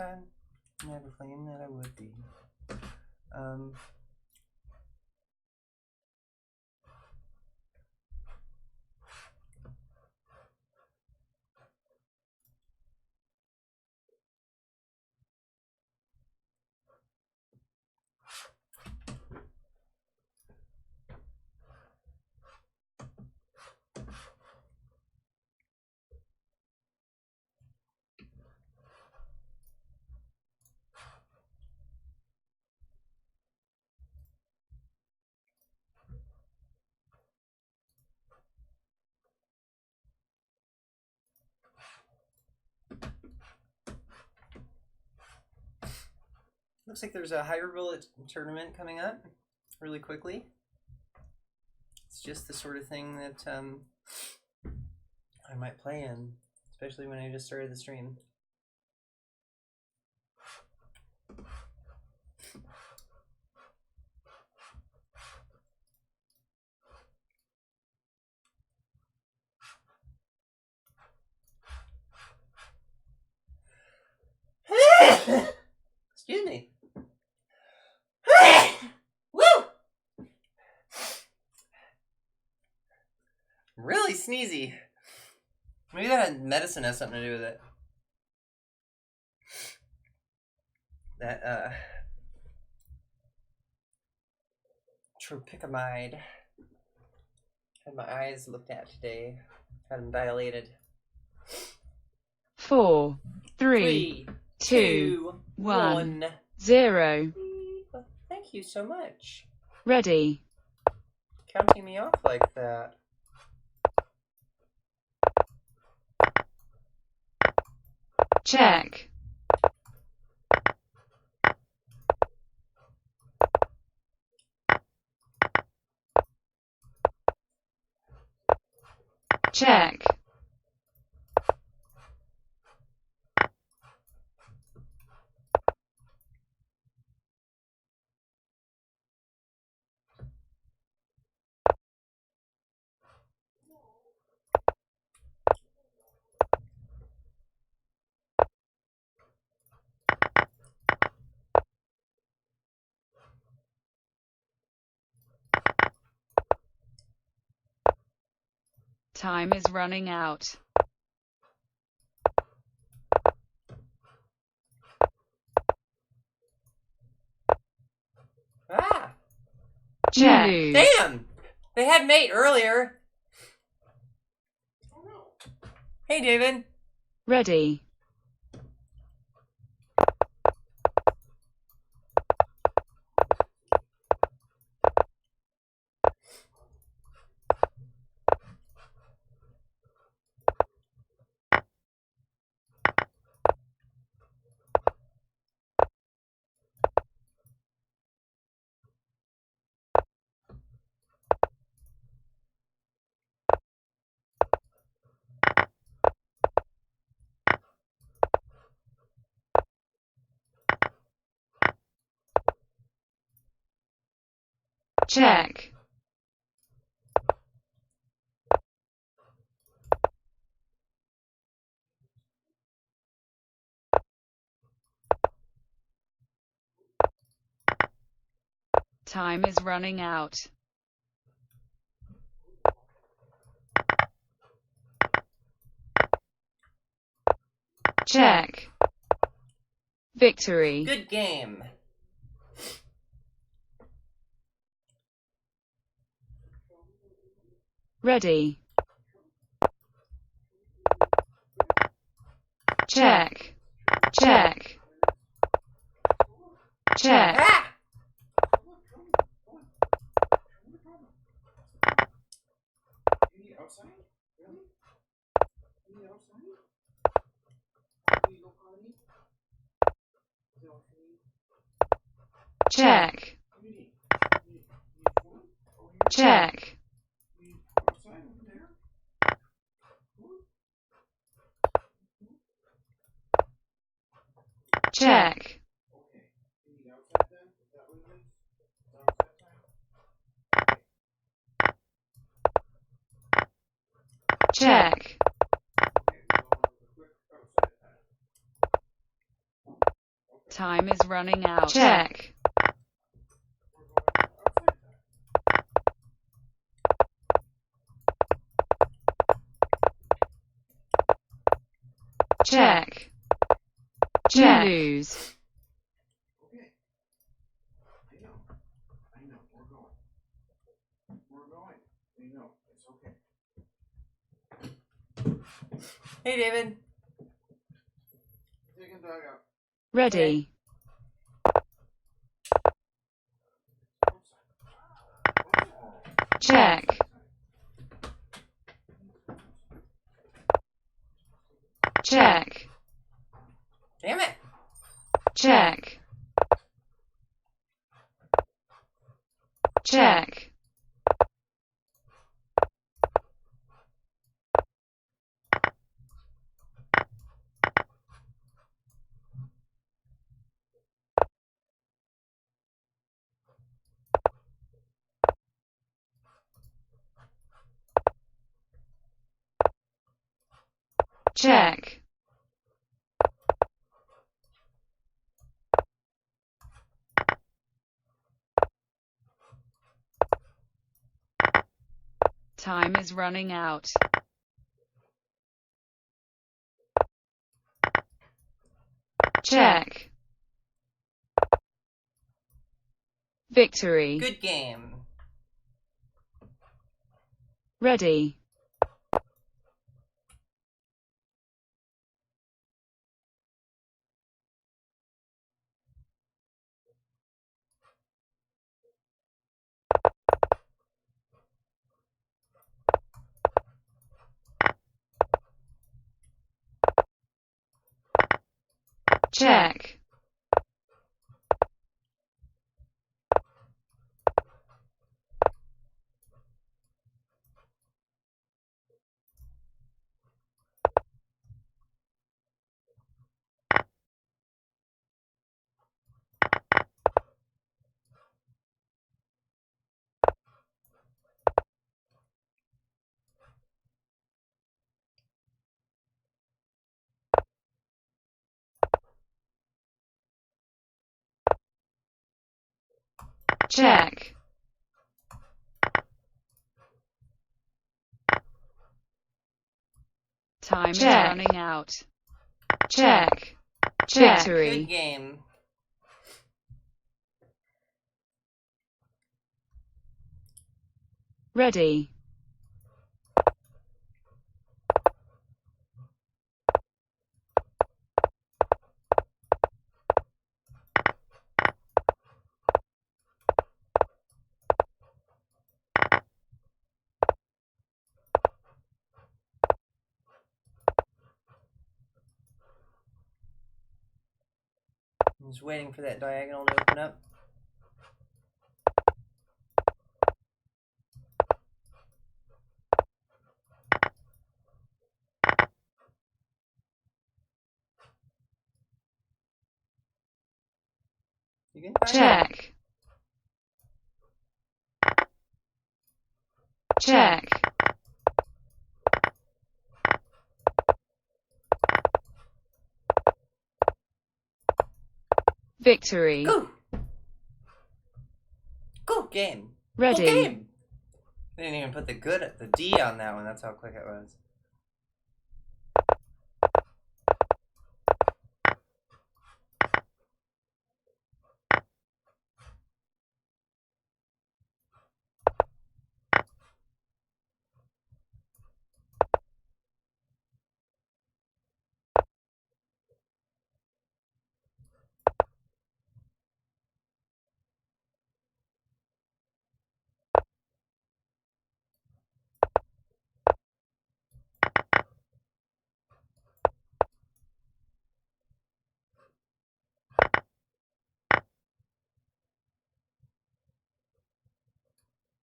I never claimed that I would be. Looks like there's a Hyrule tournament coming up really quickly. It's just the sort of thing that I might play in, especially when I just started the stream. Excuse me. Woo! Really sneezy. Maybe that medicine has something to do with it. That tropicamide. Had my eyes looked at today. Had them dilated. 4, 3, 2, 1, 0. Thank you so much. Ready. Counting me off like that. Check. Check. Time is running out. Ah! Check. Damn! They had mate earlier. Hey, David. Ready. Check. Time is running out. Check. Victory. Good game. Ready. Check. Check. Check. Ah! Check. Check. Check. Check. Time is running out. Check. Check. Check. You lose. Okay. I know. We're going. I know. It's okay. Hey, David. Taking dog out. Ready. Check. Check. Damn it. Check. Check. Check. Time is running out. Check. Victory. Good game. Ready. Check. Check. Time is running out. Check. Good Victory. game. Ready. I'm just waiting for that diagonal to open up. You can find it. Check. Check. Victory. Go. Go game. Ready. Go game. I didn't even put the D on that one. That's how quick it was.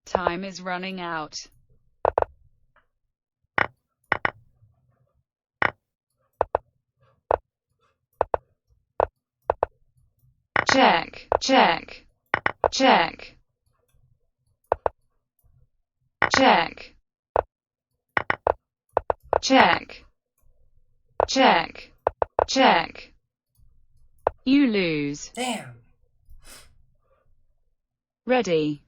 Time is running out. Check. Check. Check. Check. Check. Check. Check. You lose. Damn. Ready.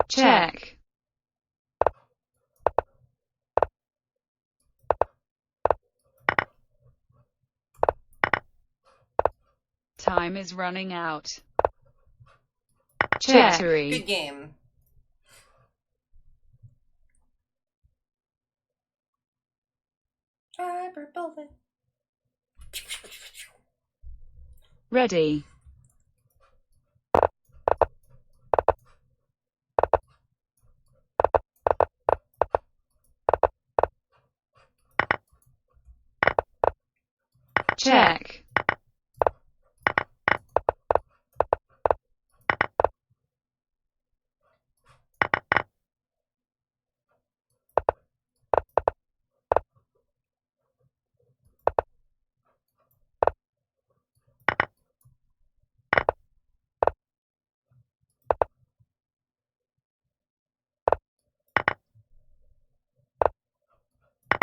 Check. Time is running out. Check. Victory. Good game. Try purple thing. Ready. Check.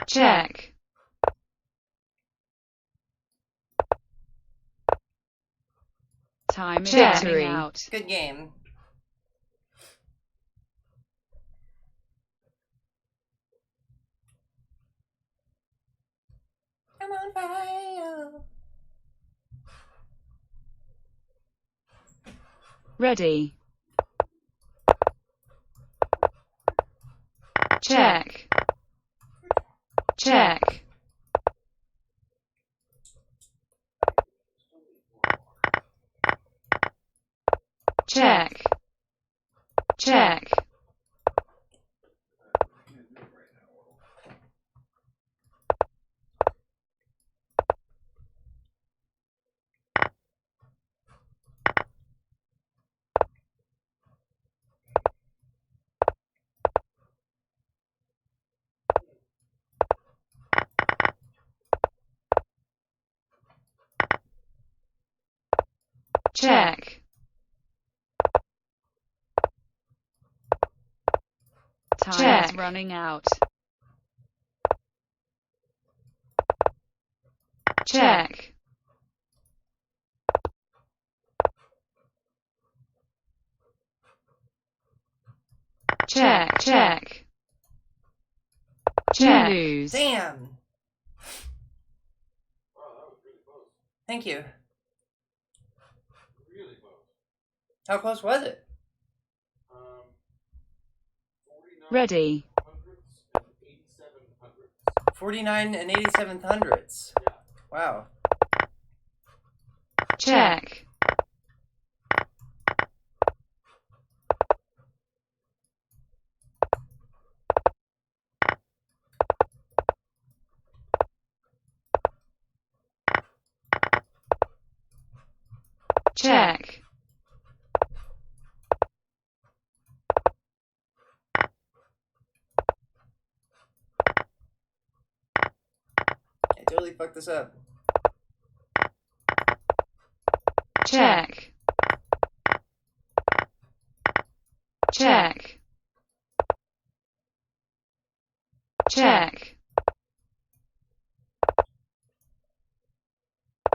Check. Time is running out. Good game. I'm on fire. Ready. Check. Check. Check. Check. Check. Time is running out. Check. Check. Check. Check. You lose. Damn. Wow, that was really close. Thank you. Really close. How close was it? 49 Ready. hundredths and 87 hundredths. 49 and 87 hundredths. Yeah. Wow. Check. Check. I totally fucked this up. Check. Check. Check.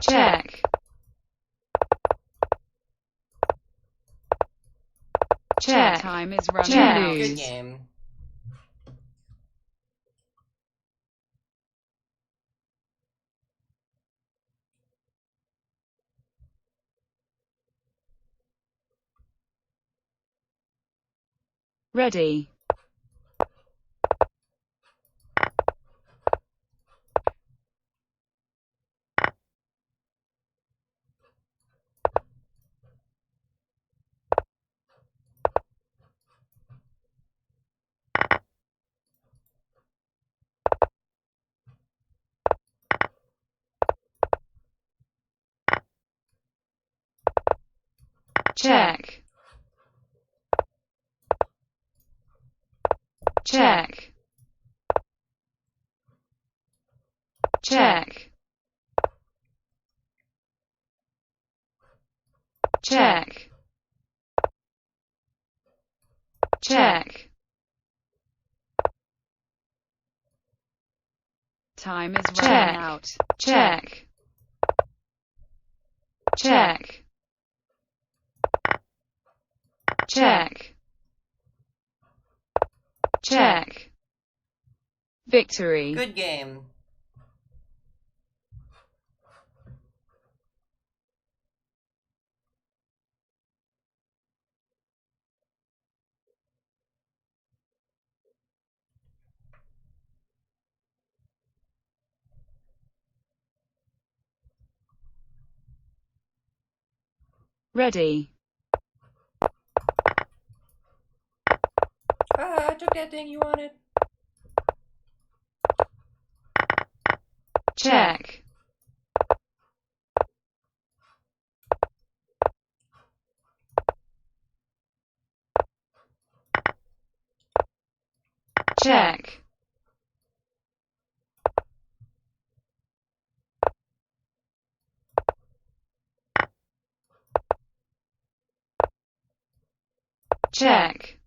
Check. Check. Time is running out. Good game. Ready. check, check, check, check, check. Time is running out. Check, check, check, check. Victory. Good game. Ready. Ah, I took that thing you wanted. Check, check, check,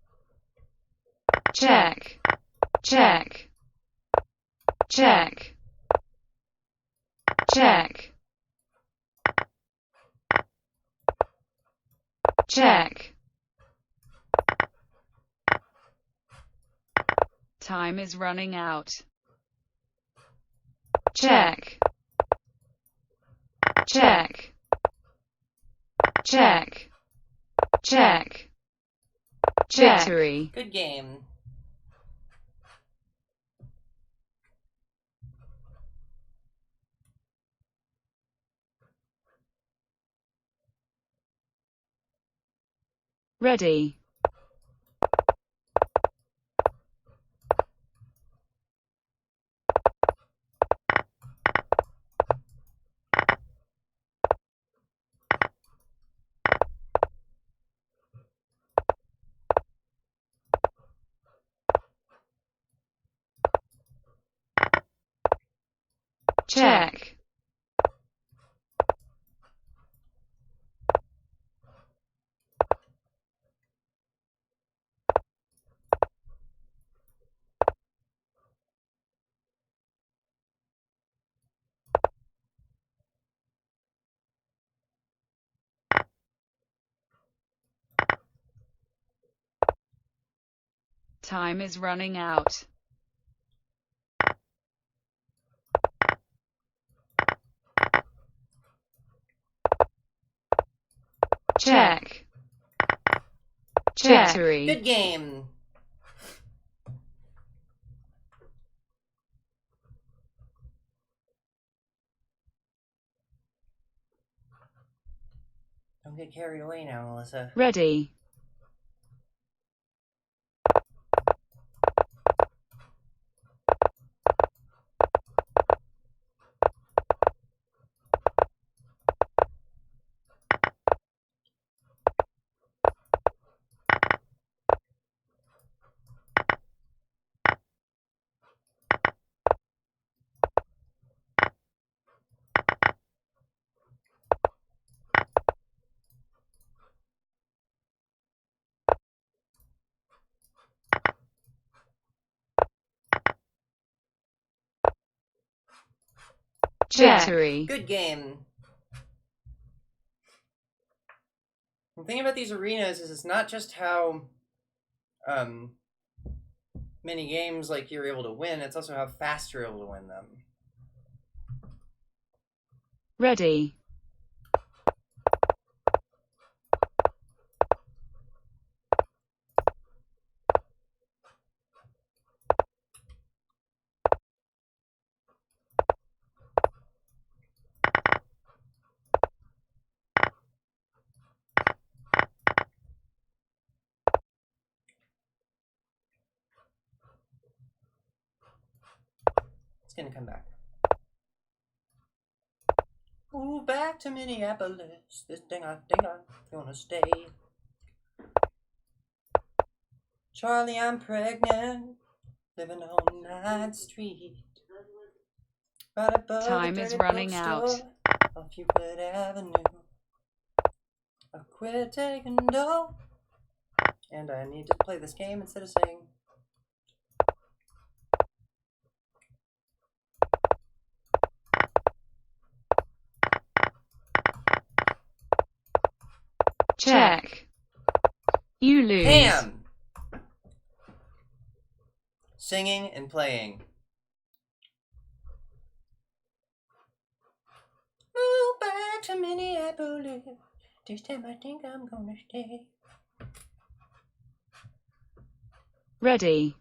check, check, check, check, check. Time is running out. Check, check, check, check. Victory. Good game. Ready. Check, time is running out. Check, check. Victory. Good game. Don't get carried away now, Melissa. Ready. Check. Victory. Good game. The thing about these arenas is it's not just how many games like you're able to win, it's also how fast you're able to win them. Ready. It's gonna come back. Move back to Minneapolis. This thing I think I'm gonna stay. Charlie, I'm pregnant. Living on 9th Street. Right above Time the is dirty running out. bookstore on Euclid Avenue. I quit taking dough. And I need to play this game instead of saying. Check. You lose. Ham! Singing and playing. Move back to Minneapolis. This time I think I'm gonna stay. Ready.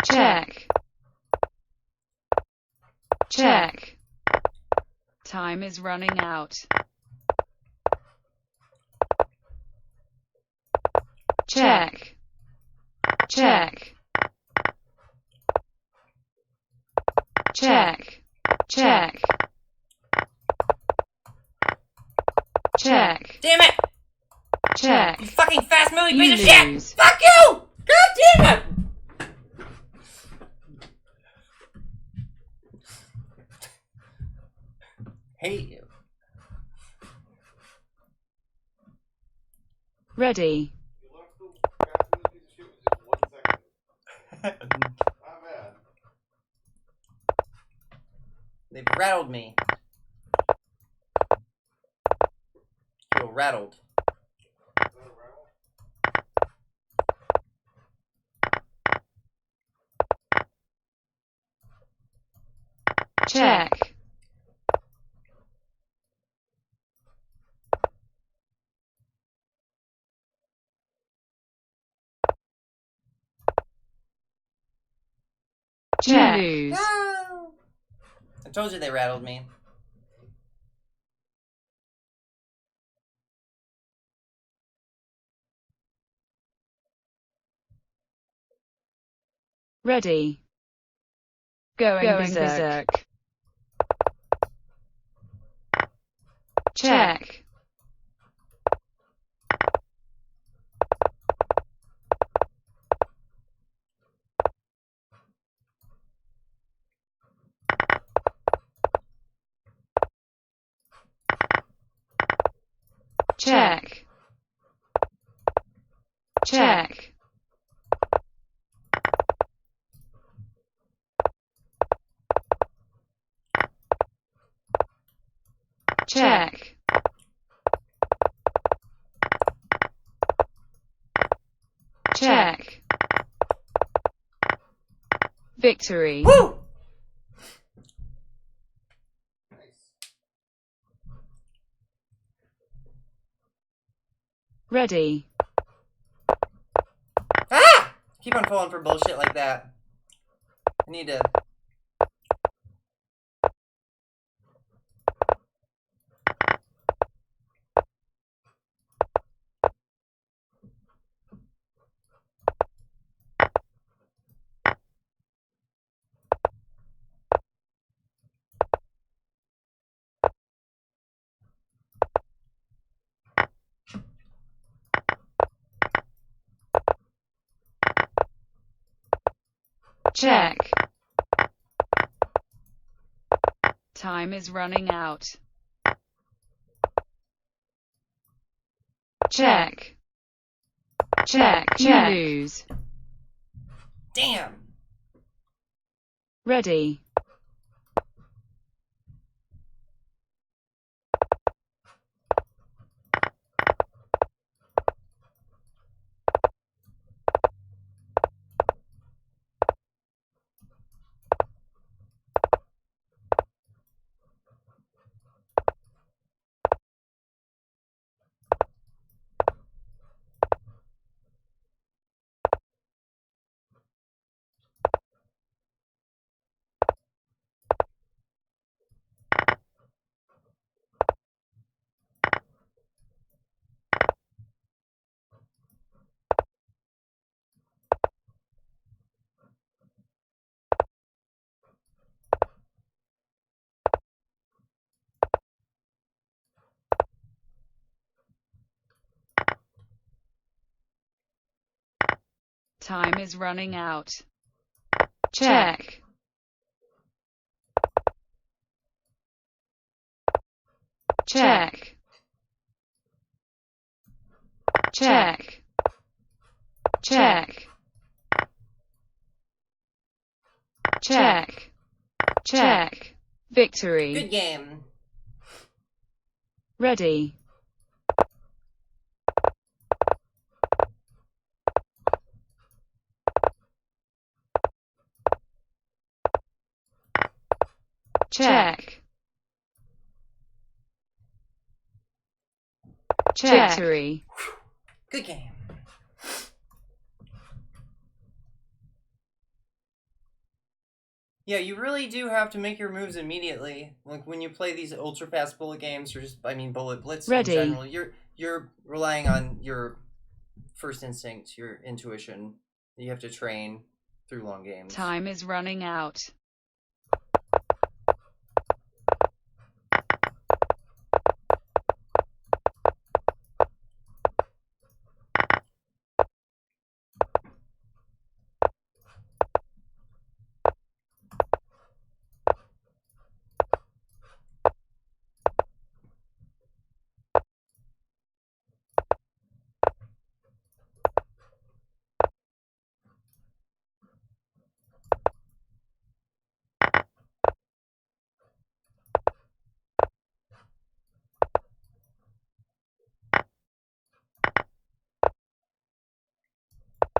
Check. Check. Time is running out. Check. Check. Check. Check. Check. Damn it! Check. You fucking fast moving You piece of shit! lose. Fuck you! God damn it! Hate you. Ready. You left the fast moving piece of shit with just 1 second. Not bad. They've rattled me. Feel rattled. Is that a rattle? Check. Check. You lose. No! I told you they rattled me. Ready. Going berserk. Check. Check. Check. Check. Check. Victory. Woo! Nice. Ready. Ah! Keep on falling for bullshit like that. I need to. Check. Time is running out. Check. Check. You lose. Damn! Ready. Time is running out. Check. Check. Check. Check. Check. Check. Victory. Good game. Ready. Check. Check. Victory. Good game. Yeah, you really do have to make your moves immediately. Like when you play these ultra fast bullet games, or just bullet blitz Ready. in general, you're relying on your first instinct, your intuition. You have to train through long games. Time is running out.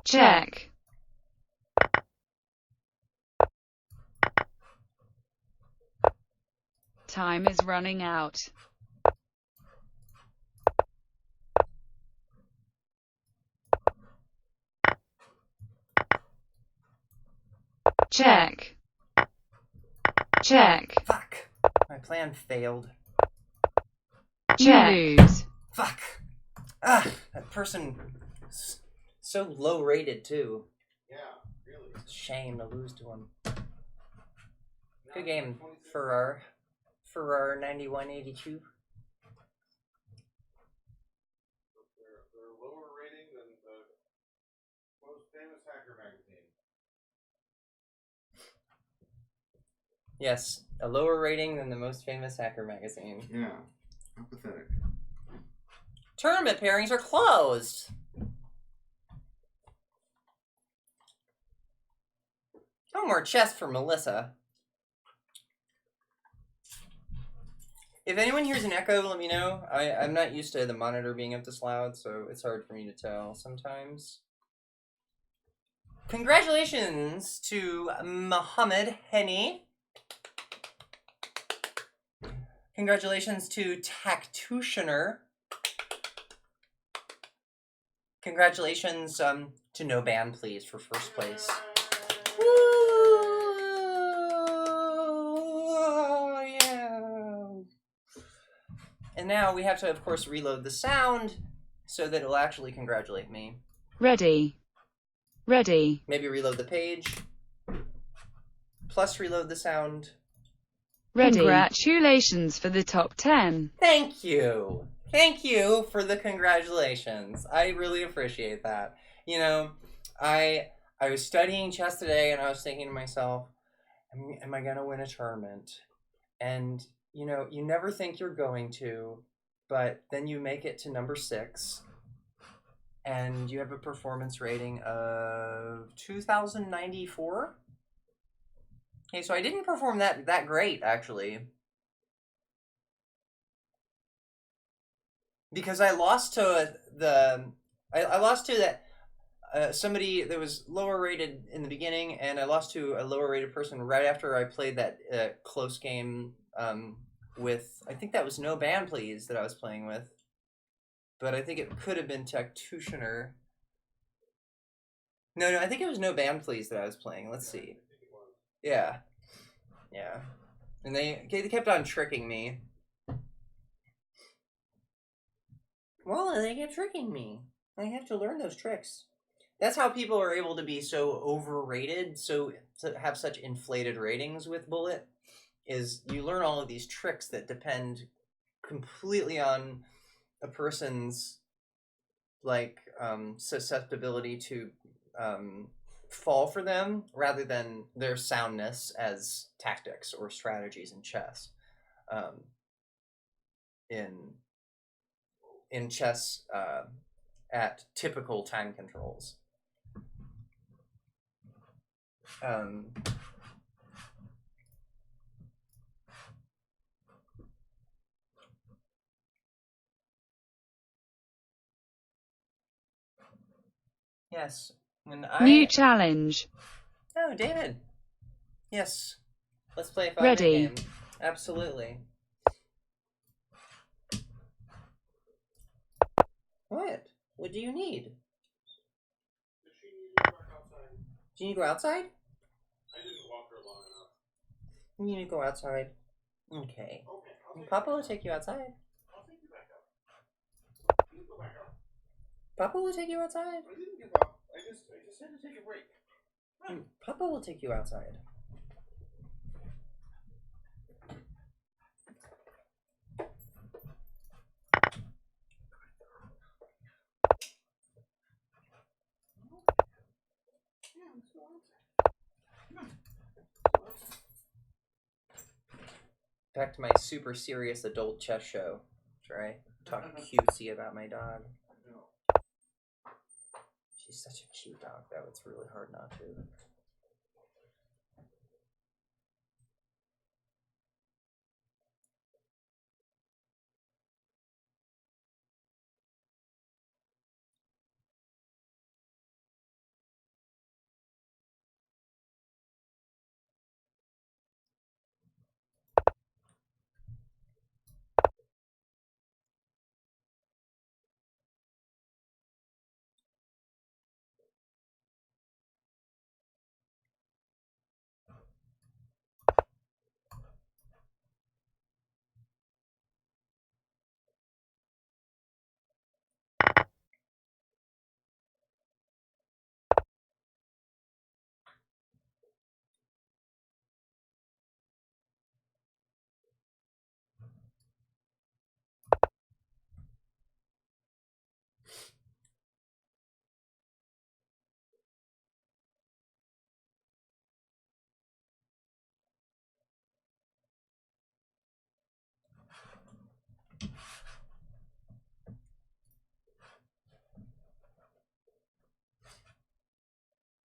Check. Time is running out. Check. Check. Fuck. My plan failed. Check. You lose. Fuck. Ah, that person so low rated too. Yeah, really. It's a shame to lose to him. Now Good game, 26. Ferrar 9182. They're lower rating than the most famous hacker magazine. Yes, a lower rating than the most famous hacker magazine. Yeah, how pathetic. Tournament pairings are closed. No more chess for Melissa. If anyone hears an echo, let me know. I'm not used to the monitor being up this loud, so it's hard for me to tell sometimes. Congratulations to Mohammed Henny. Congratulations to Tactutioner. Congratulations to No Ban Please for first place. Woo! Yeah. And now we have to, of course, reload the sound so that it'll actually congratulate me. Ready. Ready. Maybe reload the page. Plus reload the sound. Ready. Congratulations for the top 10. Thank you. Thank you for the congratulations. I really appreciate that. You know, I was studying chess today and I was thinking to myself, am I going to win a tournament? And, you know, you never think you're going to, but then you make it to number 6 and you have a performance rating of 2094. Okay, so I didn't perform that great, actually. Because I lost to somebody that was lower rated in the beginning, and I lost to a lower rated person right after I played that close game with, I think that was No Ban Please that I was playing with. But I think it could have been Tactutioner. No, I think it was No Ban Please that I was playing. Let's see. Yeah. And they kept on tricking me. Well, they kept tricking me. I have to learn those tricks. That's how people are able to be so overrated, to have such inflated ratings with Bullet, is you learn all of these tricks that depend completely on a person's susceptibility to fall for them rather than their soundness as tactics or strategies in chess. Um, in chess at typical time controls. Um, yes, and New challenge. Oh, David. Yes, let's play a 5-minute Ready. game. Absolutely. What? What do you need? Does she need to go back outside? Do you need to go outside? I didn't walk her long enough. You need to go outside. Okay. Okay, I'll take Papa you will back take you outside. up. I'll take you back up. You go back up. Papa will take you outside. I didn't give up. I just had to take a break. Papa will take you outside. Yeah, let's go outside. Come on. Go outside. Back to my super serious adult chess show. Where I talk cutesy about my dog. No. She's such a cute dog, though. It's really hard not to.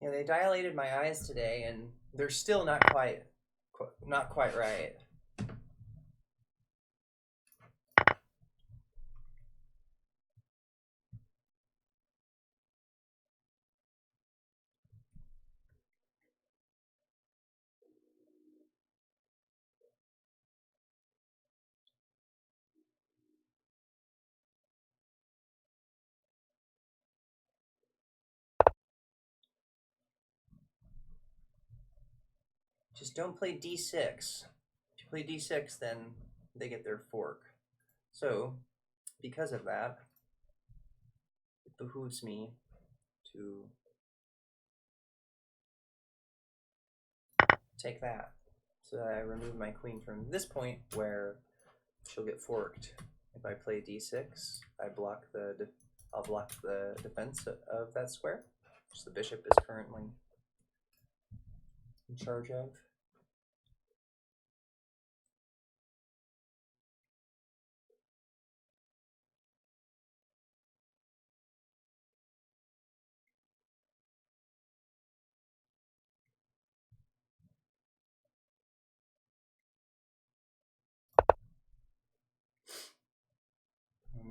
Yeah, they dilated my eyes today, and they're still not quite right. Just don't play d6. If you play d6, then they get their fork. So, because of that, it behooves me to take that. So that I remove my queen from this point where she'll get forked. If I play d6, I'll block the defense of that square, which the bishop is currently in charge of.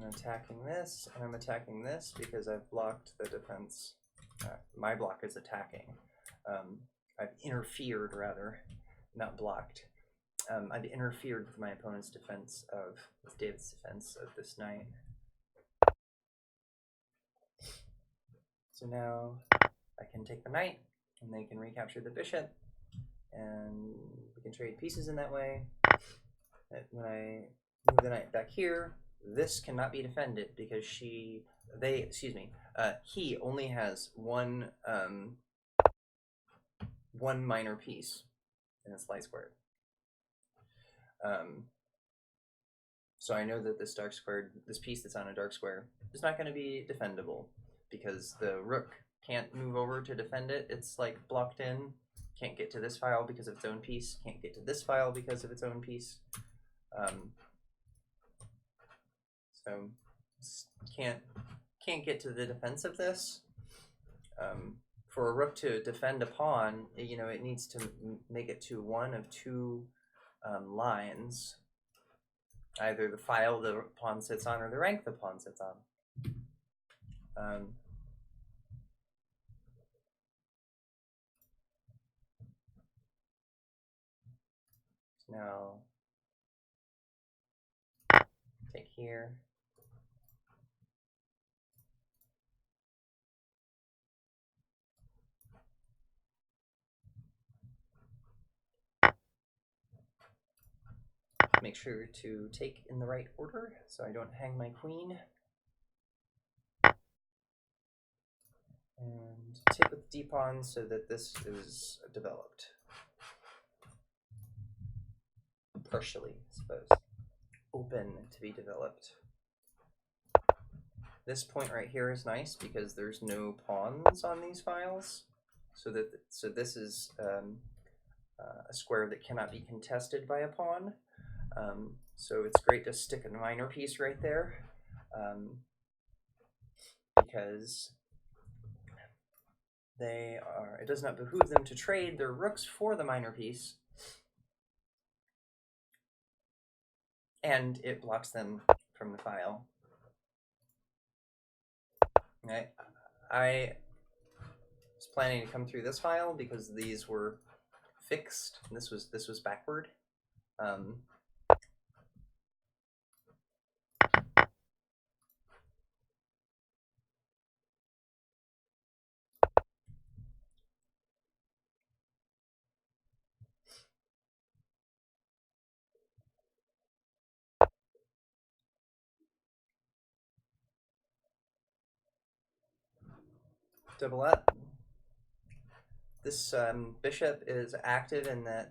I'm attacking this, and I'm attacking this because I've blocked the defense. My block is attacking. I've interfered, rather, not blocked. I've interfered with my opponent's defense with David's defense of this knight. So now I can take the knight, and they can recapture the bishop, and we can trade pieces in that way. When I move the knight back here, this cannot be defended because he only has one minor piece in his light square. So I know that this piece that's on a dark square is not going to be defendable because the rook can't move over to defend it. It's like blocked in. Can't get to this file because of its own piece. Can't get to this file because of its own piece. So can't get to the defense of this. For a rook to defend a pawn, it needs to make it to one of two lines. Either the file the pawn sits on or the rank the pawn sits on. Now, take here. Make sure to take in the right order so I don't hang my queen. And take with d pawn so that this is developed. Partially, I suppose. Open to be developed. This point right here is nice because there's no pawns on these files. So this is a square that cannot be contested by a pawn. So it's great to stick a minor piece right there because it does not behoove them to trade their rooks for the minor piece, and it blocks them from the file. Okay. I was planning to come through this file because these were fixed. And this was backward. Double up. This bishop is active in that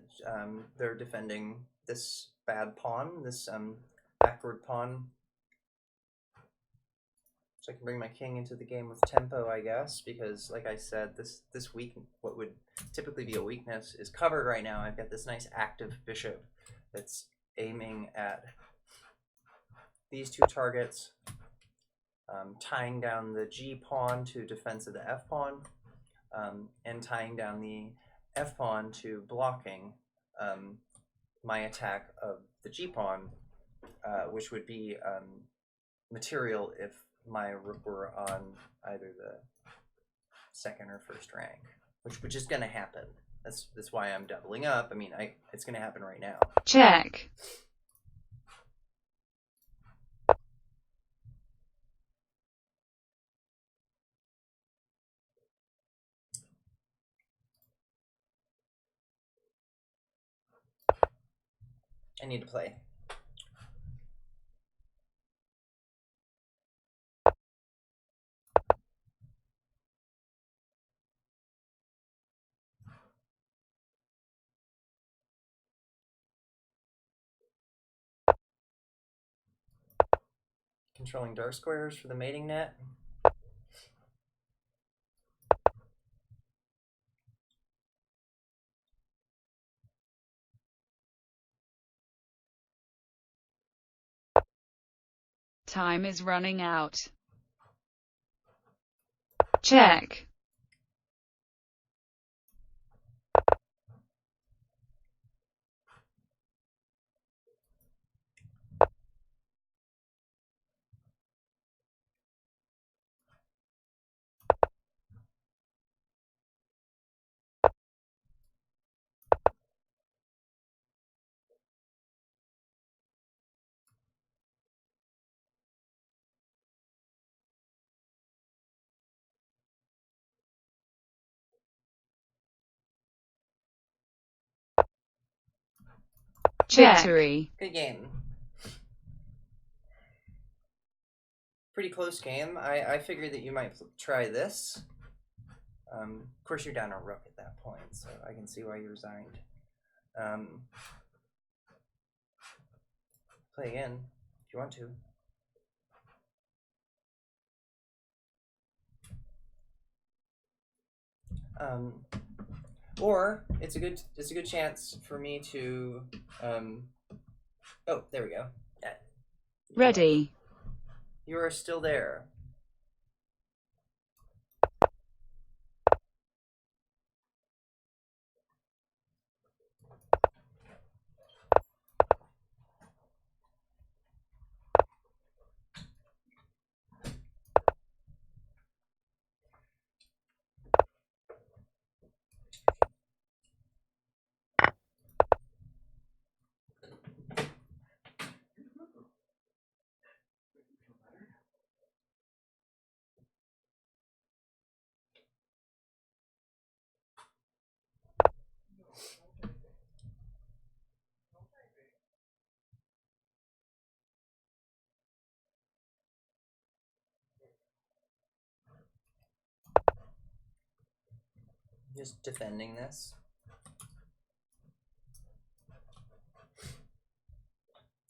they're defending this bad pawn, this backward pawn. So I can bring my king into the game with tempo, I guess, because like I said, this what would typically be a weakness is covered right now. I've got this nice active bishop that's aiming at these two targets, tying down the g pawn to defense of the f pawn, and tying down the f pawn to blocking my attack of the g pawn, which would be material if my rook were on either the second or first rank, which is going to happen. That's why I'm doubling up. I mean, it's going to happen right now. Check. I need to play. Controlling dark squares for the mating net. Time is running out. Check. Victory. Good game. Pretty close game. I figured that you might try this. Of course, you're down a rook at that point, so I can see why you resigned. Play again if you want to. Or it's a good chance for me to oh, there we go. Yeah. Ready. You are still there. Just defending this.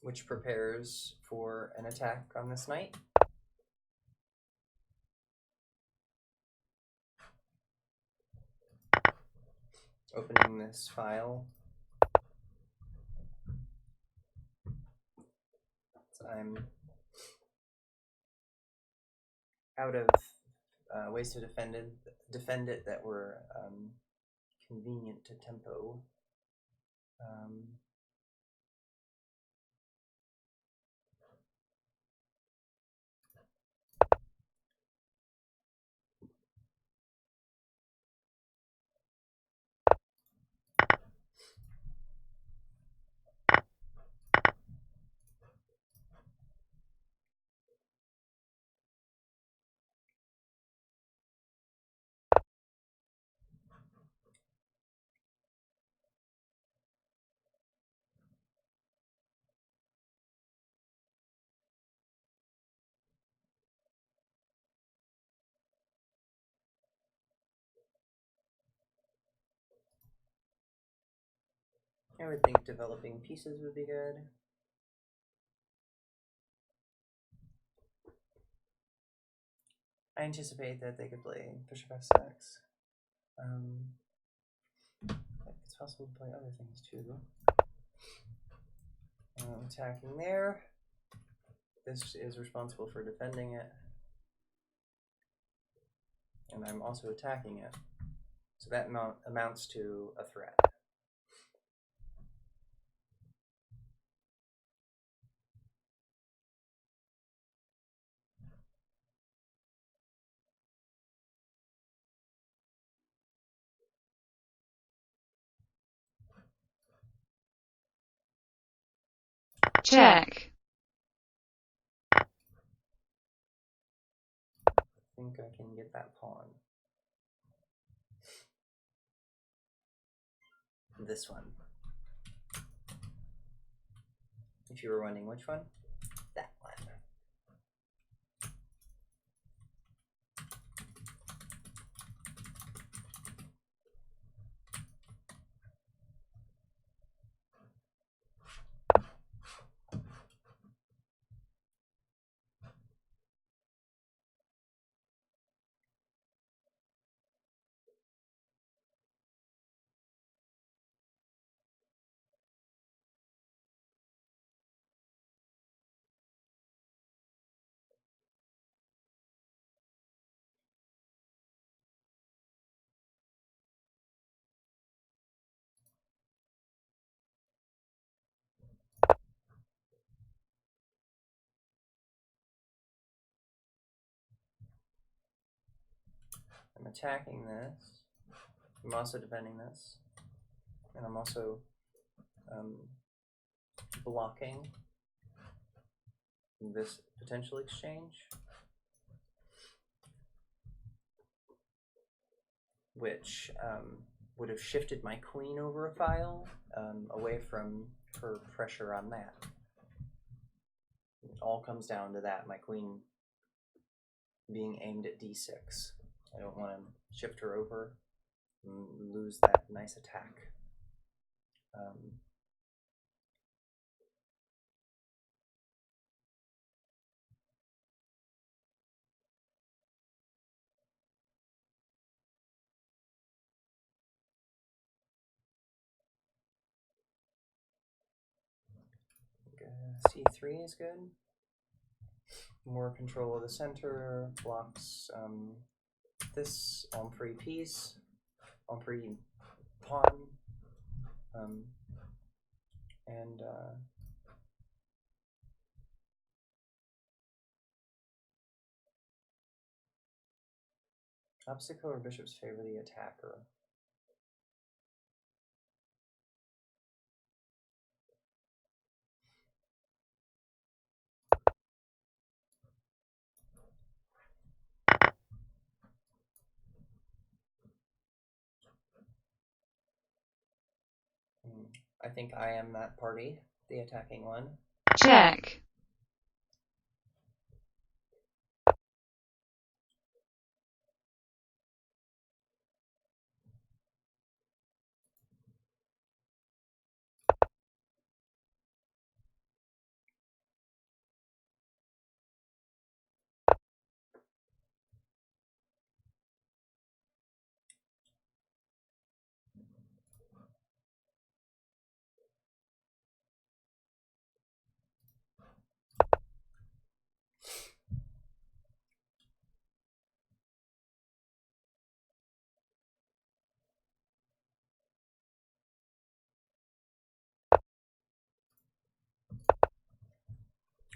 Which prepares for an attack on this knight. Opening this file. So I'm out of ways to defend it that were convenient to tempo. I would think developing pieces would be good. I anticipate that they could play Bishop f6. It's possible to play other things too. Attacking there. This is responsible for defending it. And I'm also attacking it. So that amounts to a threat. Check. I think I can get that pawn. This one. If you were wondering which one, that one. I'm attacking this. I'm also defending this. And I'm also blocking this potential exchange, which would have shifted my queen over a file away from her pressure on that. It all comes down to that, my queen being aimed at d6. I don't want to shift her over and lose that nice attack. c3 is good. More control of the center, blocks this on-free piece, on-free pawn, and opposite color bishops favor the attacker. I think I am that party, the attacking one. Check.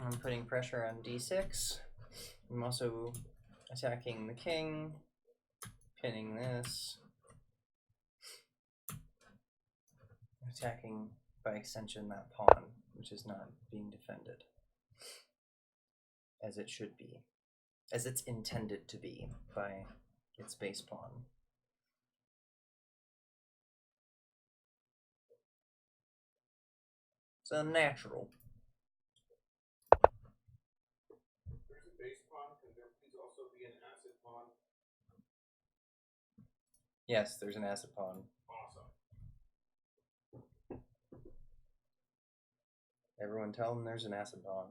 I'm putting pressure on d6. I'm also attacking the king, pinning this, attacking by extension that pawn, which is not being defended as it should be, as it's intended to be by its base pawn. It's unnatural. There's a base pawn. Can there please also be an acid pawn? Yes, there's an acid pawn. Awesome. Everyone tell them there's an acid pawn.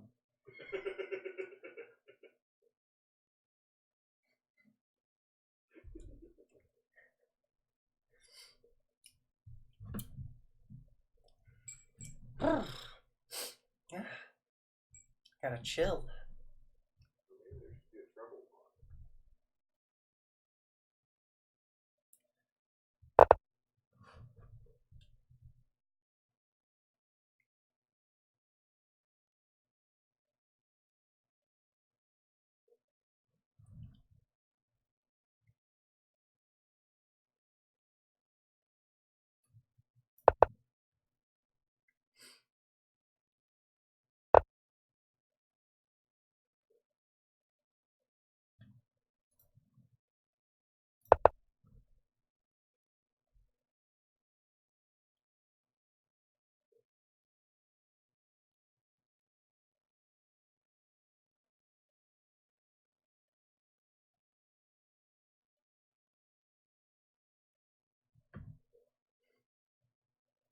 Yeah. Gotta chill. Maybe there should be a treble pawn.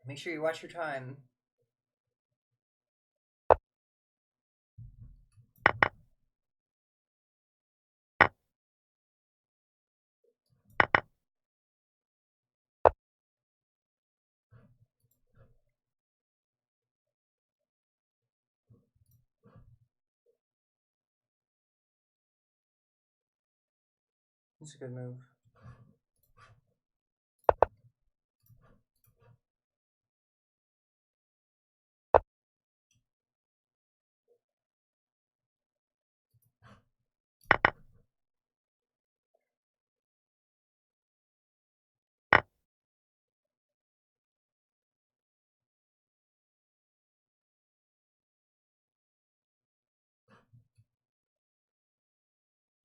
Make sure you watch your time. It's a good move.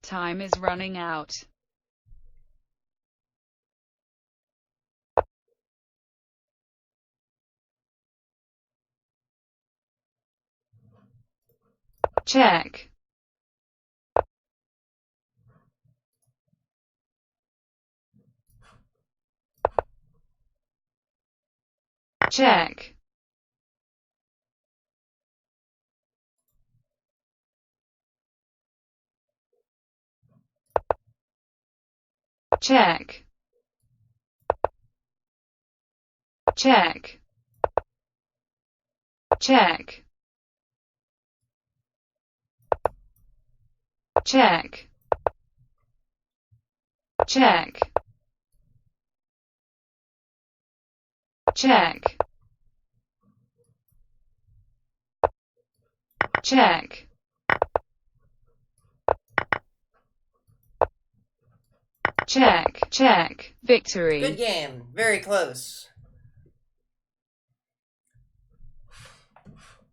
Time is running out. Check. Check. Check. Check. Check. check, check, check, check, check, check, victory. Good game. Very close.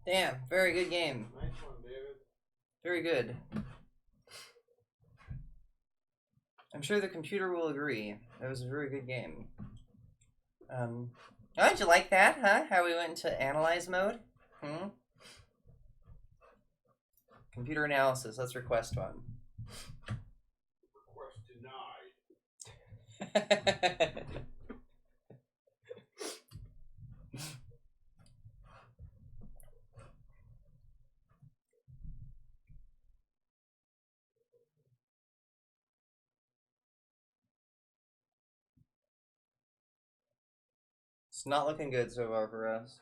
Damn, very good game. Nice one, David. Very good. I'm sure the computer will agree. That was a very good game. Oh, did you like that, huh? How we went into analyze mode? Computer analysis. Let's request one. Request denied. It's not looking good so far for us.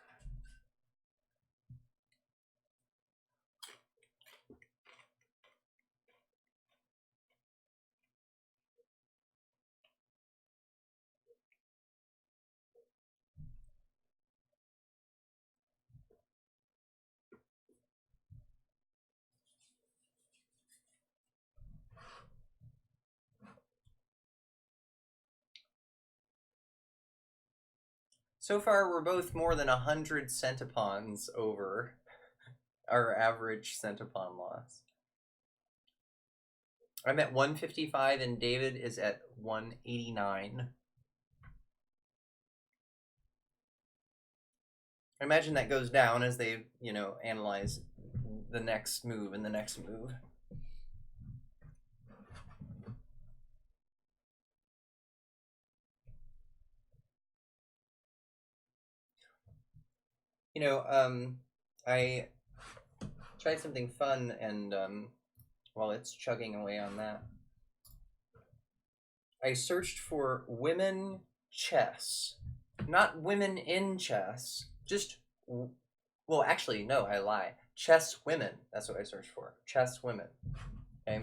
So far, we're both more than 100 centipons over our average centipon loss. I'm at 155 and David is at 189. I imagine that goes down as they, analyze the next move and the next move. I tried something fun, and while it's chugging away on that, I searched for women chess. Not women in chess, just, well, actually, no, I lie. Chess women, that's what I searched for. Chess women. Okay?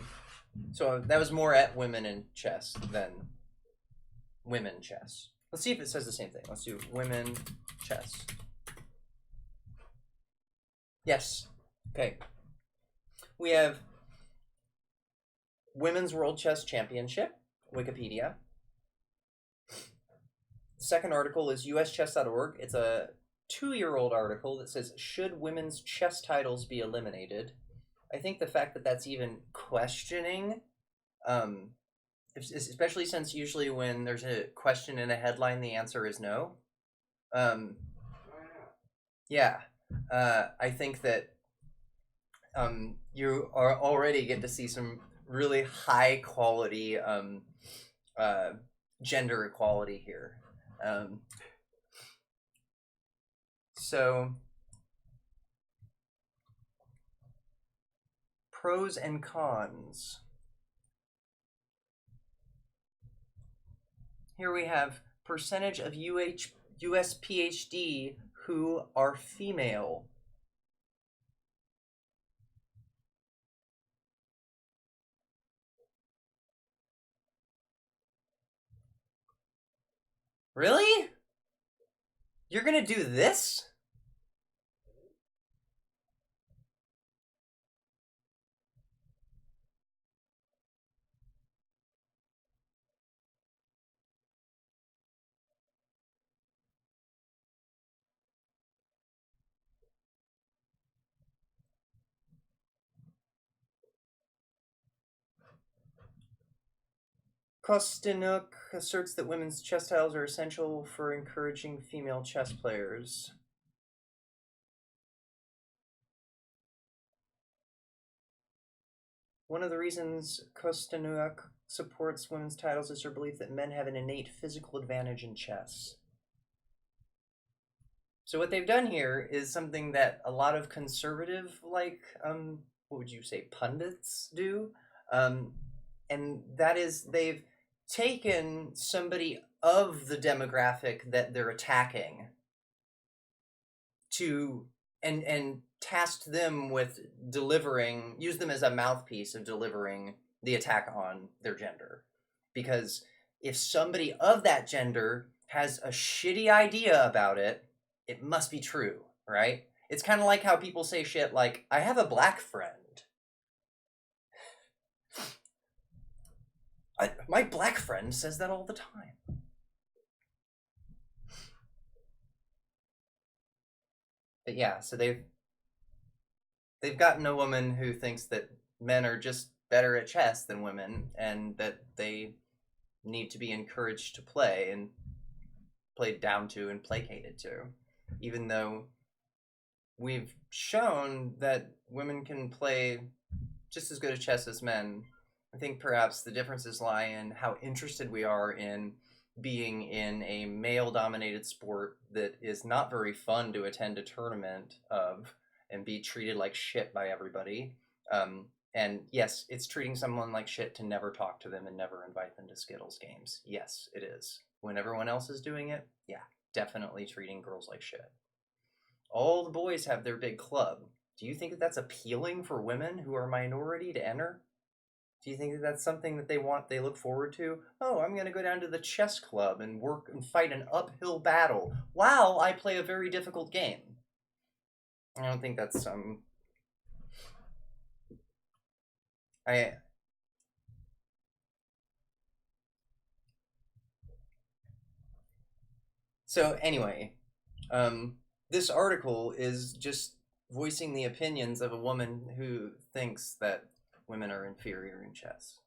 So that was more at women in chess than women chess. Let's see if it says the same thing. Let's do women chess. Yes. Okay. We have Women's World Chess Championship, Wikipedia. The second article is uschess.org. It's a 2-year-old article that says, should women's chess titles be eliminated? I think the fact that that's even questioning, especially since usually when there's a question in a headline, the answer is no. Yeah. I think that you are already get to see some really high quality gender equality here. So pros and cons. Here we have percentage of US PhD who are female. Really? You're gonna do this? Kostinuk asserts that women's chess titles are essential for encouraging female chess players. One of the reasons Kostinuk supports women's titles is her belief that men have an innate physical advantage in chess. So what they've done here is something that a lot of conservative, what would you say, pundits do, and that is they've taken somebody of the demographic that they're attacking and tasked them with use them as a mouthpiece of delivering the attack on their gender. Because if somebody of that gender has a shitty idea about it, it must be true, right? It's kind of like how people say shit like, I have a black friend. My black friend says that all the time. But yeah, so they've gotten a woman who thinks that men are just better at chess than women, and that they need to be encouraged to play and played down to and placated to, even though we've shown that women can play just as good at chess as men. I think perhaps the differences lie in how interested we are in being in a male-dominated sport that is not very fun to attend a tournament of and be treated like shit by everybody. And yes, it's treating someone like shit to never talk to them and never invite them to Skittles games. Yes, it is. When everyone else is doing it, yeah, definitely treating girls like shit. All the boys have their big club. Do you think that that's appealing for women who are minority to enter? Do you think that that's something that they look forward to? Oh, I'm going to go down to the chess club and work and fight an uphill battle while I play a very difficult game. I don't think that's So anyway, this article is just voicing the opinions of a woman who thinks that women are inferior in chess.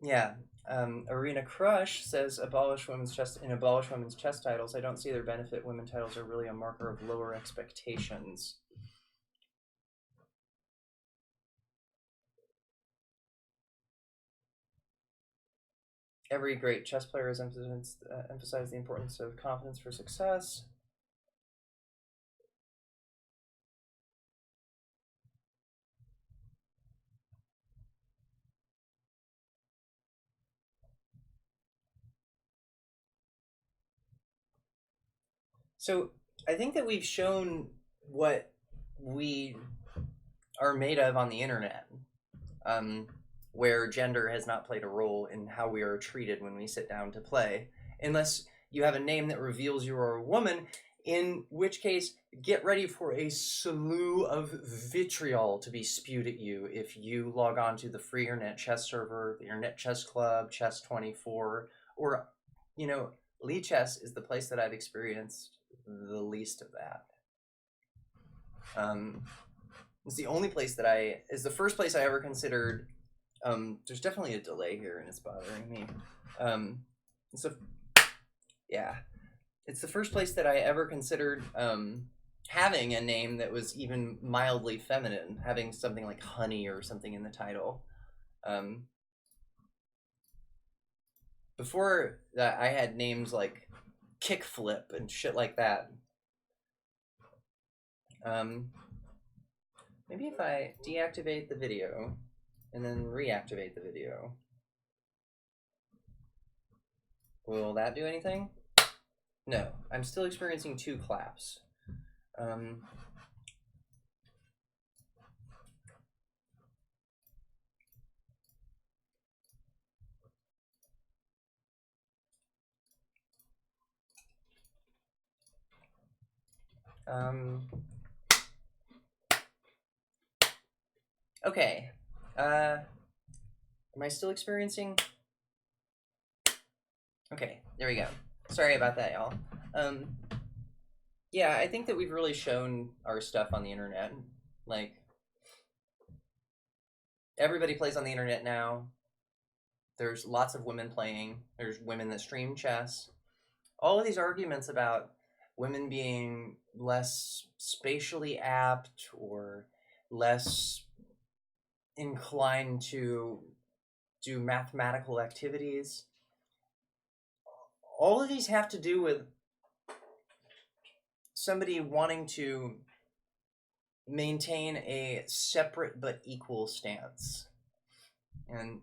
Yeah. Arena Crush says abolish women's chess titles. I don't see their benefit. Women titles are really a marker of lower expectations. Every great chess player has emphasized the importance of confidence for success. So I think that we've shown what we are made of on the internet, where gender has not played a role in how we are treated when we sit down to play, unless you have a name that reveals you are a woman, in which case get ready for a slew of vitriol to be spewed at you if you log on to the free internet chess server, the internet chess club, chess24, or, Lee Chess is the place that I've experienced the least of that. It's the only place that is the first place I ever considered. There's definitely a delay here and it's bothering me. It's the first place that I ever considered having a name that was even mildly feminine, having something like Honey or something in the title. Before that, I had names like Kickflip and shit like that. Maybe if I deactivate the video and then reactivate the video, will that do anything? No, I'm still experiencing 2 claps. Okay. Am I still experiencing? Okay, there we go. Sorry about that, y'all. Yeah, I think that we've really shown our stuff on the internet. Like, everybody plays on the internet now. There's lots of women playing. There's women that stream chess. All of these arguments about women being less spatially apt or less inclined to do mathematical activities. All of these have to do with somebody wanting to maintain a separate but equal stance. And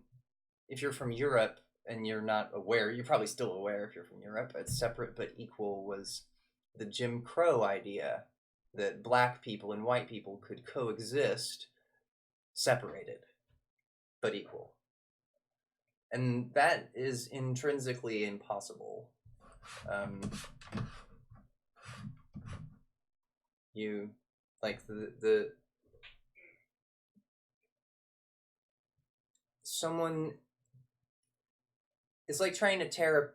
if you're from Europe and you're not aware, you're probably still aware if you're from Europe, but separate but equal was the Jim Crow idea that black people and white people could coexist separated but equal. And that is intrinsically impossible. You like the someone it's like trying to tear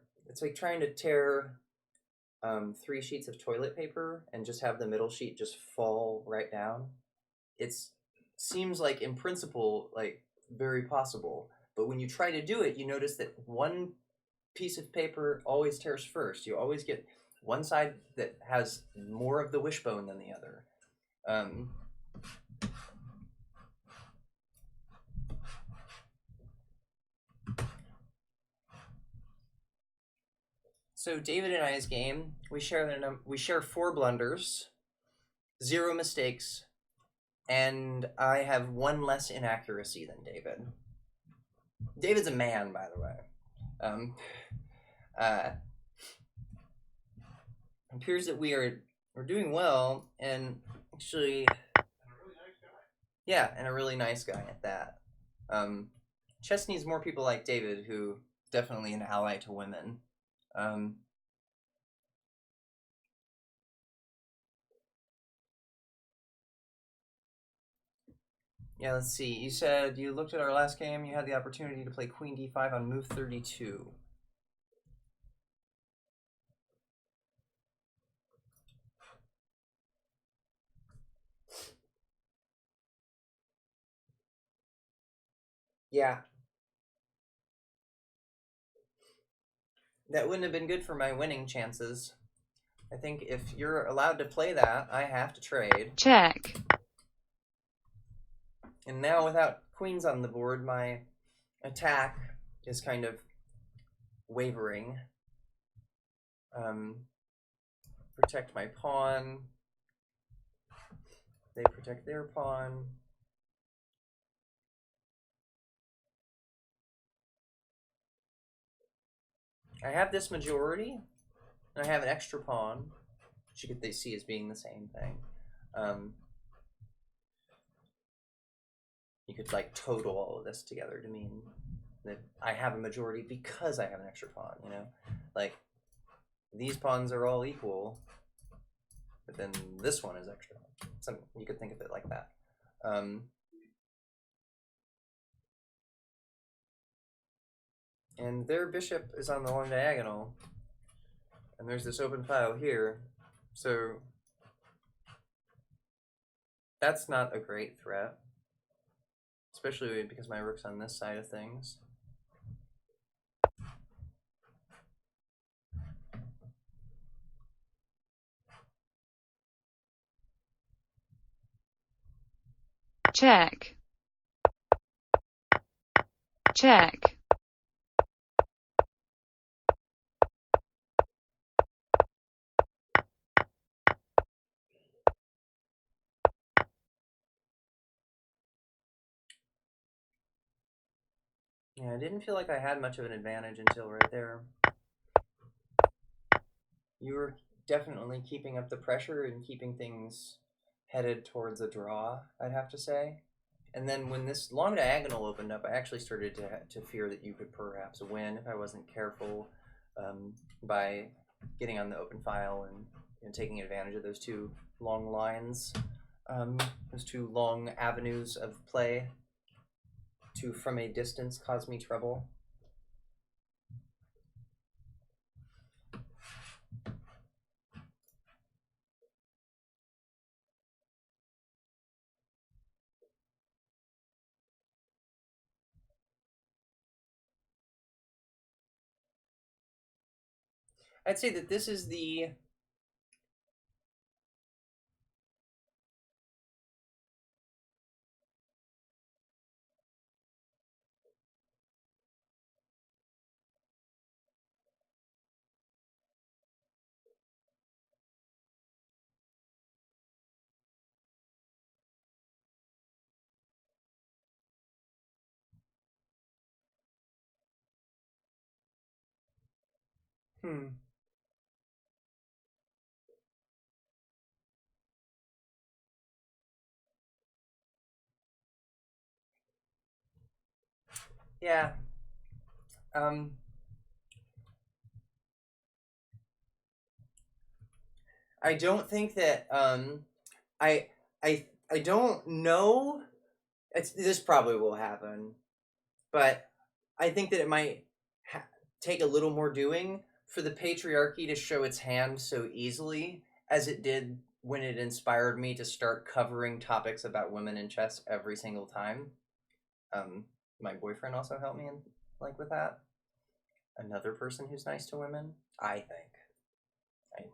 3 sheets of toilet paper and just have the middle sheet just fall right down. It seems like in principle like very possible, but when you try to do it, you notice that one piece of paper always tears first. You always get one side that has more of the wishbone than the other. So David and I's game, we share 4 blunders, 0 mistakes, and I have 1 less inaccuracy than David. David's a man, by the way. Appears that we're doing well, and actually, yeah, and a really nice guy at that. Chess needs more people like David, who definitely an ally to women. Yeah, let's see. You said you looked at our last game. You had the opportunity to play Queen D5 on move 32. Yeah. That wouldn't have been good for my winning chances. I think if you're allowed to play that, I have to trade. Check. And now without queens on the board, my attack is kind of wavering. Protect my pawn. They protect their pawn. I have this majority, and I have an extra pawn, which they see as being the same thing. You could like total all of this together to mean that I have a majority because I have an extra pawn, you know? Like, these pawns are all equal, but then this one is extra. You could think of it like that. And their bishop is on the long diagonal, and there's this open file here, so that's not a great threat, especially because my rook's on this side of things. Check. Check. Yeah, I didn't feel like I had much of an advantage until right there. You were definitely keeping up the pressure and keeping things headed towards a draw, I'd have to say. And then when this long diagonal opened up, I actually started to fear that you could perhaps win if I wasn't careful by getting on the open file and taking advantage of those 2 long lines, those 2 long avenues of play to, from a distance, cause me trouble. I'd say that this is the Hmm. Yeah. Um. I don't think that. I. I don't know. This probably will happen, but I think that it might ha- take a little more doing for the patriarchy to show its hand so easily as it did when it inspired me to start covering topics about women in chess every single time. Um, my boyfriend also helped me in, like with that. Another person who's nice to women, I think. I think.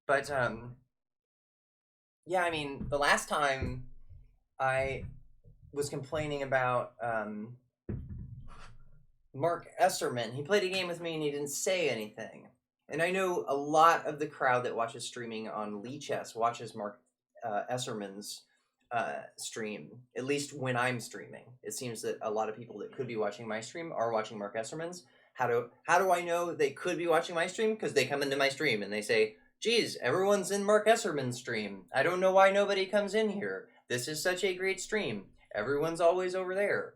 But yeah, I mean, the last time I was complaining about Mark Esserman. He played a game with me and he didn't say anything. And I know a lot of the crowd that watches streaming on Lee Chess watches Mark Esserman's stream, at least when I'm streaming. It seems that a lot of people that could be watching my stream are watching Mark Esserman's. How do I know they could be watching my stream? Because they come into my stream and they say, geez, everyone's in Mark Esserman's stream. I don't know why nobody comes in here. This is such a great stream. Everyone's always over there.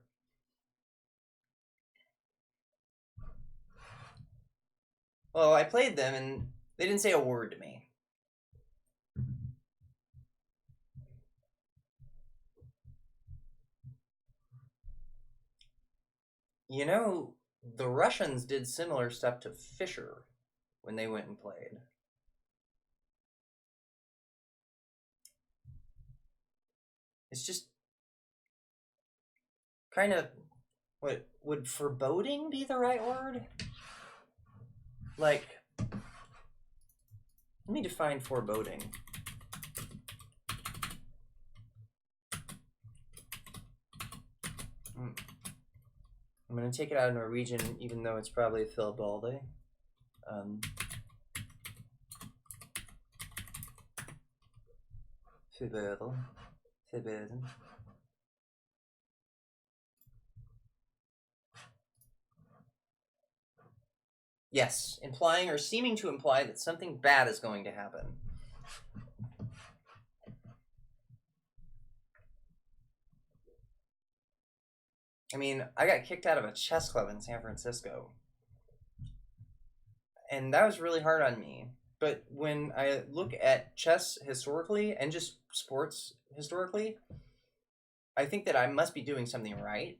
Well, I played them and they didn't say a word to me. You know, the Russians did similar stuff to Fischer when they went and played. It's just kind of what would foreboding be the right word? Like, let me define foreboding. I'm gonna take it out of Norwegian, even though it's probably Filbalde. Forbodel. Forbodden. Yes, implying or seeming to imply that something bad is going to happen. I mean, I got kicked out of a chess club in San Francisco. And that was really hard on me. But when I look at chess historically and just sports historically, I think that I must be doing something right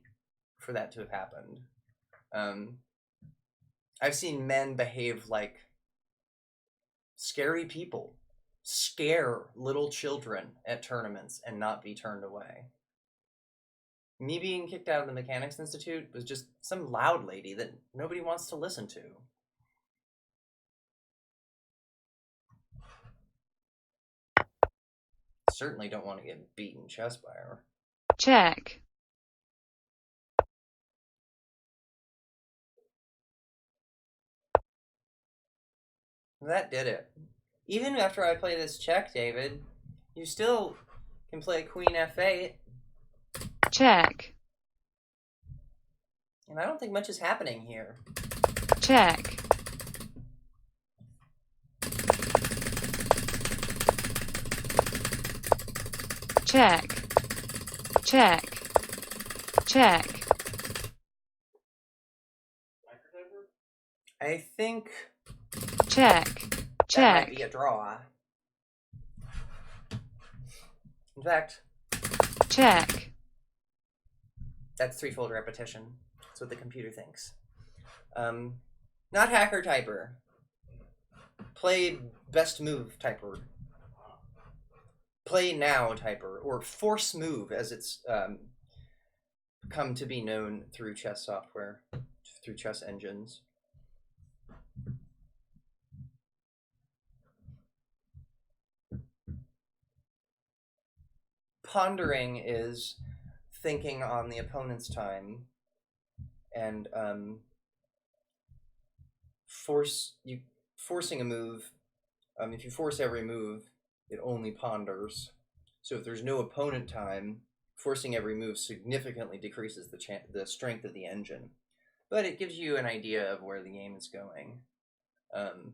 for that to have happened. Um, I've seen men behave like scary people, scare little children at tournaments and not be turned away. Me being kicked out of the Mechanics Institute was just some loud lady that nobody wants to listen to. Certainly don't want to get beaten chess by her. Check. That did it. Even after I play this check, David, you still can play Queen F8, Check. and I don't think much is happening here. Check. Check. Check. Check. I think Check. that might be Check. a draw. In fact, Check. that's threefold repetition. That's what the computer thinks. Not hacker typer. Play best move typer. Play now typer, or force move as it's come to be known through chess software, through chess engines. Pondering is thinking on the opponent's time, and forcing a move, if you force every move, it only ponders. So if there's no opponent time, forcing every move significantly decreases the strength of the engine. But it gives you an idea of where the game is going. And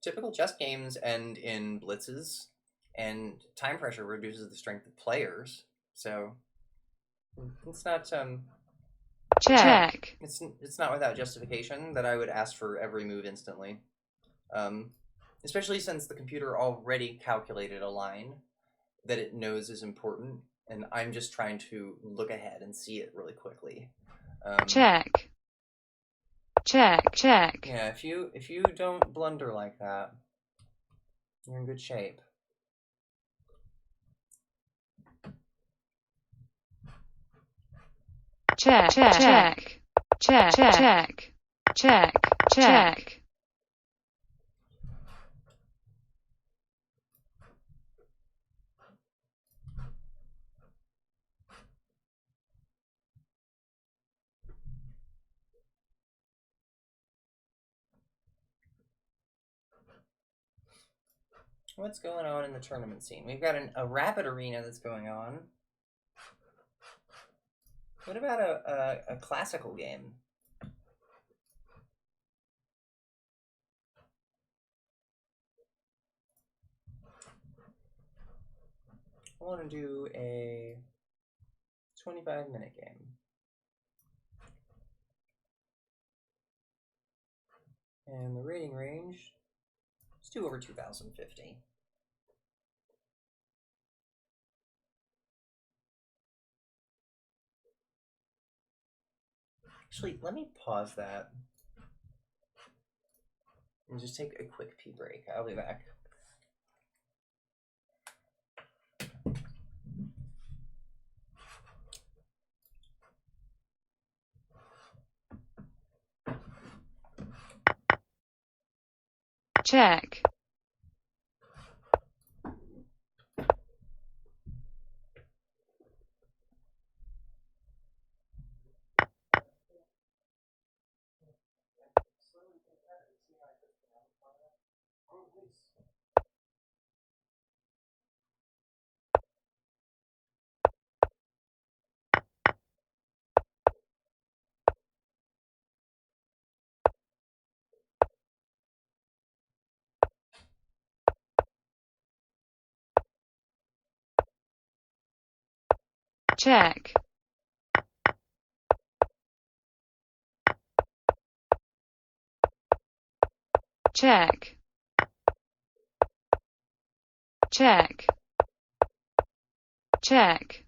typical chess games end in blitzes, and time pressure reduces the strength of players. So it's not check, it's not without justification that I would ask for every move instantly. Especially since the computer already calculated a line that it knows is important, and I'm just trying to look ahead and see it really quickly. check, check. Yeah, if you don't blunder like that, you're in good shape. Check, check, check, check, check, check. What's going on in the tournament scene? We've got a rapid arena that's going on. What about a classical game? I want to do a 25-minute game. And the rating range is 2 over 2050. Actually, let me pause that and just take a quick pee break. I'll be back. Check. Check. Check. Check. Check.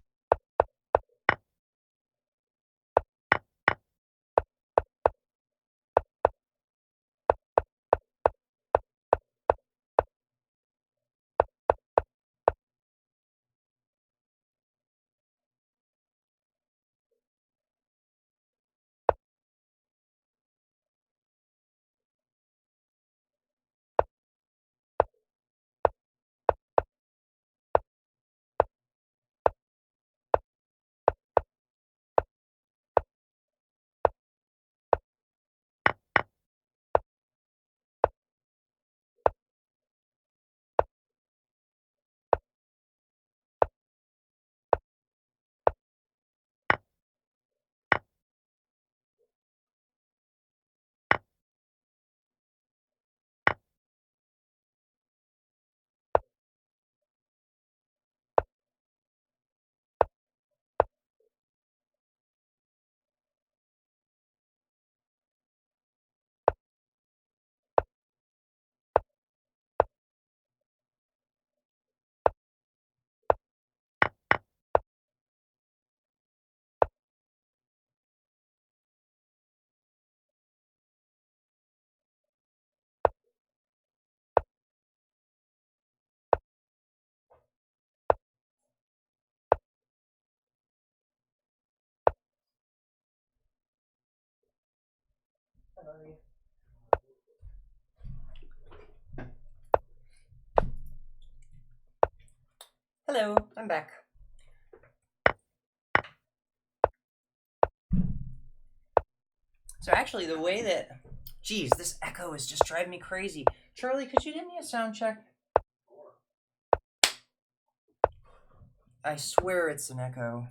Hello, I'm back. So actually, the way that, geez, this echo is just driving me crazy. Charlie, could you give me a sound check? I swear it's an echo,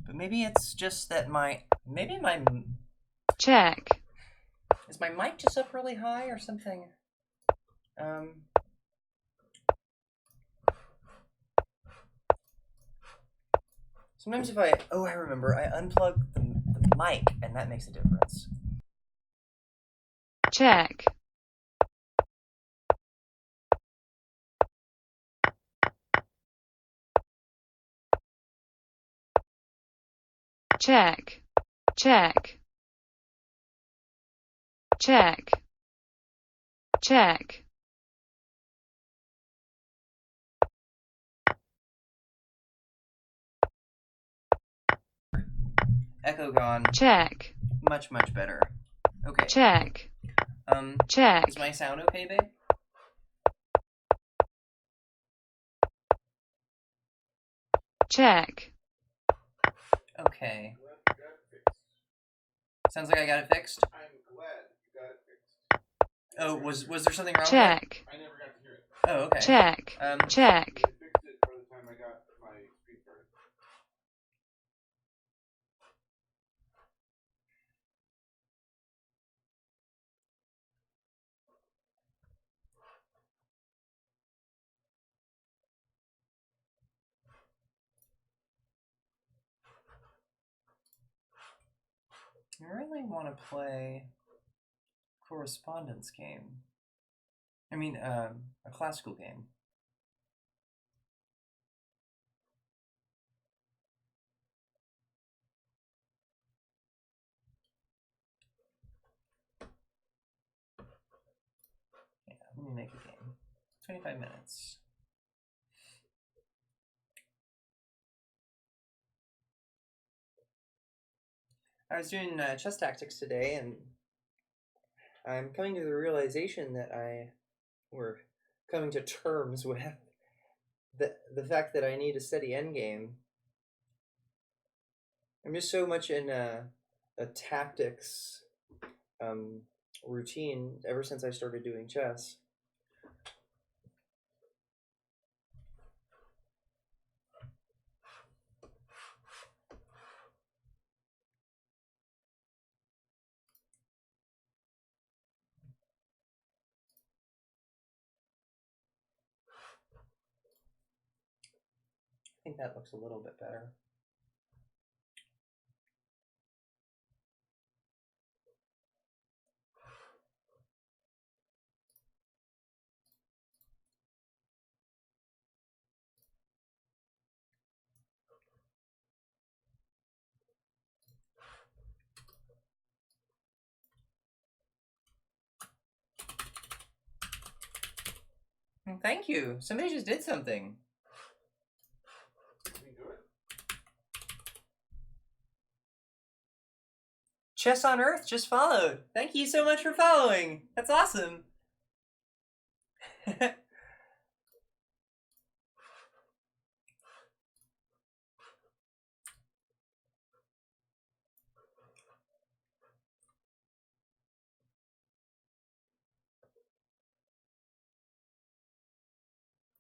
but maybe it's just that Check. is my mic just up really high or something? Sometimes if I remember, I unplug the mic and that makes a difference. Check. Check. Check. Check. Check. Echo gone. Check. Much better. Okay. Check. Check. Is my sound okay, babe? Check. Okay. Sounds like I got it fixed. I'm glad you got it fixed. Oh, was there something wrong Check. I never got to hear it. with it? Oh, okay. Check. Check. They fixed it by the time I got my screen started. I really want to play correspondence game. I mean, a classical game. Yeah, let me make a game. 25 minutes. I was doing chess tactics today, and I'm coming to the realization that we're coming to terms with the fact that I need a steady endgame. I'm just so much in a tactics routine ever since I started doing chess. I think that looks a little bit better. Thank you. Somebody just did something. Did we do it? Chess on Earth just followed. Thank you so much for following. That's awesome.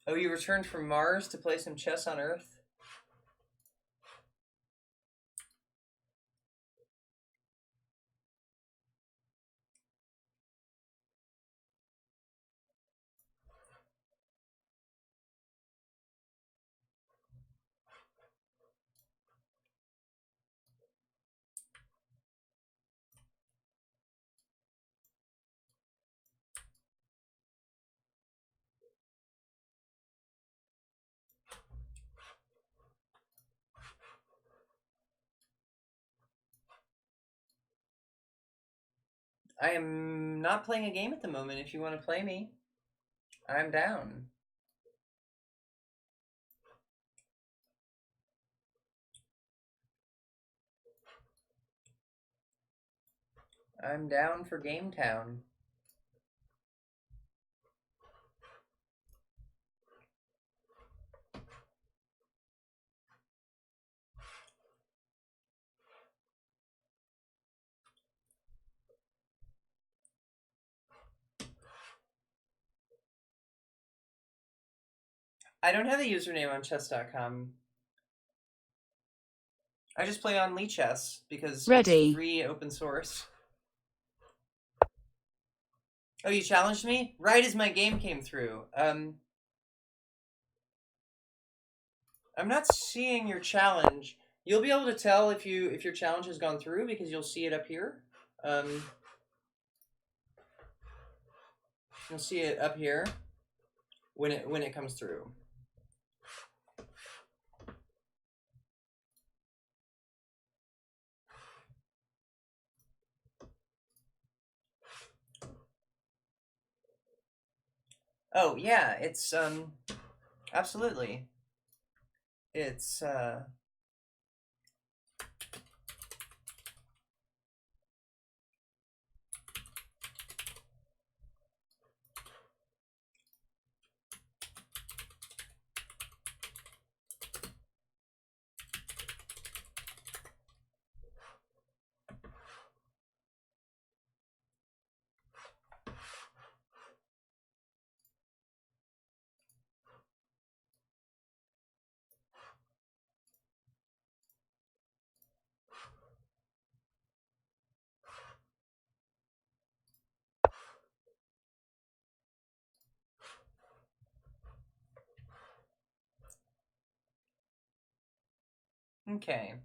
Oh, you returned from Mars to play some chess on Earth? I am not playing a game at the moment. If you want to play me, I'm down. I'm down for Game Town. I don't have a username on chess.com. I just play on Chess because it's Ready. free open source. Oh, you challenged me? Right as my game came through. I'm not seeing your challenge. You'll be able to tell if your challenge has gone through because you'll see it up here. You'll see it up here when it comes through. Oh yeah, it's absolutely. It's okay.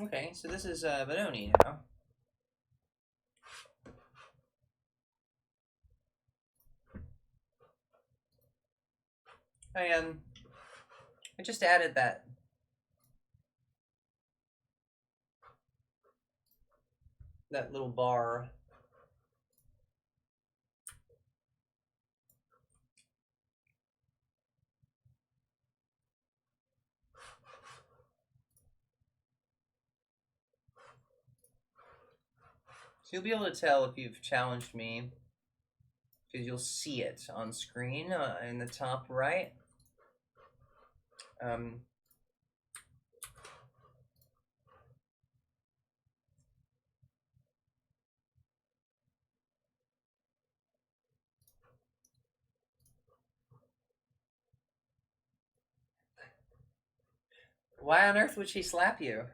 Okay, so this is Benoni now. I I just added that little bar. So you'll be able to tell if you've challenged me because you'll see it on screen in the top right. Um, why on earth would she slap you?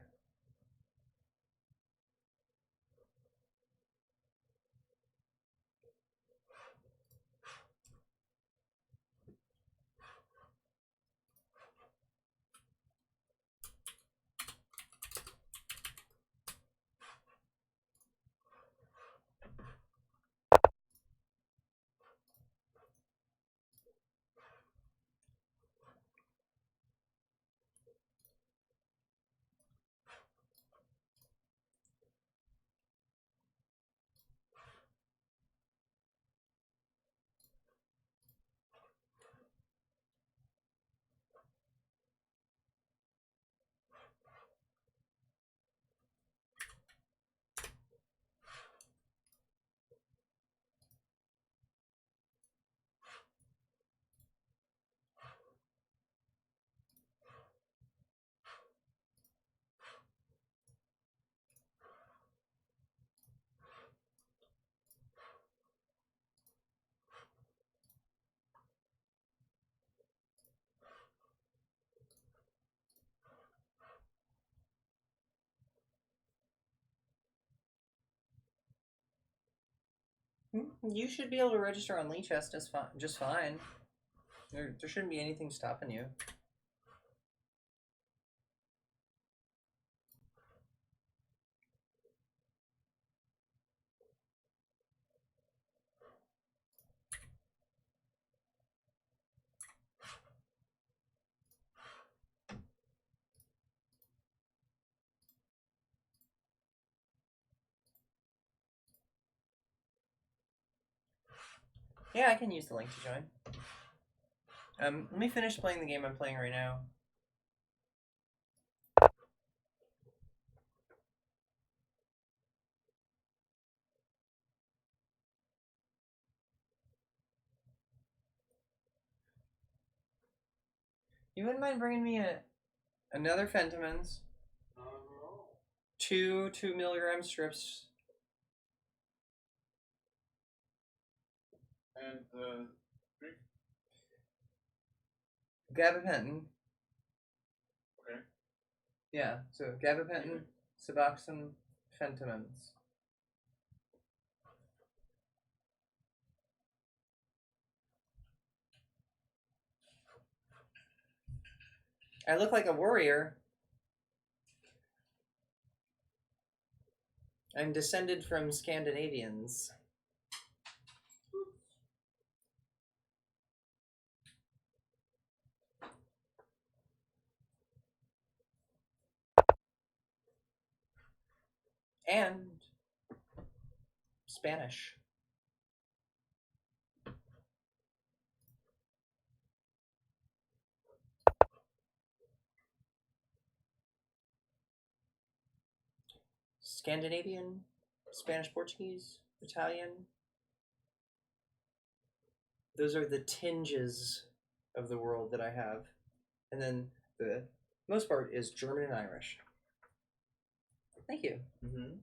You should be able to register on Chess just fine. There shouldn't be anything stopping you. Yeah, I can use the link to join. Let me finish playing the game I'm playing right now. You wouldn't mind bringing me another Fentimans, Not at all. two 2 milligram strips, And drink. gabapentin. Okay. Yeah, so gabapentin, Suboxone, Fentimans. I look like a warrior. I'm descended from Scandinavians. And Spanish. Scandinavian, Spanish, Portuguese, Italian. Those are the tinges of the world that I have. And then the most part is German and Irish. Thank you. Mm-hmm.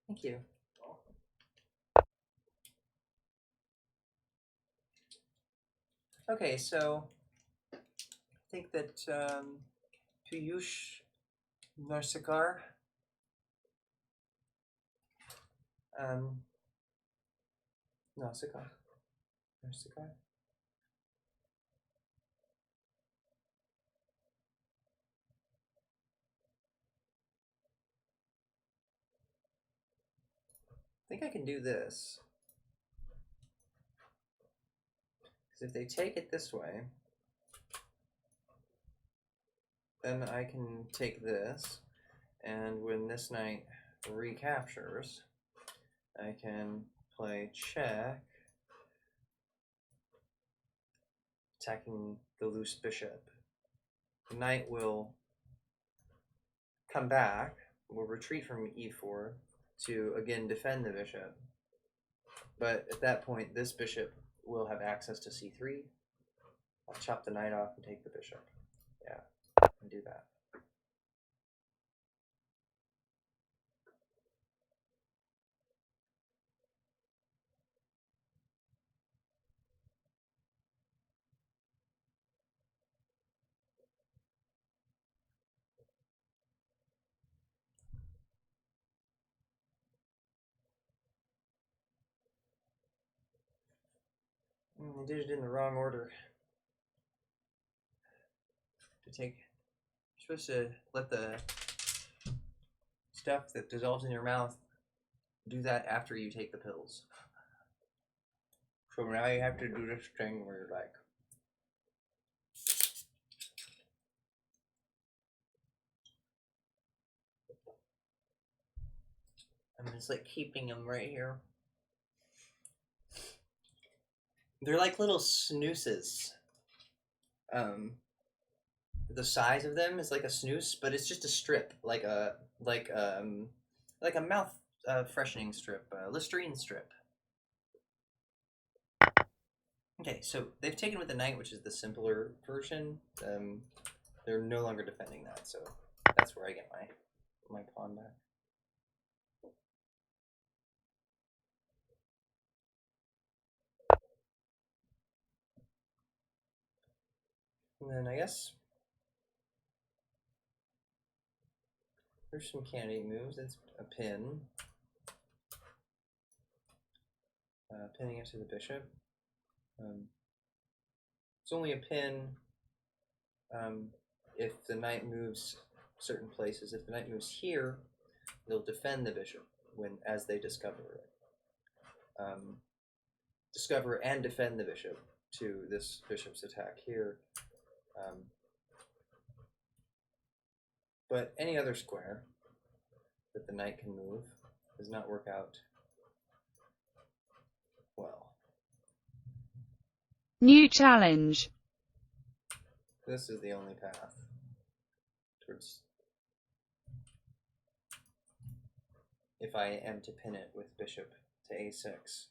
Thank you. Okay, so I think that Piyush Narsikar, Narsikar, I think I can do this. Because if they take it this way, then I can take this, and when this knight recaptures, I can play check, attacking the loose bishop. The knight will come back, will retreat from e4 to again defend the bishop. But at that point, this bishop will have access to c3. I'll chop the knight off and take the bishop. Yeah, I can do that. I did it in the wrong order. You're supposed to let the stuff that dissolves in your mouth do that after you take the pills. So now you have to do this thing where you're like, I'm just like keeping them right here. They're like little snoozes. the size of them is like a snooze, but it's just a strip, like a mouth freshening strip, Listerine strip. Okay, so they've taken with the knight, which is the simpler version. They're no longer defending that, so that's where I get my pawn back. And then I guess there's some candidate moves. It's a pin, pinning it to the bishop. It's only a pin if the knight moves certain places. If the knight moves here, they'll defend the bishop as they discover it. Discover and defend the bishop to this bishop's attack here. But any other square that the knight can move does not work out well. New challenge. This is the only path towards, if I am to pin it with bishop to a6.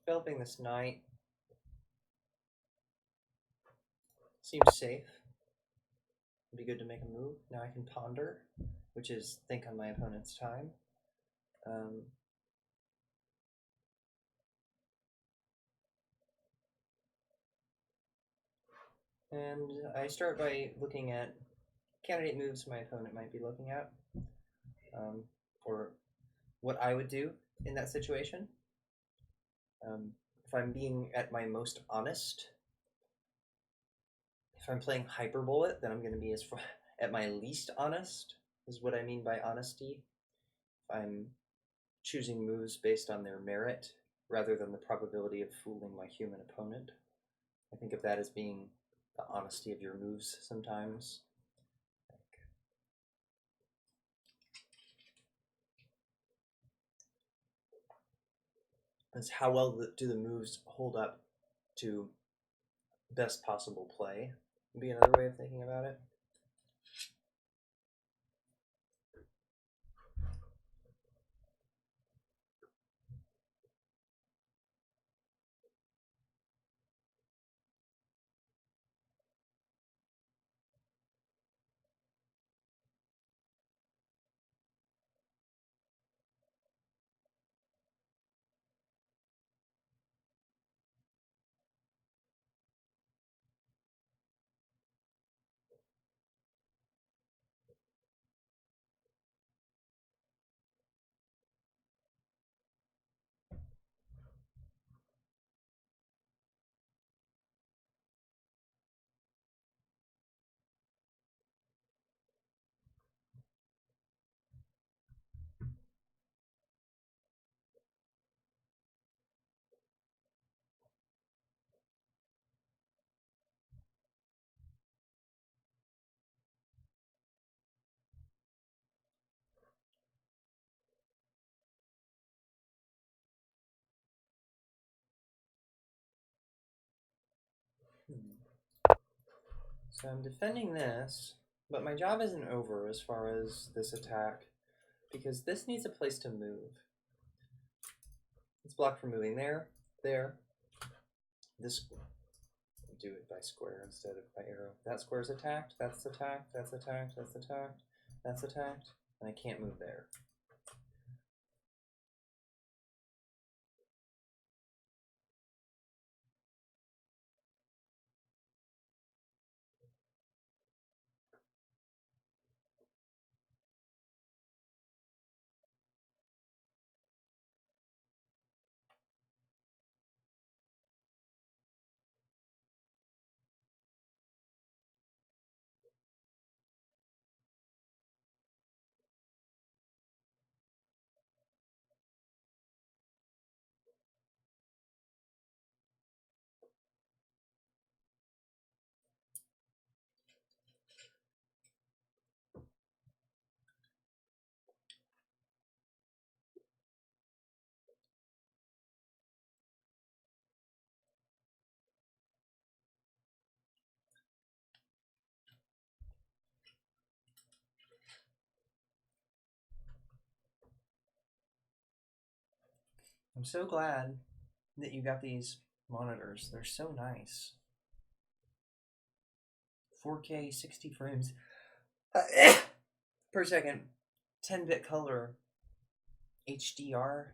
Developing this knight seems safe. It'd be good to make a move. Now I can ponder, which is think on my opponent's time. And I start by looking at candidate moves my opponent might be looking at, or what I would do in that situation. If I'm being at my most honest, if I'm playing hyperbole, then I'm going to be at my least honest, is what I mean by honesty. If I'm choosing moves based on their merit rather than the probability of fooling my human opponent. I think of that as being the honesty of your moves sometimes. Is how well do the moves hold up to best possible play, would be another way of thinking about it. So I'm defending this, but my job isn't over as far as this attack, because this needs a place to move. It's blocked from moving there, there. This, do it by square instead of by arrow. That square is attacked, that's attacked, that's attacked, that's attacked, that's attacked, and I can't move there. I'm so glad that you got these monitors. They're so nice. 4K 60 frames per second, 10-bit color, HDR.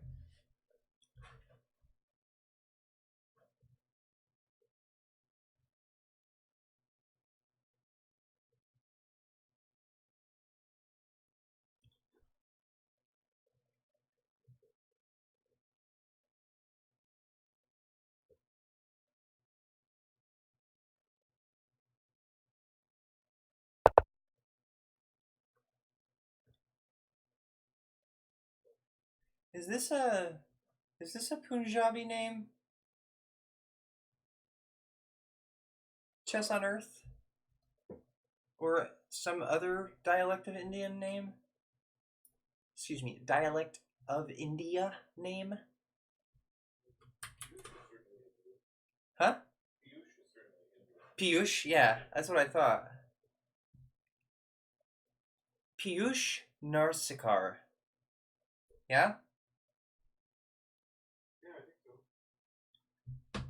Is this a Punjabi name? Chess on Earth? Or some other dialect of Indian name? Excuse me, dialect of India name? Huh? Piyush, yeah, that's what I thought. Piyush Narsikar. Yeah? Yeah, I think so.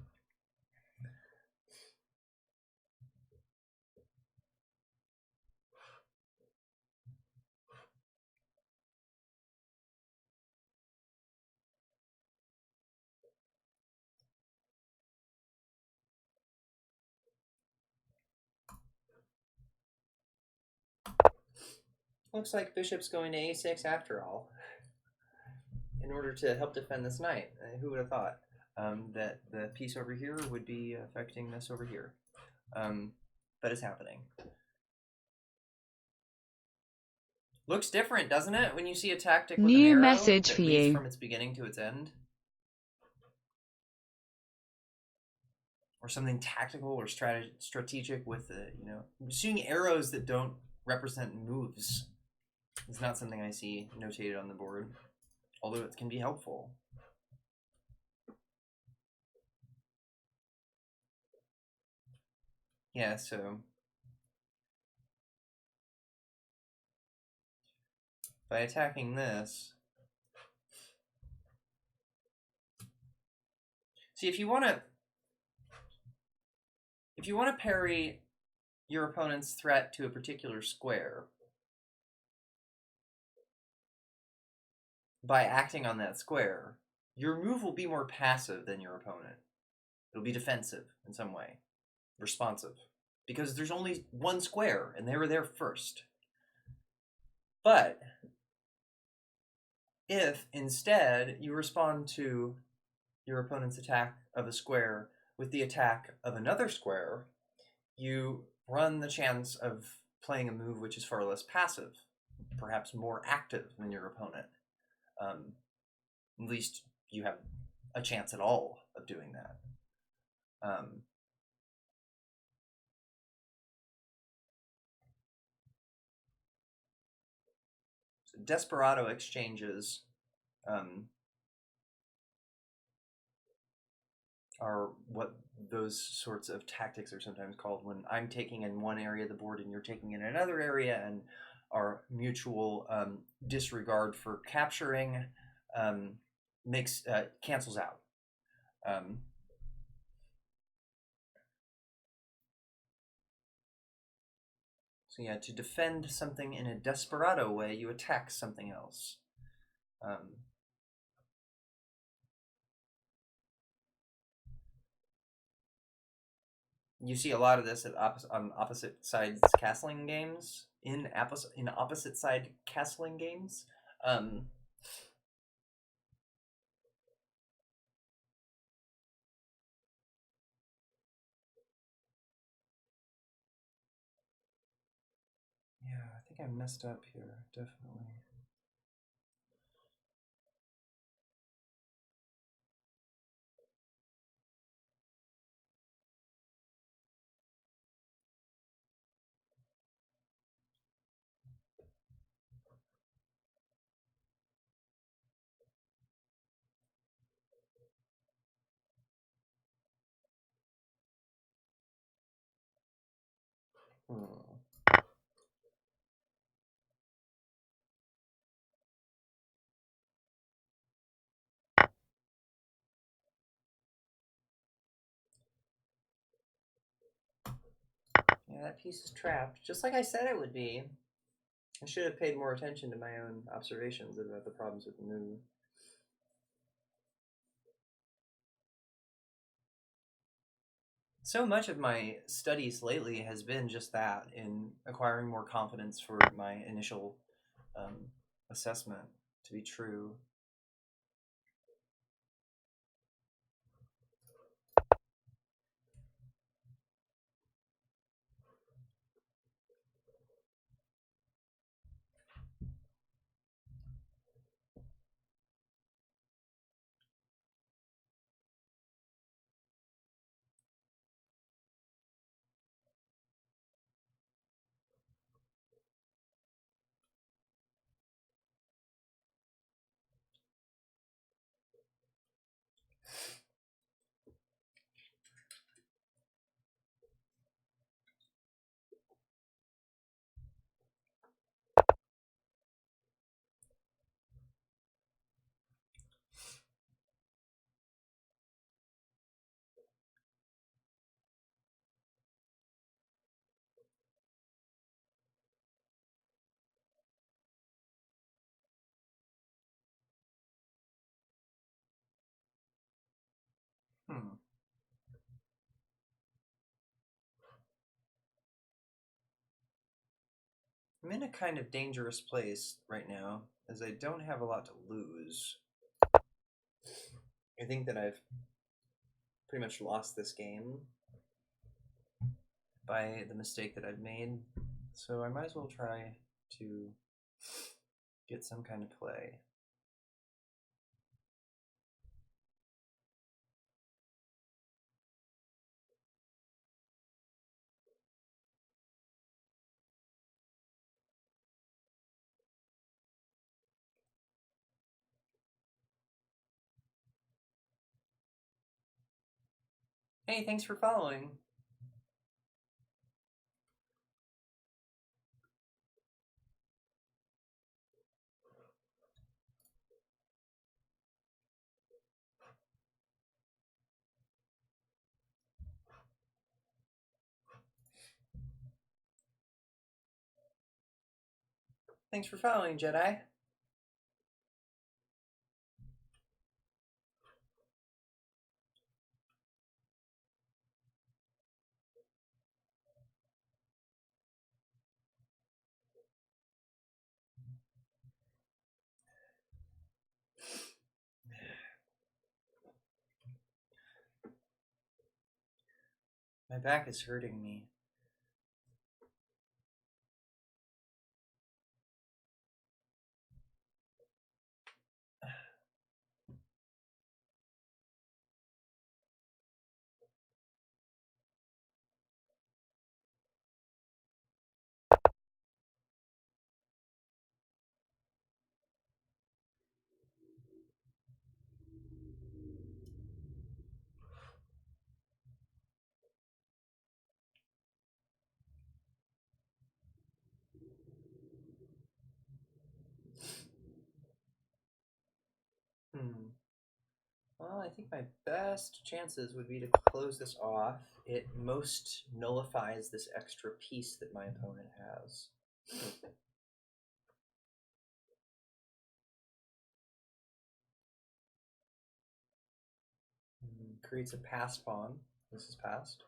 Looks like bishop's going to a6 after all, in order to help defend this knight. Who would have thought that the piece over here would be affecting this over here? But it's happening. Looks different, doesn't it, when you see a tactic with an New arrow message that for leads you. from its beginning to its end? Or something tactical or strategic with, seeing arrows that don't represent moves is not something I see notated on the board, although it can be helpful. Yeah, so by attacking this, see, if you want to parry your opponent's threat to a particular square by acting on that square, your move will be more passive than your opponent. It'll be defensive in some way, responsive, because there's only one square and they were there first. But if instead you respond to your opponent's attack of a square with the attack of another square, you run the chance of playing a move which is far less passive, perhaps more active than your opponent. At least you have a chance at all of doing that. So desperado exchanges are what those sorts of tactics are sometimes called, when I'm taking in one area of the board and you're taking in another area, and our mutual disregard for capturing cancels out. So yeah, to defend something in a desperado way, you attack something else. You see a lot of this on opposite sides castling games. In opposite side castling games. Yeah, I think I messed up here, definitely. Hmm. Yeah, that piece is trapped, just like I said it would be. I should have paid more attention to my own observations about the problems with the move. So much of my studies lately has been just that, in acquiring more confidence for my initial assessment to be true. Hmm. I'm in a kind of dangerous place right now, as I don't have a lot to lose. I think that I've pretty much lost this game by the mistake that I've made, so I might as well try to get some kind of play. Hey, thanks for following. Thanks for following, Jedi. My back is hurting me. Hmm. Well, I think my best chances would be to close this off. It most nullifies this extra piece that my opponent has. Creates a passed pawn. This is passed.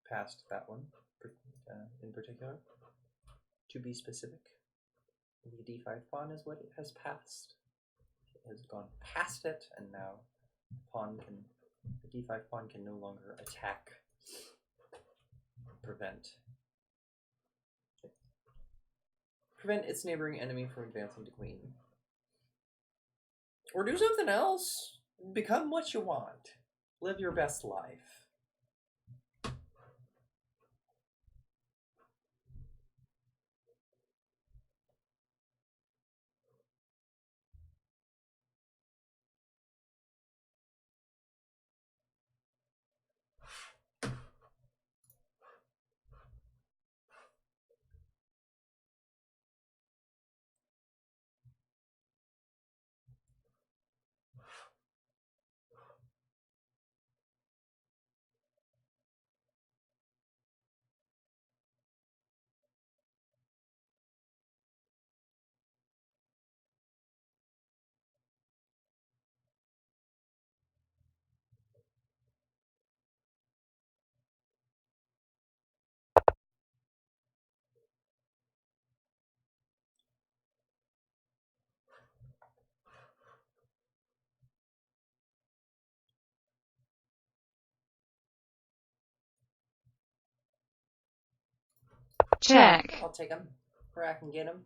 Passed that one in particular. To be specific, the d5 pawn is what it has passed. It has gone past it, and now the d5 pawn can no longer attack, prevent its neighboring enemy from advancing to queen. Or do something else. Become what you want. Live your best life. check, I'll take him where I can get him.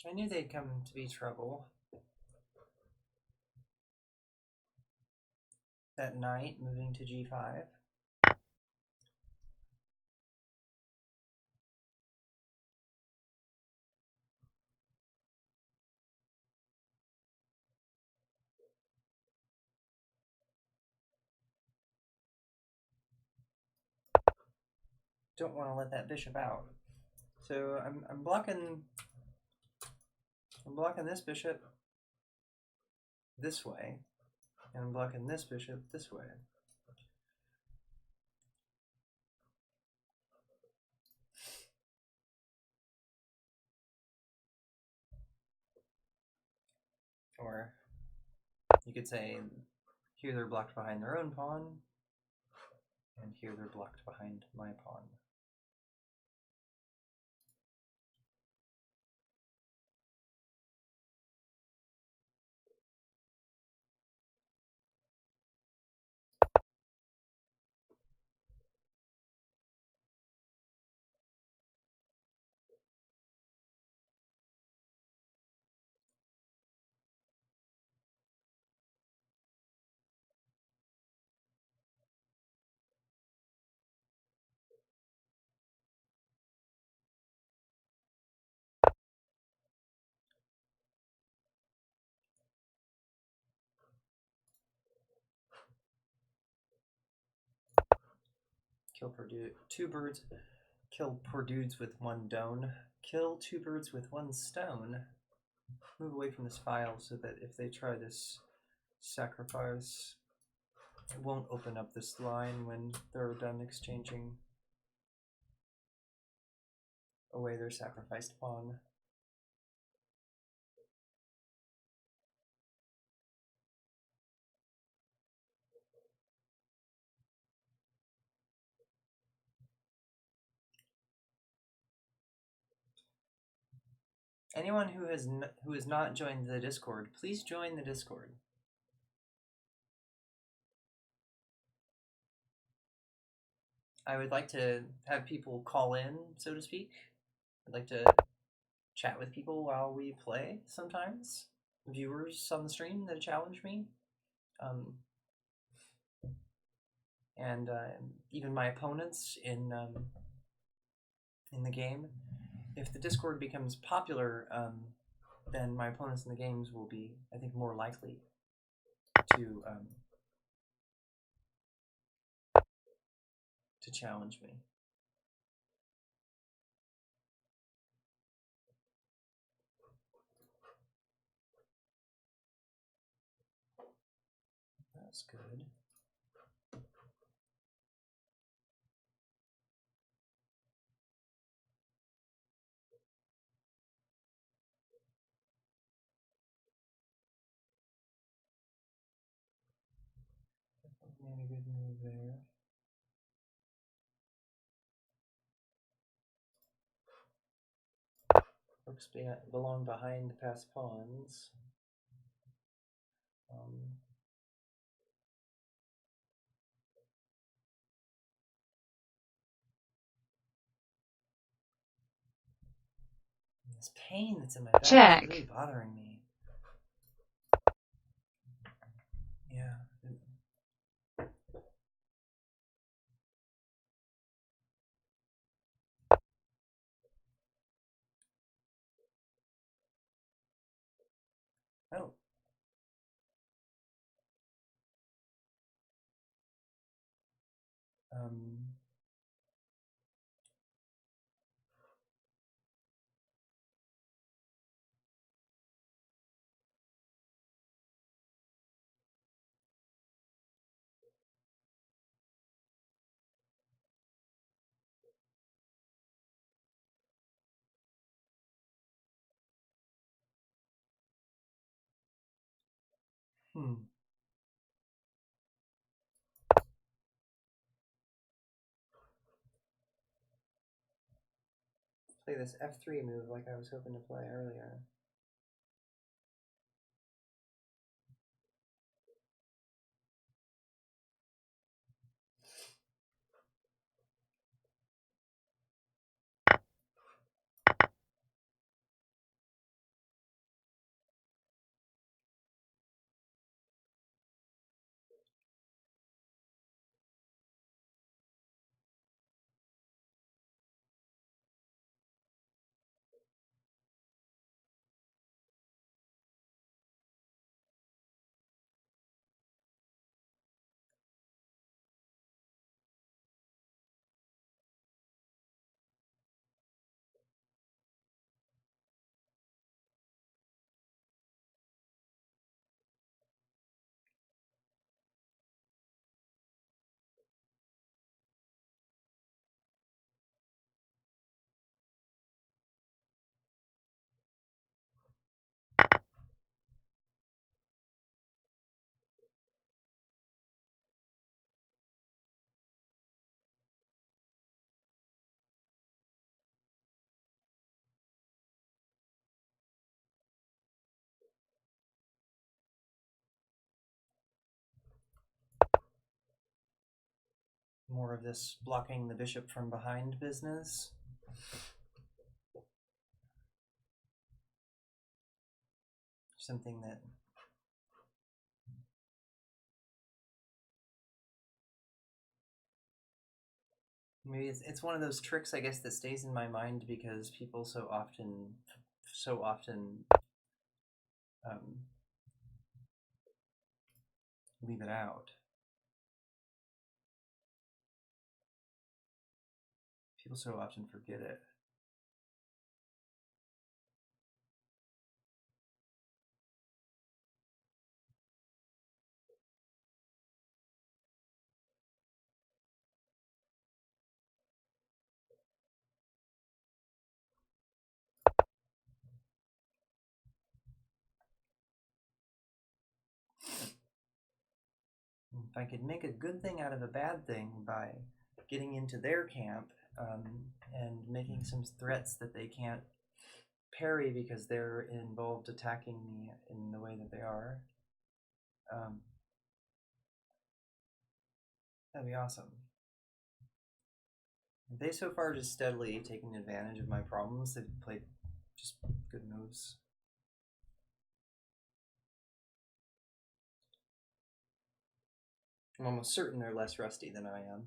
I knew they'd come to be trouble. That knight moving to g5. Don't want to let that bishop out. So I'm blocking this bishop this way, and I'm blocking this bishop this way. Or you could say here they're blocked behind their own pawn, and here they're blocked behind my pawn. Kill two birds. Kill poor dudes with one stone. Kill two birds with one stone. Move away from this file so that if they try this sacrifice, it won't open up this line when they're done exchanging away their sacrificed pawn. Anyone who has not joined the Discord, please join the Discord. I would like to have people call in, so to speak. I'd like to chat with people while we play sometimes. Viewers on the stream that challenge me. And even my opponents in the game. If the Discord becomes popular, then my opponents in the games will be, I think, more likely to challenge me. That's good. Made a good move there. Rooks belong behind the passed pawns. This pain that's in my back Check. is really bothering me. Yeah. Oh. Play this F3 move like I was hoping to play earlier. More of this blocking the bishop from behind business. Something that maybe it's one of those tricks, I guess, that stays in my mind because people so often leave it out. People so often forget it. If I could make a good thing out of a bad thing by getting into their camp and making some threats that they can't parry because they're involved attacking me in the way that they are, that'd be awesome. They so far just steadily taking advantage of my problems. They've played just good moves. I'm almost certain they're less rusty than I am.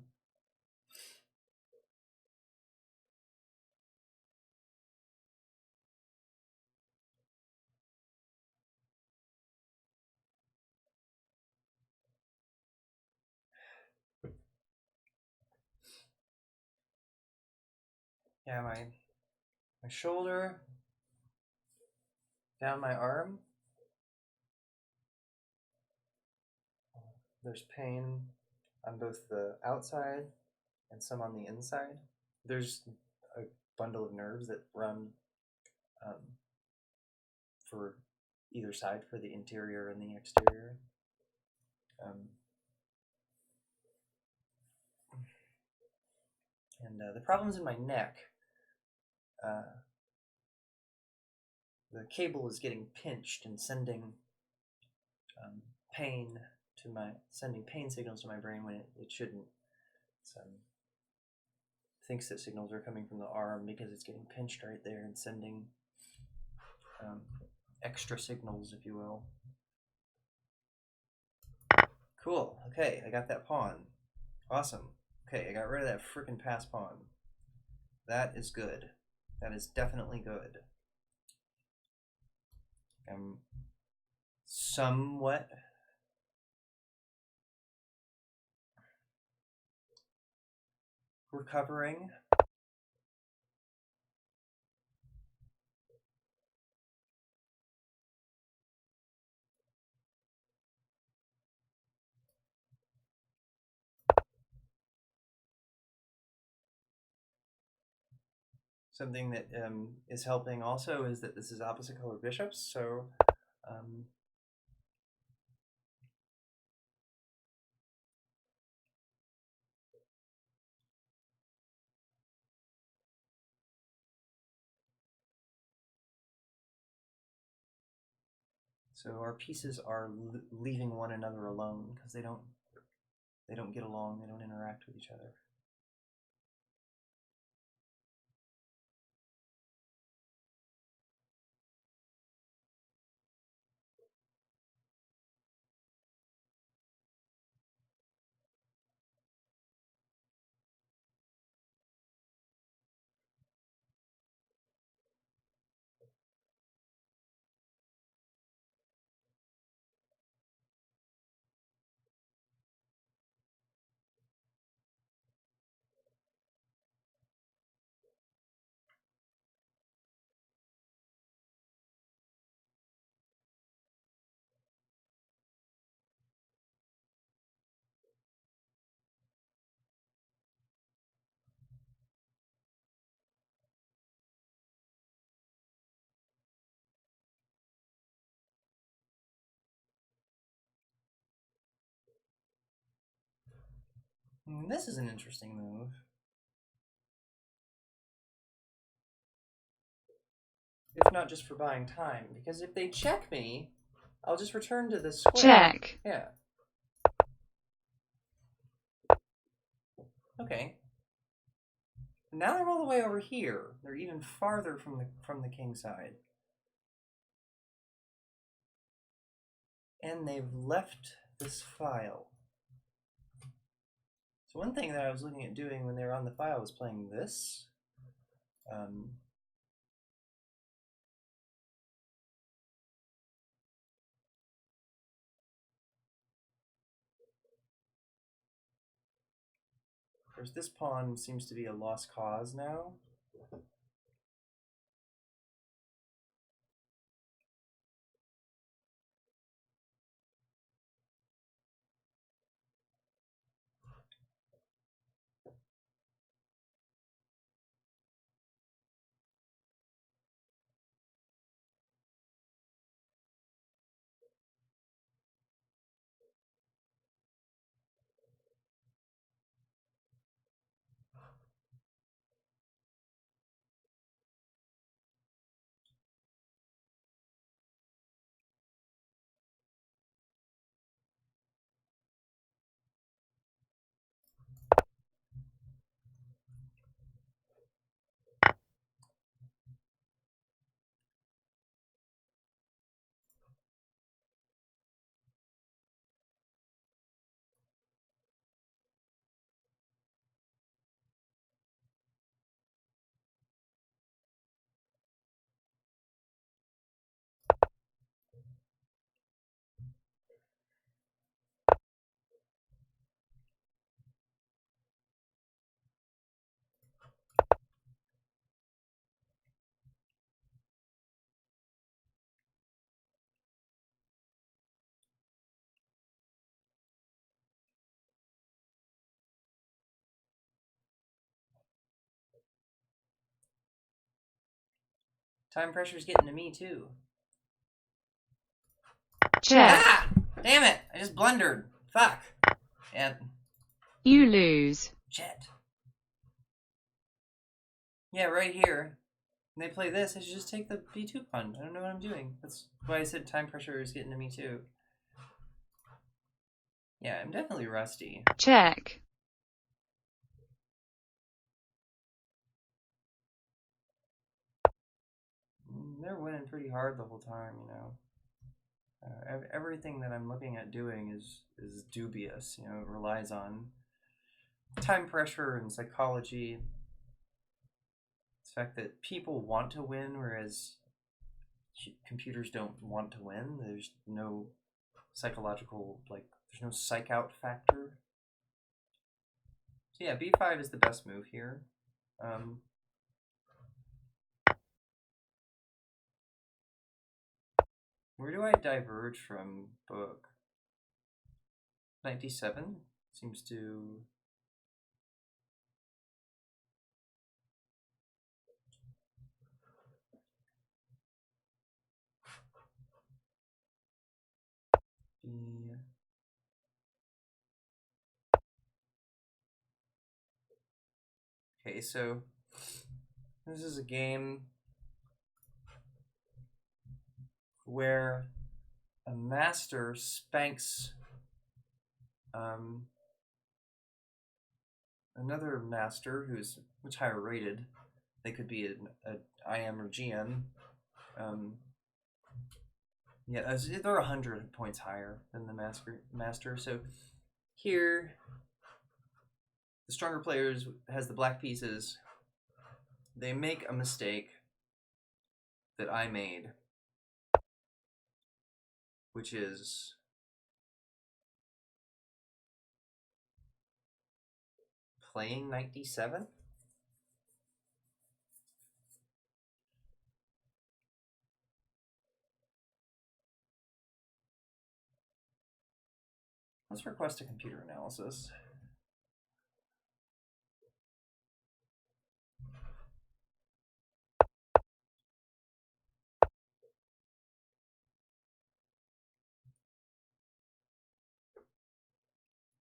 Yeah, my shoulder, down my arm, There's pain on both the outside and some on the inside. There's a bundle of nerves that run um, for either side, for the interior and the exterior. And the problem's in my neck. The cable is getting pinched and sending sending pain signals to my brain when it shouldn't. It thinks that signals are coming from the arm because it's getting pinched right there and sending extra signals, if you will. Cool. Okay, I got that pawn. Awesome. Okay, I got rid of that frickin' pass pawn. That is good. That is definitely good. I'm somewhat recovering. Something that is helping also is that this is opposite color bishops, so our pieces are leaving one another alone because they don't get along, they don't interact with each other. This is an interesting move. If not just for buying time, because if they check me, I'll just return to this square. Check. Yeah. Okay. Now they're all the way over here. They're even farther from the king side. And they've left this file. So one thing that I was looking at doing when they were on the file was playing this. Of course, this pawn seems to be a lost cause now. Time pressure's getting to me too. Check. Ah! Damn it! I just blundered. Fuck. And You lose. shit. Yeah, right here. When they play this, I should just take the B2 pawn. I don't know what I'm doing. That's why I said time pressure is getting to me too. Yeah, I'm definitely rusty. Check. They're winning pretty hard the whole time, you know. Everything that I'm looking at doing is dubious. You know, it relies on time pressure and psychology. The fact that people want to win, whereas computers don't want to win. There's no psychological, like, there's no psych out factor. So yeah, b5 is the best move here. Where do I diverge from book? 97 seems to... be... Okay, so this is a game where a master spanks another master who's much higher rated. They could be a IM or GM. Yeah, they're 100 points higher than the master. So here, the stronger players has the black pieces. They make a mistake that I made, which is playing knight d7. Let's request a computer analysis.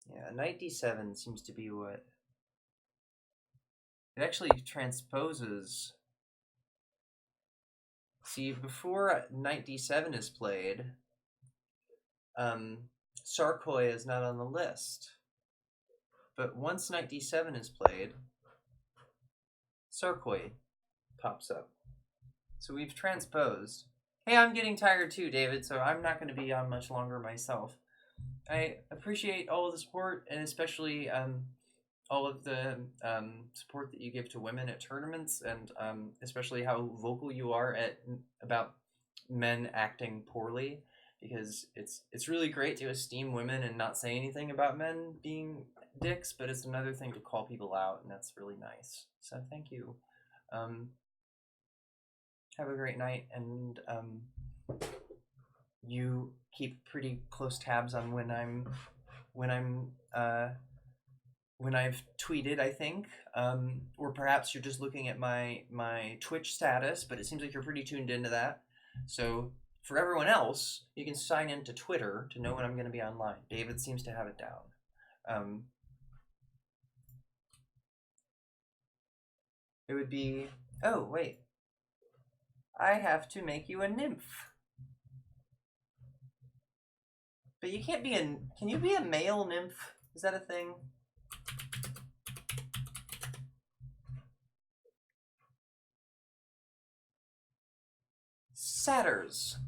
Yeah, knight d7 seems to be what... It actually transposes... See, before knight d7 is played, Sarkoi is not on the list. But once knight d7 is played, Sarkoi pops up. So we've transposed. Hey, I'm getting tired too, David, so I'm not going to be on much longer myself. I appreciate all of the support, and especially all of the support that you give to women at tournaments, and especially how vocal you are about men acting poorly, because it's really great to esteem women and not say anything about men being dicks, but it's another thing to call people out, and that's really nice. So thank you. Have a great night, and you keep pretty close tabs on when I've tweeted, I think, or perhaps you're just looking at my Twitch status, but it seems like you're pretty tuned into that. So for everyone else, you can sign into Twitter to know when I'm going to be online. David seems to have it down. It would be, oh wait, I have to make you a nymph. But you can't be can you be a male nymph? Is that a thing? Satyrs.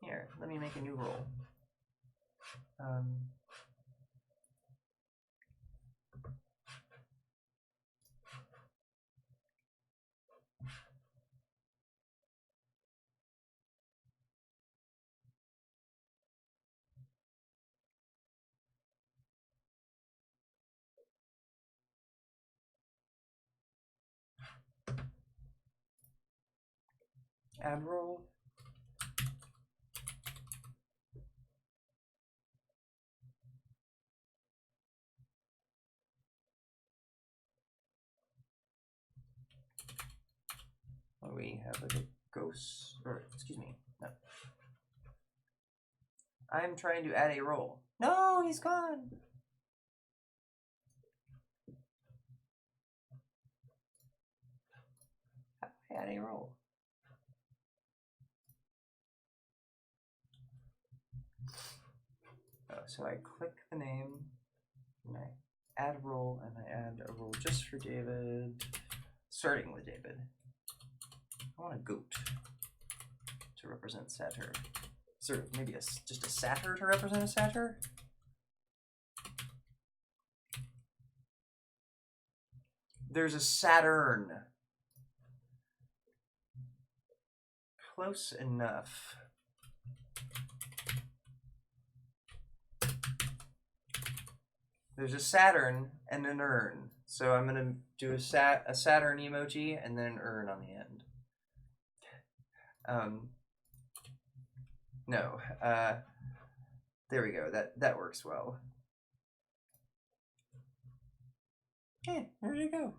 Here, let me make a new roll. Add roll. we have like a ghost, or excuse me, no. I'm trying to add a roll. No, he's gone. How do I add a roll? Oh, so I click the name, and I add a roll, and I add a roll just for David, starting with David. I want a goat to represent satyr. Is there maybe just a satyr to represent a satyr? There's a Saturn. Close enough. There's a Saturn and an urn. So I'm gonna do a Saturn emoji and then an urn on the end. No. There we go. That works well. Hey, where did it go?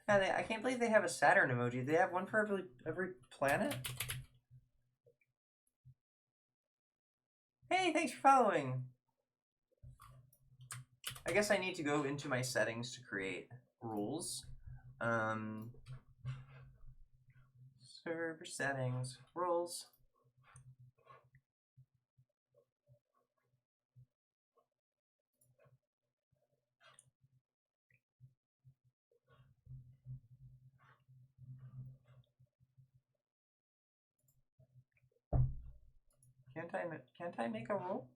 I can't believe they have a Saturn emoji. They have one for every planet? Hey, thanks for following. I guess I need to go into my settings to create rules. Server settings, rules. Can't I make a rule?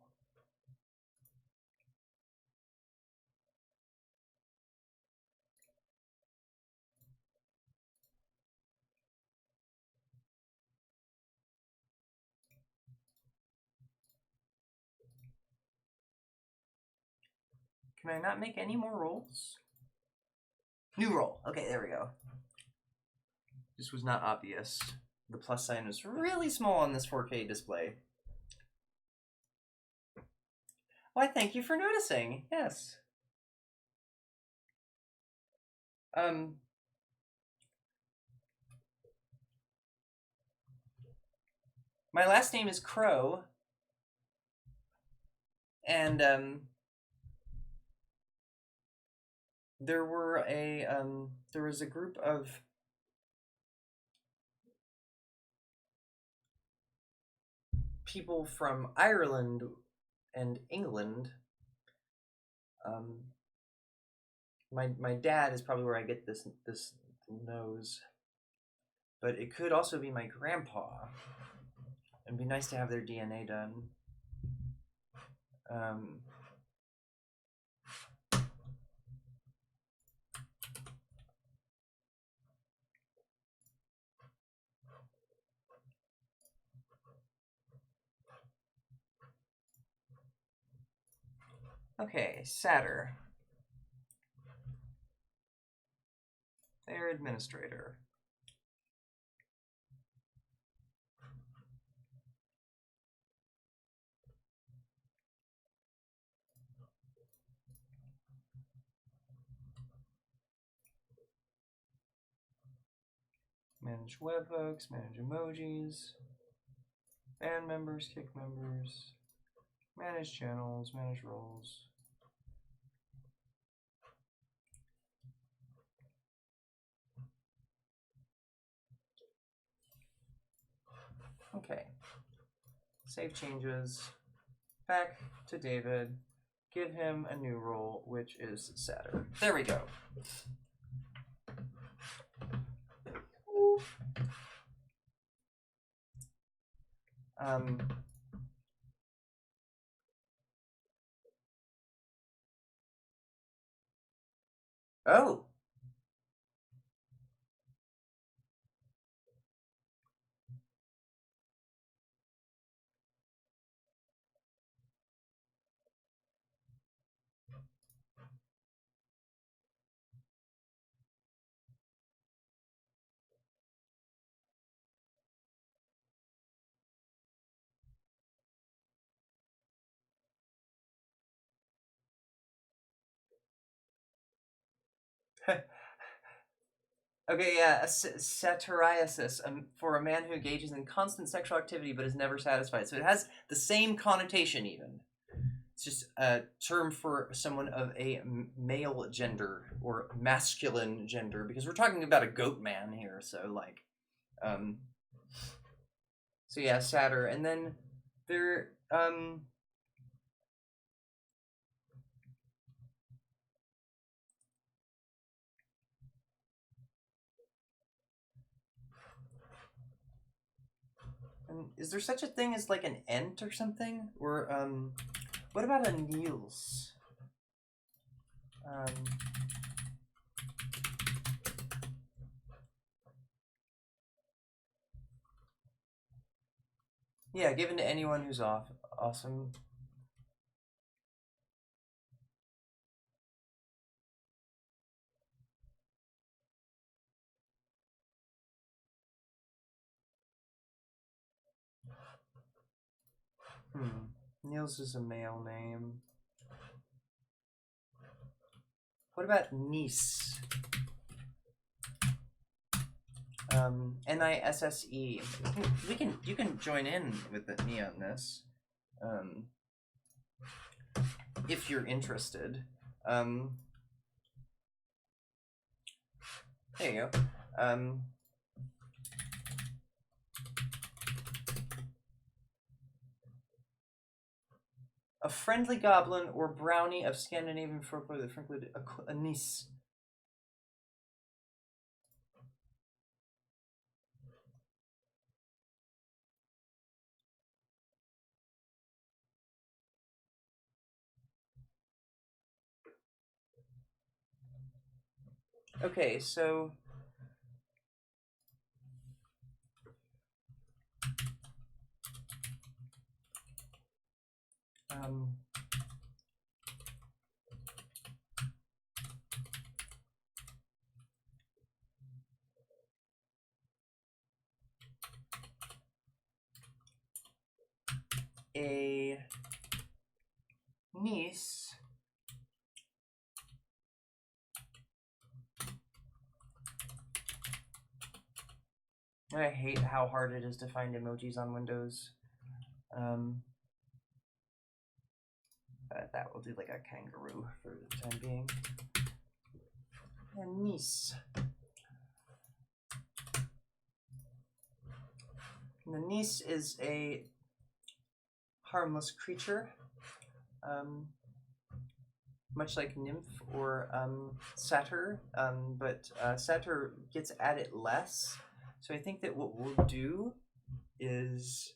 Can I not make any more rolls? New roll. Okay, there we go. This was not obvious. The plus sign is really small on this 4K display. Why, thank you for noticing. Yes. My last name is Crow. And there was a group of people from Ireland and England. My dad is probably where I get this nose, but it could also be my grandpa. It'd be nice to have their DNA done. Okay, Satyr. Their administrator. Manage webhooks, manage emojis, ban members, kick members, manage channels, manage roles. Okay. Save changes. Back to David. Give him a new role, which is Satyr. There we go. Oh. Okay, yeah, satyriasis, for a man who engages in constant sexual activity but is never satisfied. So it has the same connotation, even. It's just a term for someone of a male gender or masculine gender, because we're talking about a goat man here. So like, um, so yeah, satyr, and then there, and is there such a thing as like an ent or something? Or what about a Niels? Um, yeah, given to anyone who's awesome. Niels is a male name. What about Nisse? Nisse. You can join in with me on this, um, if you're interested. There you go. A friendly goblin or brownie of Scandinavian folklore that included a Nisse. Okay, so a niece. I hate how hard it is to find emojis on Windows. But that will do like a kangaroo for the time being. And niece. And the niece is a harmless creature, much like nymph or satyr, but satyr gets at it less. So I think that what we'll do is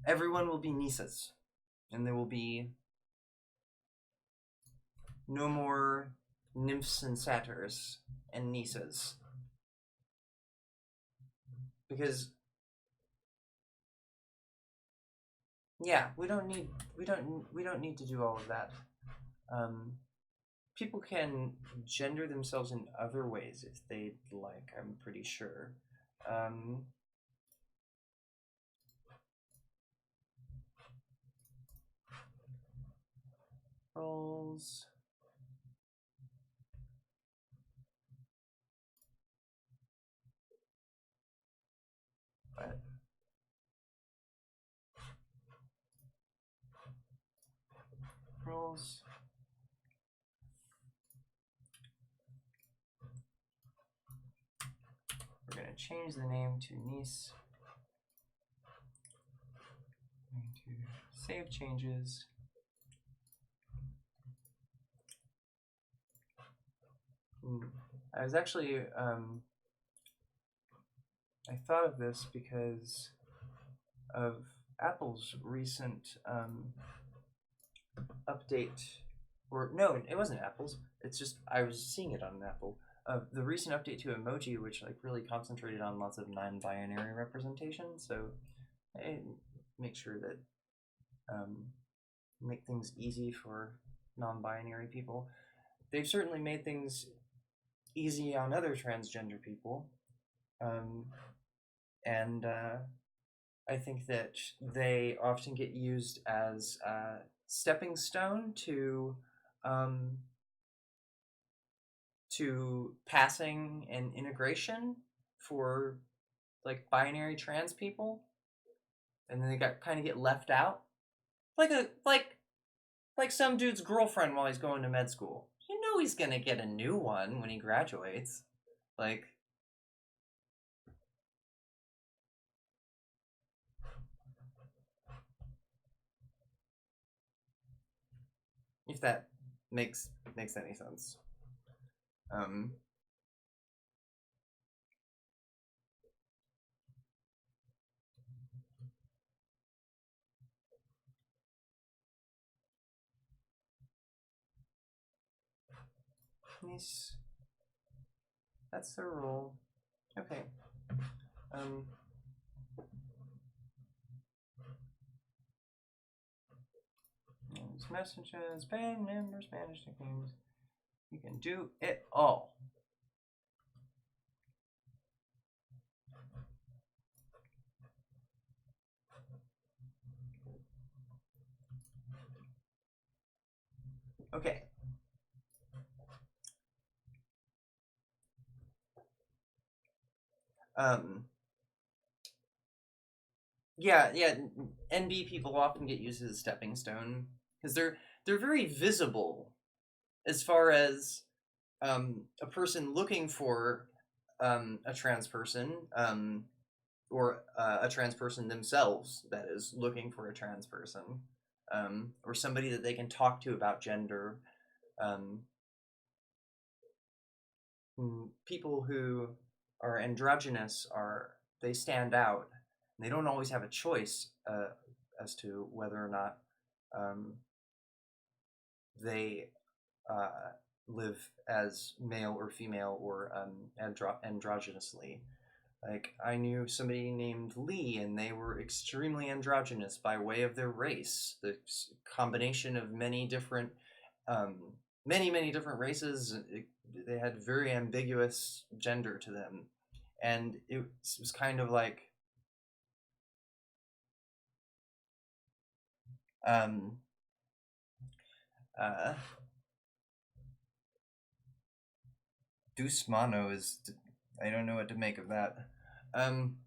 everyone will be nieces, and there will be no more nymphs and satyrs and nieces, because yeah, we don't need to do all of that. People can gender themselves in other ways if they'd like. I'm pretty sure. Roles. But roles. We're gonna change the name to niece. I'm going to save changes. I was actually I thought of this because of Apple's recent update, or no, it wasn't Apple's. It's just I was seeing it on Apple. The recent update to emoji, which like really concentrated on lots of non-binary representation. So I make sure that make things easy for non-binary people. They've certainly made things easy on other transgender people, and I think that they often get used as a stepping stone to to passing and integration for like binary trans people, and then they got kind of get left out, like some dude's girlfriend while he's going to med school. You know he's gonna get a new one when he graduates. Like, if that makes any sense. Um, Yes, that's the rule. Okay. Um, Messages, band members, Spanish nicknames. You can do it all. Okay. Um, yeah. NB people often get used as a stepping stone because they're very visible as far as a person looking for a trans person, or a trans person themselves, that is looking for a trans person, or somebody that they can talk to about gender. Um, People who are androgynous they stand out. They don't always have a choice as to whether or not um, they live as male or female or androgynously. Like, I knew somebody named Lee, and they were extremely androgynous by way of their race. The combination of many different, many different races. They had very ambiguous gender to them, and it was kind of like, um, uh, Deus Mano is. I don't know what to make of that. Um,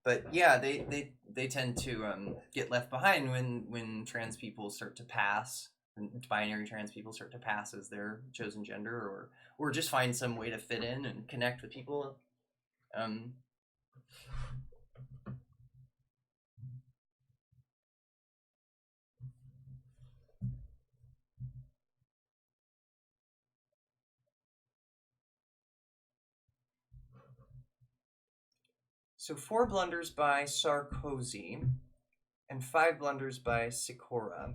but yeah, they tend to get left behind when trans people start to pass, and binary trans people start to pass as their chosen gender, or just find some way to fit in and connect with people. Um, so 4 blunders by Sarkozy and 5 blunders by Sikora.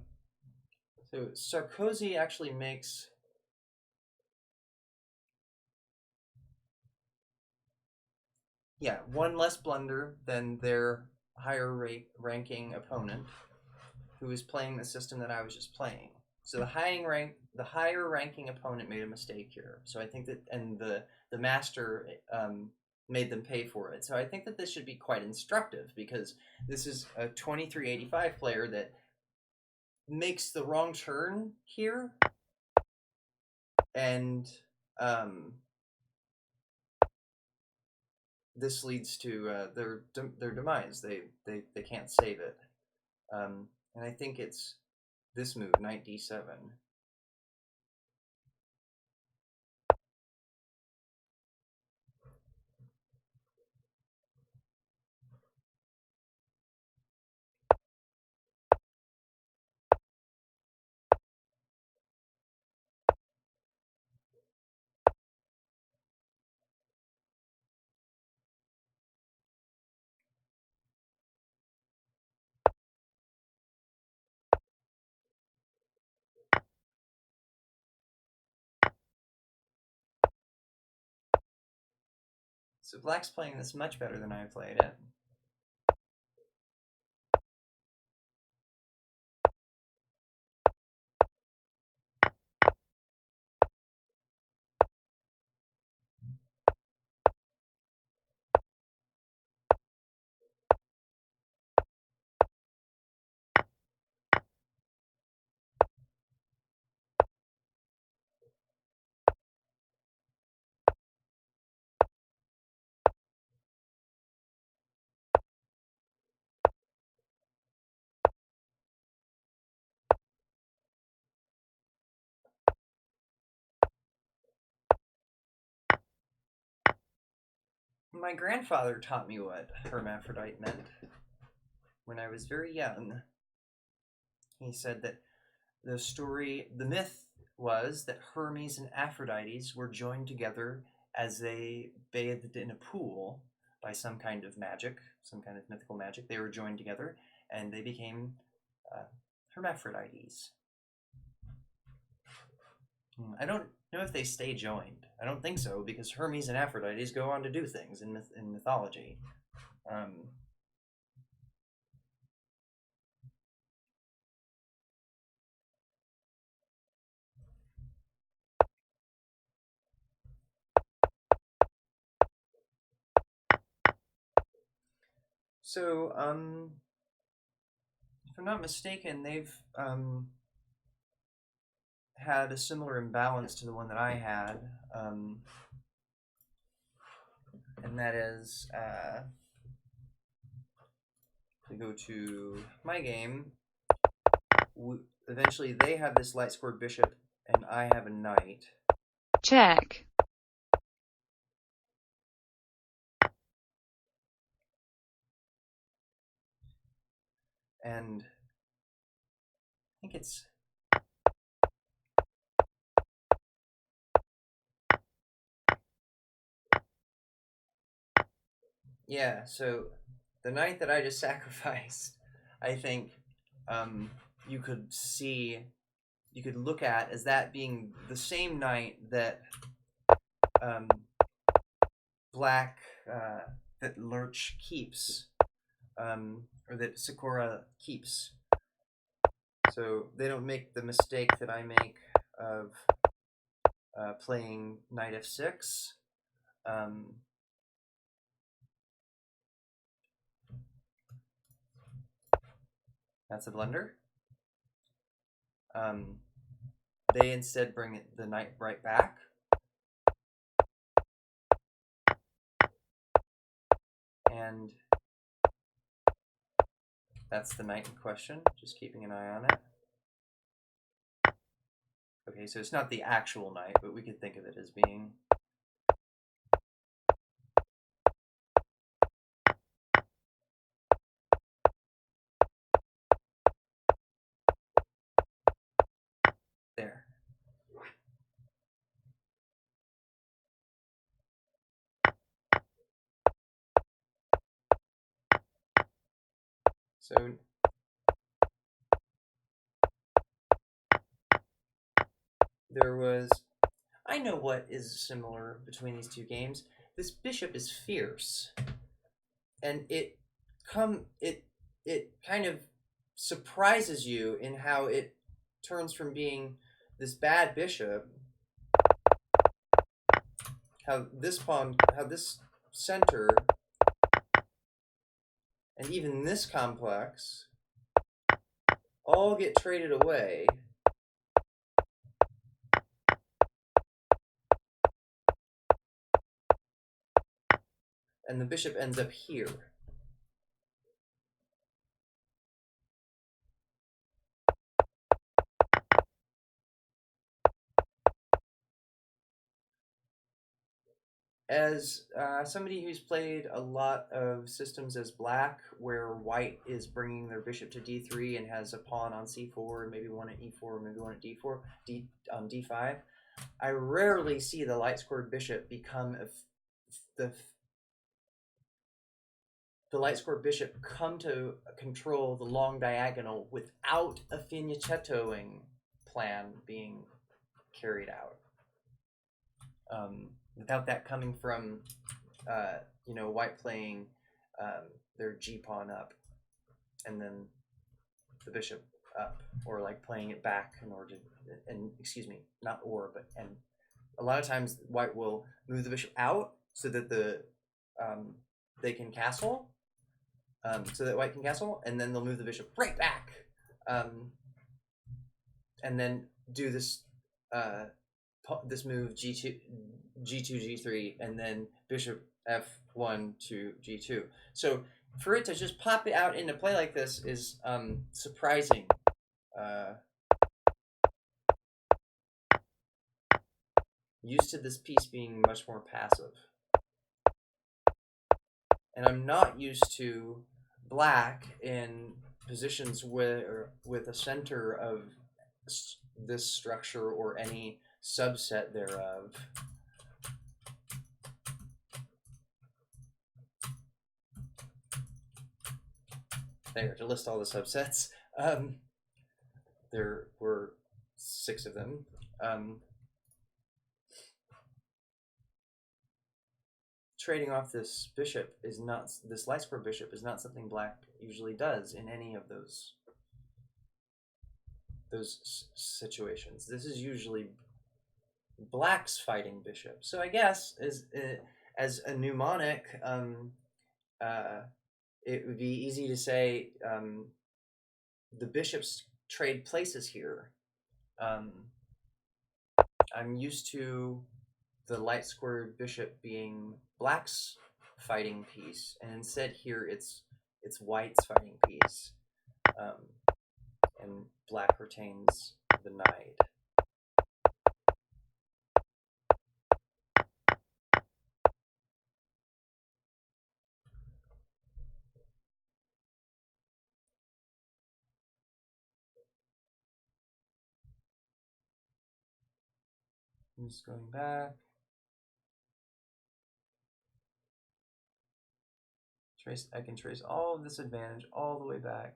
So Sarkozy actually makes, yeah, one less blunder than their higher ranking opponent, who is playing the system that I was just playing. So the higher ranking opponent made a mistake here. So I think that, and the master made them pay for it. So I think that this should be quite instructive, because this is a 2385 player that makes the wrong turn here, and this leads to their demise. They can't save it, and I think it's this move, knight d7. So black's playing this much better than I played it. My grandfather taught me what hermaphrodite meant when I was very young. He said that the myth was that Hermes and Aphrodites were joined together as they bathed in a pool by some kind of magic, some kind of mythical magic. They were joined together and they became uh, hermaphrodites. I don't know if they stay joined. I don't think so, because Hermes and Aphrodites go on to do things in mythology. So, if I'm not mistaken, they've had a similar imbalance to the one that I had, and that is, we go to my game. Eventually, they have this light scored bishop, and I have a knight. Check. And I think it's yeah. So the knight that I just sacrificed, I think you could look at as that being the same knight that um, black that Lurch keeps, or that Sakura keeps. So they don't make the mistake that I make of playing knight f6. That's a blunder. They instead bring the knight right back. And that's the knight in question, just keeping an eye on it. Okay, so it's not the actual knight, but we could think of it as being. There. So there was. I know what is similar between these two games. This bishop is fierce, and it kind of surprises you in how it turns from being this bad bishop. How this center, and even this complex all get traded away. And the bishop ends up here. As somebody who's played a lot of systems as black, where white is bringing their bishop to d3 and has a pawn on c4, and maybe one at e4, maybe one at d4, d5, I rarely see the light scored bishop become the light scored bishop come to control the long diagonal without a fianchettoing plan being carried out. Without that coming from, white playing their g pawn up, and then the bishop up, or like playing it back in order to, and excuse me, not or, but and. A lot of times, white will move the bishop out so that they can castle, so that white can castle, and then they'll move the bishop right back, and then do this this move g2 g3, and then bishop f1 to g2. So for it to just pop it out into play like this is surprising. Used to this piece being much more passive. and I'm not used to black in positions with a center of this structure or any subset thereof. There, to list all the subsets. There were 6 of them. Trading off this bishop is not, this light square bishop is not something black usually does in any of those situations. This is usually black's fighting bishop. So I guess as a mnemonic, it would be easy to say the bishops trade places here. I'm used to the light squared bishop being black's fighting piece, and instead here it's white's fighting piece, and black retains the knight. I'm just going back. I can trace all of this advantage all the way back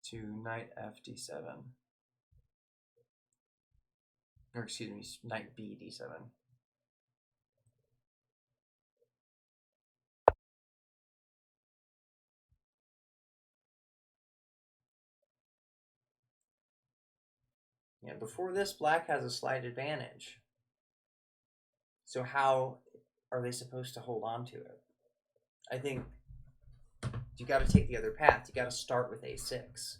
to knight fd7. Or excuse me, knight bd7. Yeah, before this, black has a slight advantage. So how are they supposed to hold on to it? I think you got to take the other path. You got to start with a6.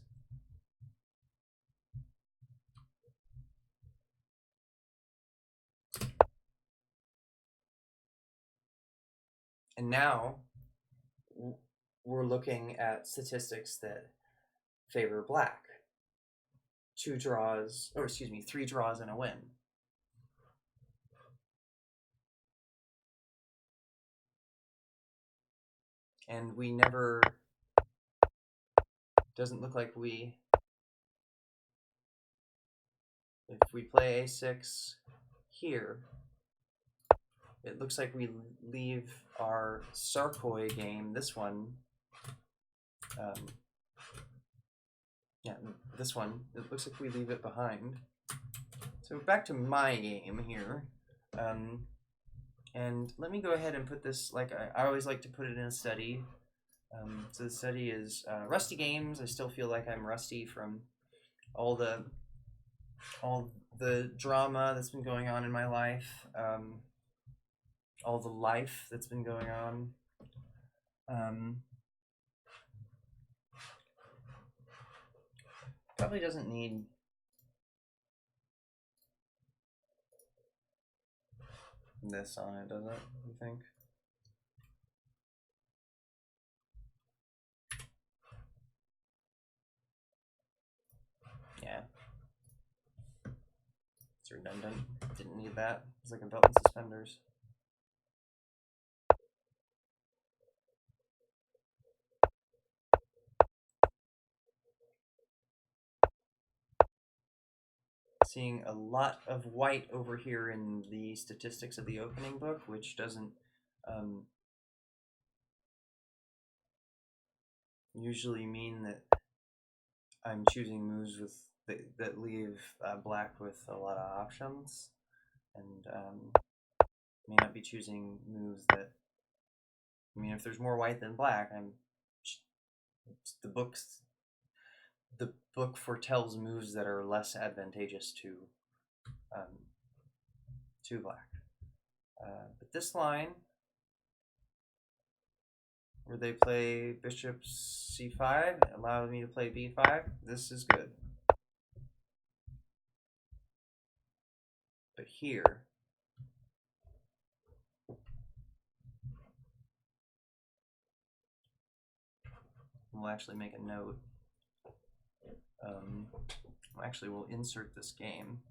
And now we're looking at statistics that favor black. 3 draws and a win. And we never, doesn't look like if we play a6 here, it looks like we leave our Sarkoi game, this one, this one, it looks like we leave it behind. So back to my game here. And let me go ahead and put this, like I always like to put it in a study. So the study is Rusty Games. I still feel like I'm rusty from all the drama that's been going on in my life, all the life that's been going on. Probably doesn't need this on it, does it, you think? Yeah. It's redundant. Didn't need that. It's like a belt and suspenders. Seeing a lot of white over here in the statistics of the opening book, which doesn't usually mean that I'm choosing moves that leave black with a lot of options, and may not be choosing moves that. I mean, if there's more white than black, the book foretells moves that are less advantageous to black. But this line, where they play bishop c5, allows me to play b5. This is good. But here, we'll actually make a note. Actually, we'll insert this game.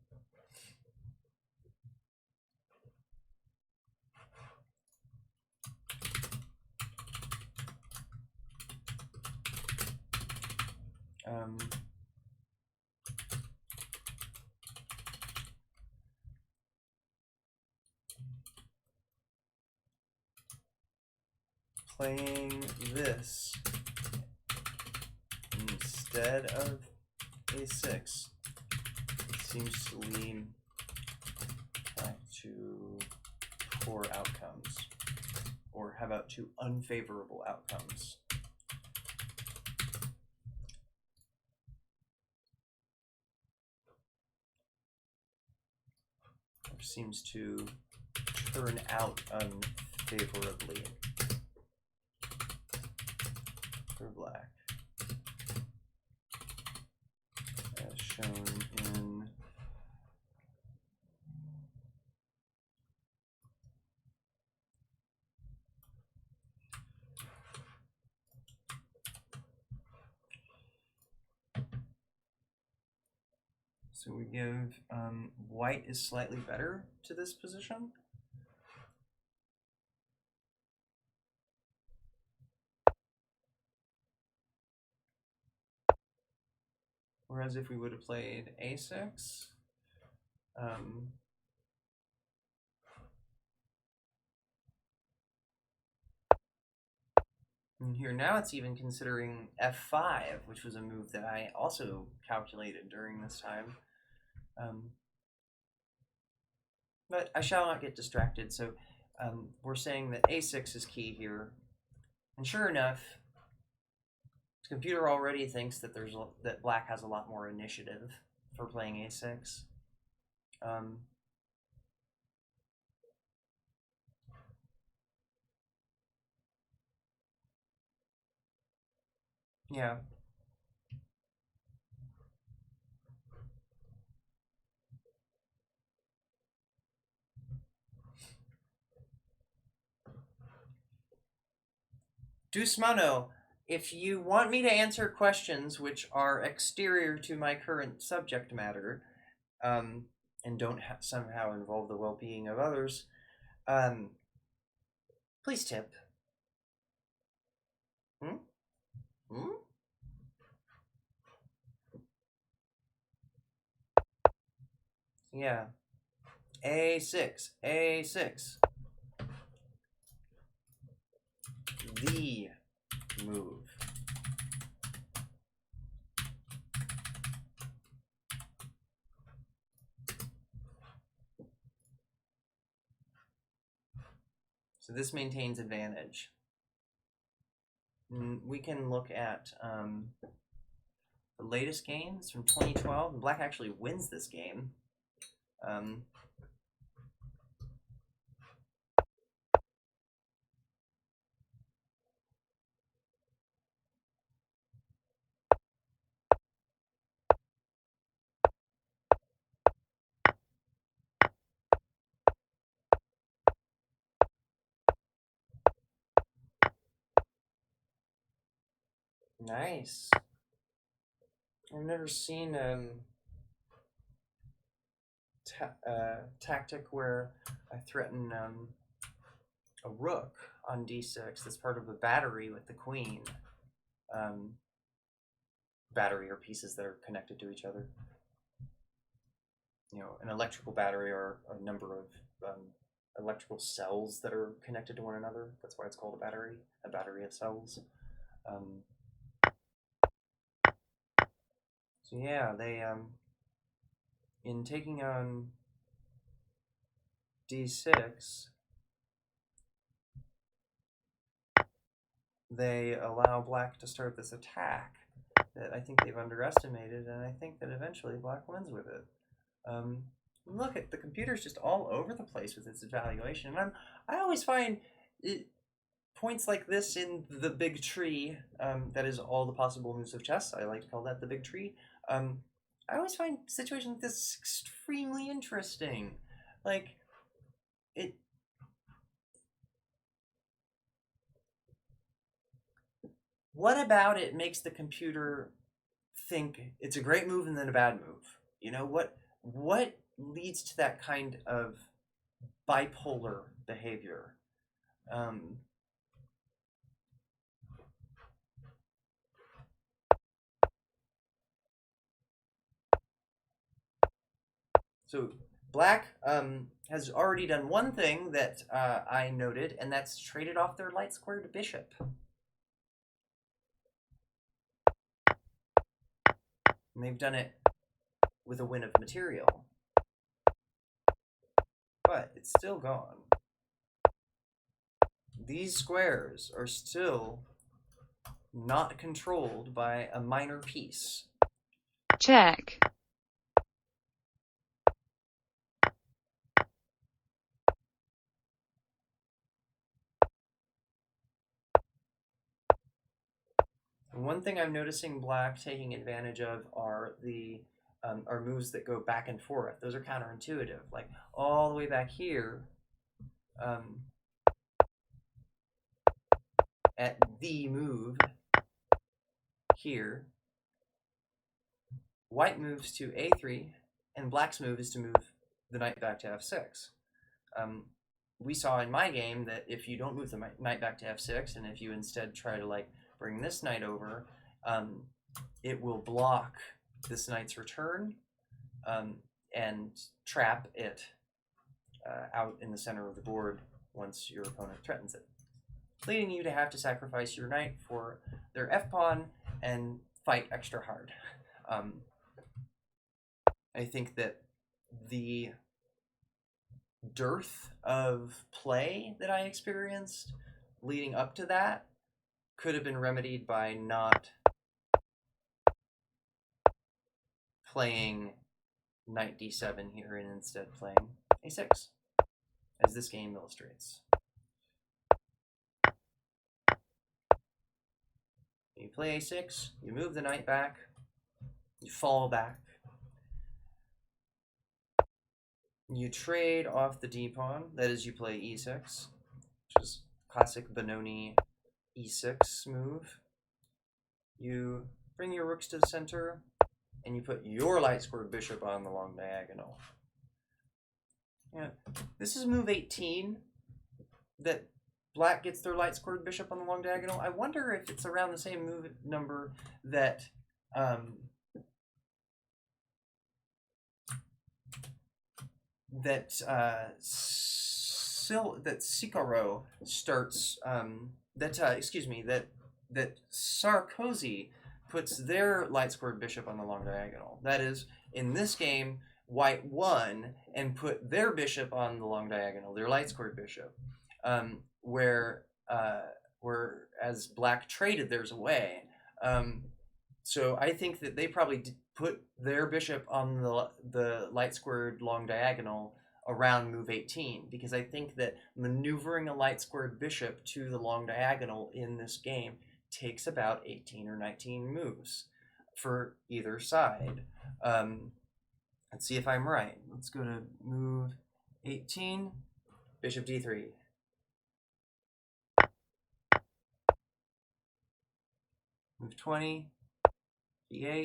playing this instead of a6 seems to lean back to poor outcomes, or how about to unfavorable outcomes? Or seems to turn out unfavorably for black, as shown in so we give white is slightly better to this position. Whereas if we would have played a6, and here now it's even considering f5, which was a move that I also calculated during this time. But I shall not get distracted, so we're saying that a6 is key here. And sure enough, the computer already thinks that that black has a lot more initiative for playing a6. Yeah. Deuce Mono, if you want me to answer questions which are exterior to my current subject matter, and don't somehow involve the well-being of others, please tip. Yeah. A6, A6. The move. So this maintains advantage. We can look at the latest games from 2012, and black actually wins this game. Nice. I've never seen tactic where I threaten a rook on d6 that's part of a battery with the queen. Battery or pieces that are connected to each other. You know, an electrical battery or a number of electrical cells that are connected to one another. That's why it's called a battery of cells. So yeah, they in taking on d6, they allow black to start this attack that I think they've underestimated, and I think that eventually black wins with it. Look at the computer's just all over the place with its evaluation. And I always find points like this in the big tree, that is all the possible moves of chess. I like to call that the big tree. I always find situations like this extremely interesting. Like, what about it makes the computer think it's a great move and then a bad move? You know, what leads to that kind of bipolar behavior? So black has already done one thing that I noted, and that's traded off their light squared bishop. And they've done it with a win of material. But it's still gone. These squares are still not controlled by a minor piece. Check. And one thing I'm noticing black taking advantage of are are moves that go back and forth. Those are counterintuitive. Like all the way back here, at the move here, white moves to a3, and black's move is to move the knight back to f6. We saw in my game that if you don't move the knight back to f6, and if you instead try to like bring this knight over, it will block this knight's return and trap it out in the center of the board once your opponent threatens it, leading you to have to sacrifice your knight for their f-pawn and fight extra hard. I think that the dearth of play that I experienced leading up to that could have been remedied by not playing knight d7 here and instead playing a6, as this game illustrates. You play a6, you move the knight back, you fall back, you trade off the d-pawn, that is you play e6, which is classic Benoni e6 move. You bring your rooks to the center, and you put your light squared bishop on the long diagonal. Yeah, this is move 18 that black gets their light squared bishop on the long diagonal. I wonder if it's around the same move number that that Sikaro starts. That Sarkozy puts their light squared bishop on the long diagonal. That is, in this game, white won and put their bishop on the long diagonal, their light squared bishop, whereas black traded theirs away. So I think that they probably put their bishop on the light squared long diagonal around move 18, because I think that maneuvering a light squared bishop to the long diagonal in this game takes about 18 or 19 moves for either side. Let's see if I'm right. Let's go to move 18, bishop d3. Move 20, d8.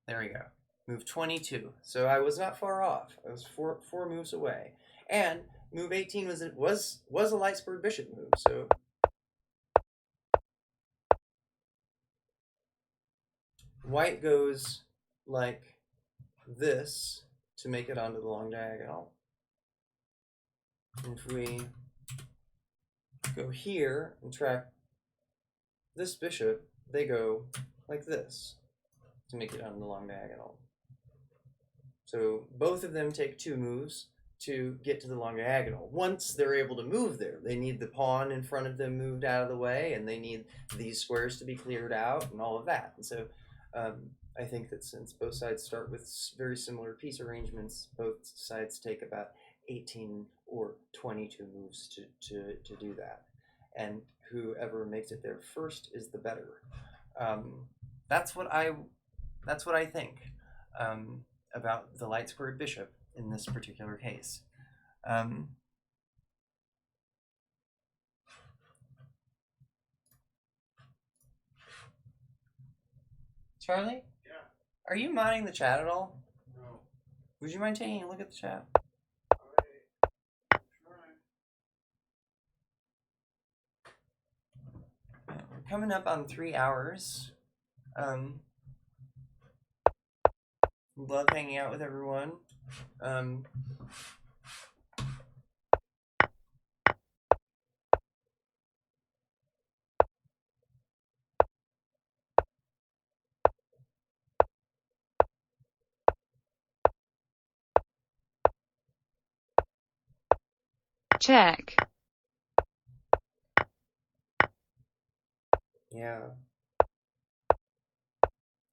There we go. Move 22. So I was not far off. I was four moves away. And move 18 was a light squared bishop move. So white goes like this to make it onto the long diagonal. And if we go here and track this bishop, they go like this to make it onto the long diagonal. So both of them take 2 moves to get to the long diagonal. Once they're able to move there, they need the pawn in front of them moved out of the way, and they need these squares to be cleared out and all of that. And so I think that since both sides start with very similar piece arrangements, both sides take about 18 or 22 moves to do that. And whoever makes it there first is the better. That's what I think about the light squared bishop in this particular case. Charlie? Yeah. Are you monitoring the chat at all? No. Would you mind taking a look at the chat? I'm trying. We're coming up on 3 hours. Love hanging out with everyone. check, Yeah.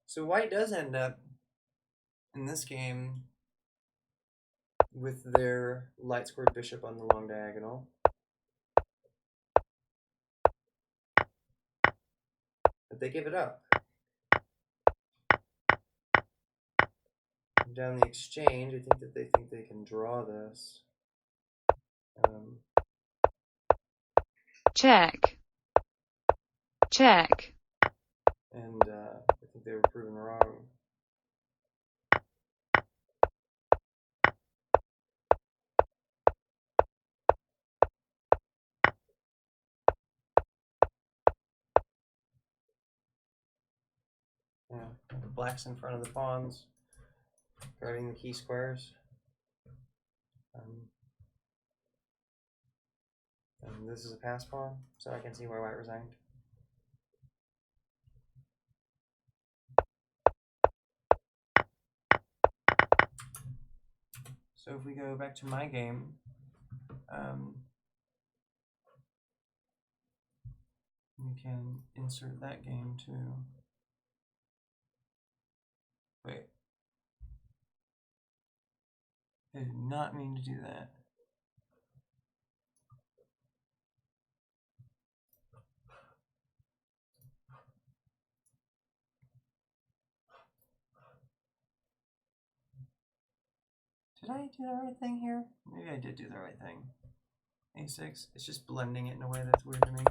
So white does end up in this game with their light scored bishop on the long diagonal. But they give it up. Down the exchange, I think that they think they can draw this. check, check, And I think they were proven wrong. Yeah, black's in front of the pawns, guarding the key squares. And this is a pass pawn, so I can see why white resigned. So if we go back to my game, we can insert that game too. Wait. I did not mean to do that. Did I do the right thing here? Maybe I did do the right thing. A6. It's just blending it in a way that's weird to me.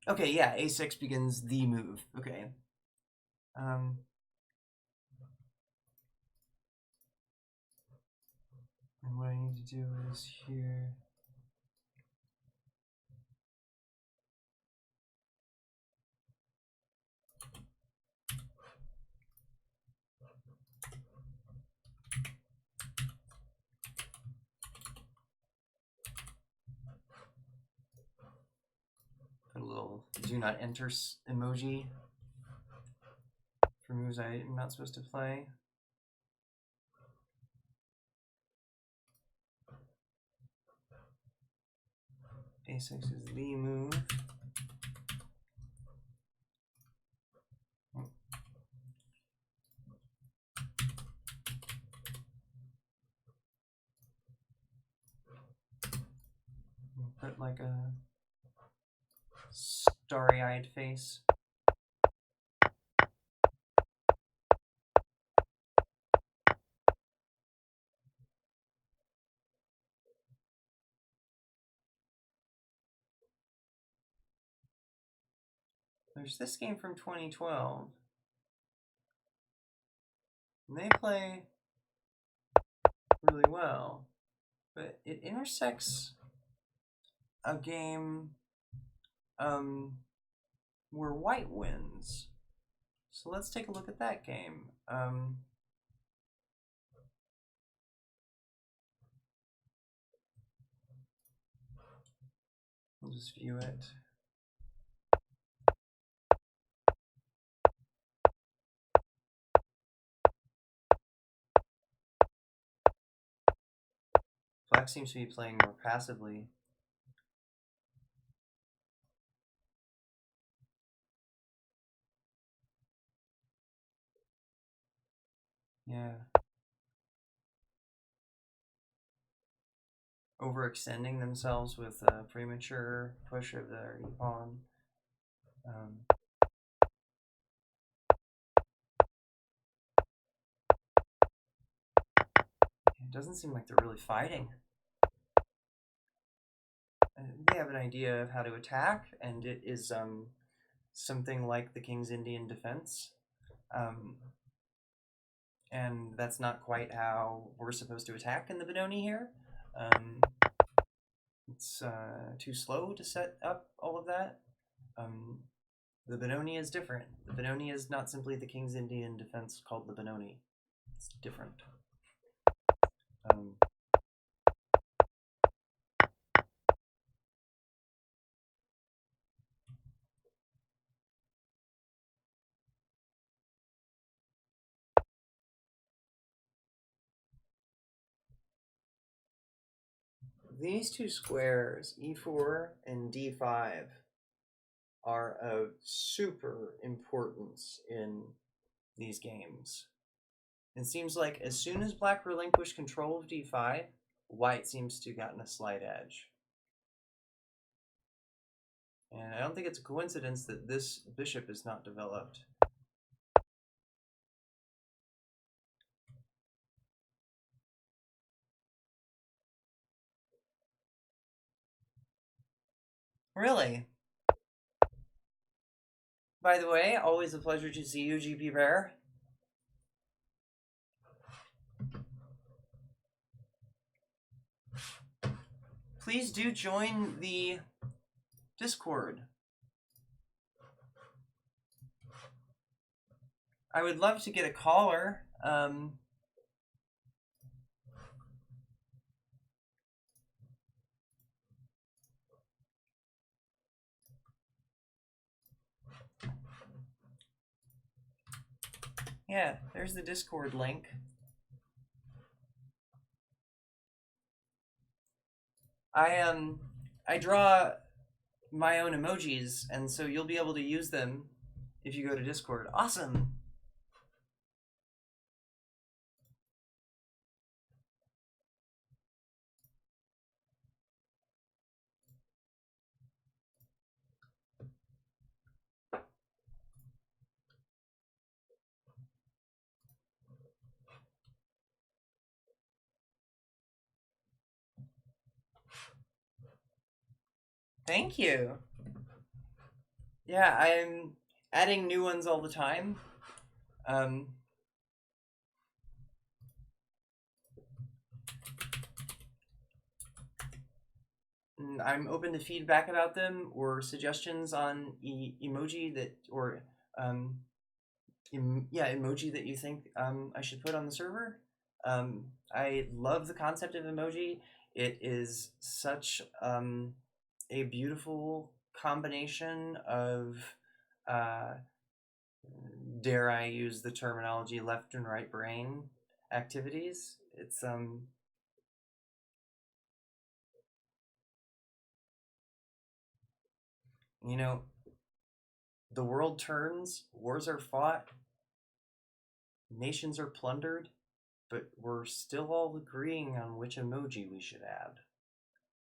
Okay, yeah, A6 begins the move. Okay. And what I need to do is here. Put a little do not enter emoji for moves I'm not supposed to play. A6 is the move. Put like a starry-eyed face. There's this game from 2012. And they play really well, but it intersects a game where white wins. So let's take a look at that game. We'll just view it. Black seems to be playing more passively. Yeah. Overextending themselves with a premature push of their e-pawn. It doesn't seem like they're really fighting. They have an idea of how to attack, and it is something like the King's Indian defense. And that's not quite how we're supposed to attack in the Benoni here. It's too slow to set up all of that. The Benoni is different. The Benoni is not simply the King's Indian defense called the Benoni. It's different. These two squares, e4 and d5, are of super importance in these games. It seems like as soon as black relinquished control of d5, white seems to have gotten a slight edge. And I don't think it's a coincidence that this bishop is not developed. Really? By the way, always a pleasure to see you, GP Bear. Please do join the Discord. I would love to get a caller. Yeah, there's the Discord link. I draw my own emojis, and so you'll be able to use them if you go to Discord. Awesome. Thank you. Yeah, I'm adding new ones all the time. I'm open to feedback about them or suggestions on emoji that or emoji that you think I should put on the server. I love the concept of emoji. It is such a beautiful combination of dare I use the terminology left and right brain activities. It's you know, the world turns, wars are fought, nations are plundered, but we're still all agreeing on which emoji we should add.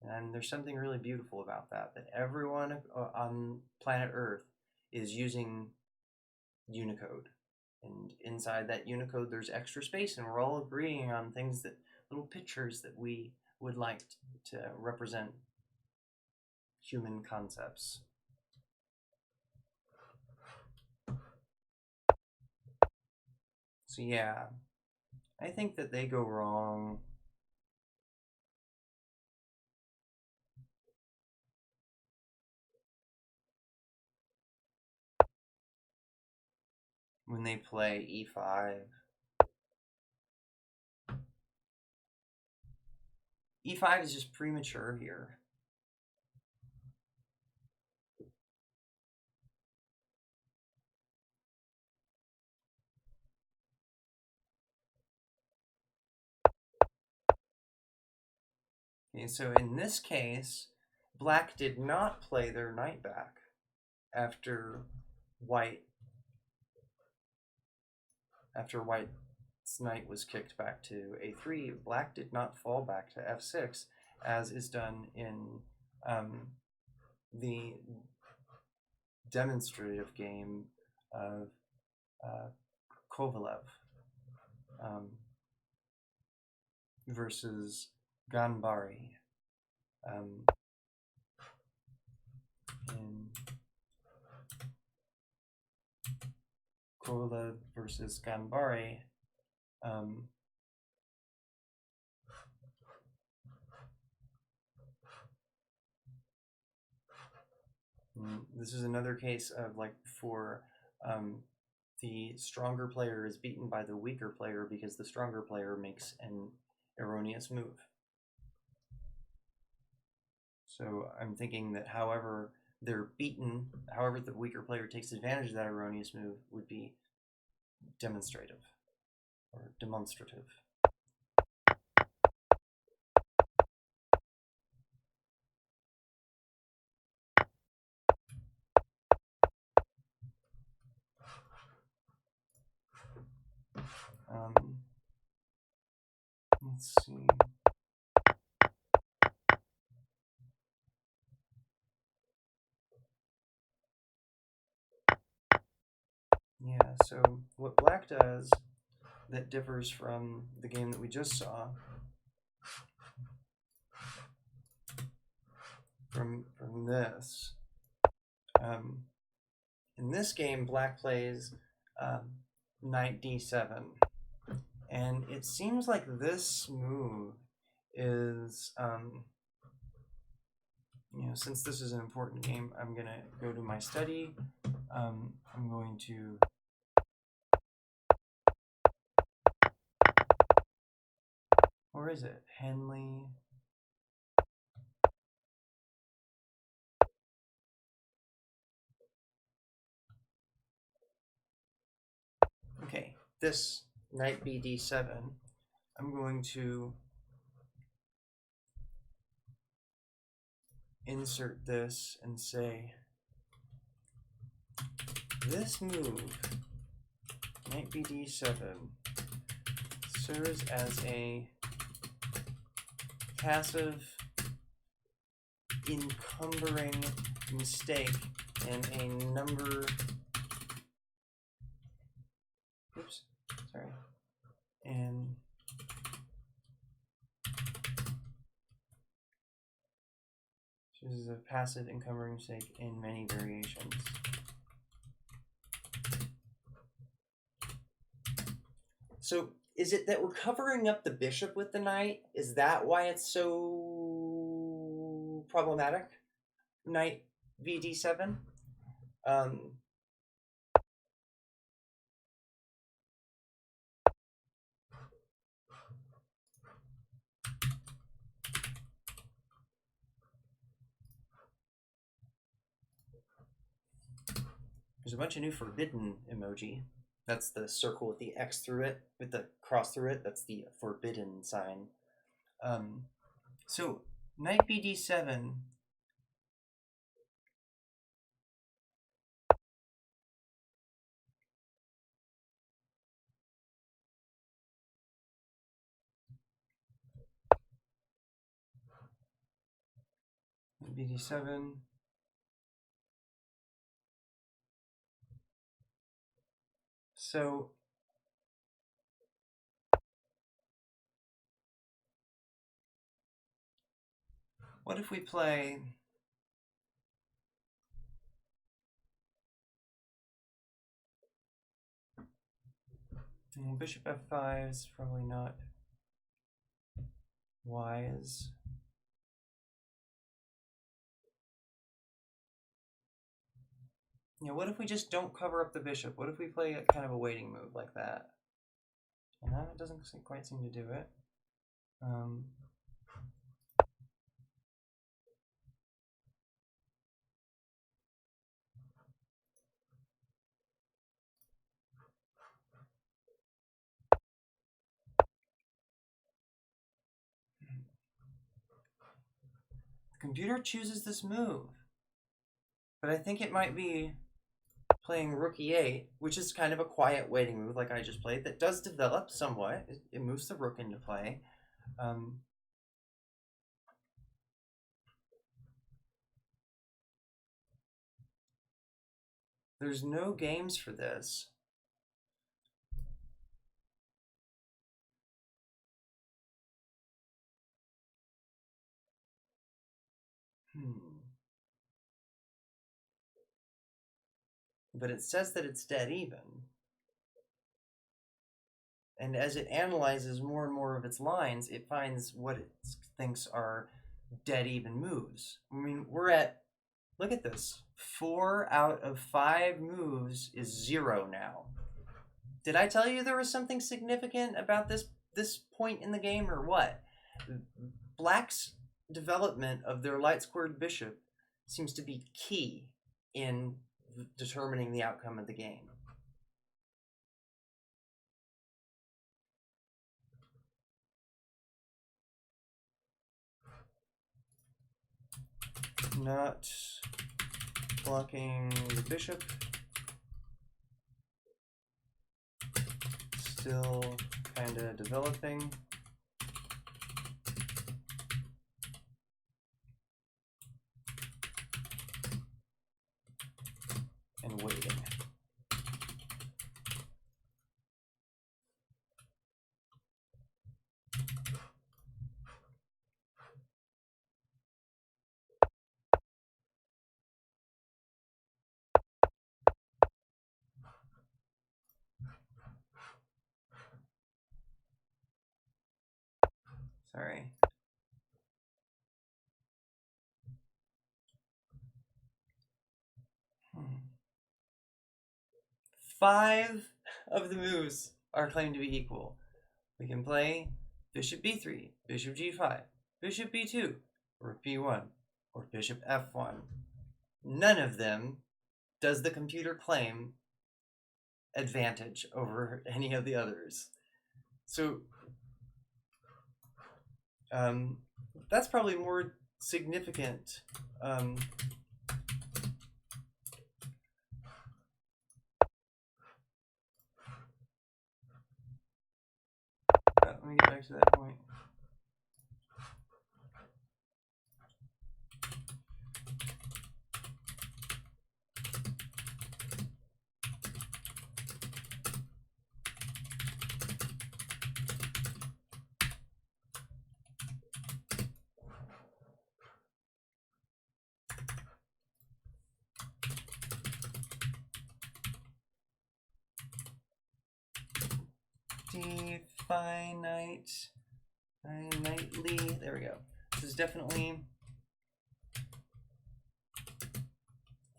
And there's something really beautiful about that, that everyone on planet Earth is using Unicode. And inside that Unicode, there's extra space, and we're all agreeing on things that, little pictures that we would like to represent human concepts. So yeah, I think that they go wrong when they play e5. E5 is just premature here. Okay, so in this case, black did not play their knight back after white's knight was kicked back to a3. Black did not fall back to f6, as is done in the demonstrative game of Kovalev versus Ganbari. In Kovalev versus Ganbari, this is another case of like for the stronger player is beaten by the weaker player because the stronger player makes an erroneous move. So I'm thinking that however they're beaten, however the weaker player takes advantage of that erroneous move would be demonstrative or demonstrative. Let's see. Yeah, so what black does that differs from the game that we just saw from this. In this game, black plays knight d7, and it seems like this move is, since this is an important game, I'm gonna go to my study. I'm going to where is it? Henley. Okay, this knight bd7, I'm going to insert this and say this move, knight bd7, serves as a passive encumbering mistake in a number, and this is a passive encumbering mistake in many variations. So is it that we're covering up the bishop with the knight? Is that why it's so problematic? Knight vd7? There's a bunch of new forbidden emoji. That's the circle with the X through it, with the cross through it. That's the forbidden sign. So knight bd7. bd7. So what if we play bishop f5 is probably not wise. What if we just don't cover up the bishop? What if we play a kind of a waiting move like that? And that doesn't quite seem to do it. The computer chooses this move, but I think it might be playing rook e8, which is kind of a quiet waiting move like I just played, that does develop somewhat. It moves the rook into play. There's no games for this. But it says that it's dead even. And as it analyzes more and more of its lines, it finds what it thinks are dead even moves. I mean, we're at, look at this, 4 out of 5 moves is 0 now. Did I tell you there was something significant about this point in the game, or what? Black's development of their light squared bishop seems to be key in determining the outcome of the game. Not blocking the bishop. Still kind of developing. And waiting. Sorry. Five of the moves are claimed to be equal. We can play bishop b3, bishop g5, bishop b2, rook b1, or bishop f1. None of them does the computer claim advantage over any of the others. So that's probably more significant. Let me get back to that point. Definite, nightly. There we go. This is definitely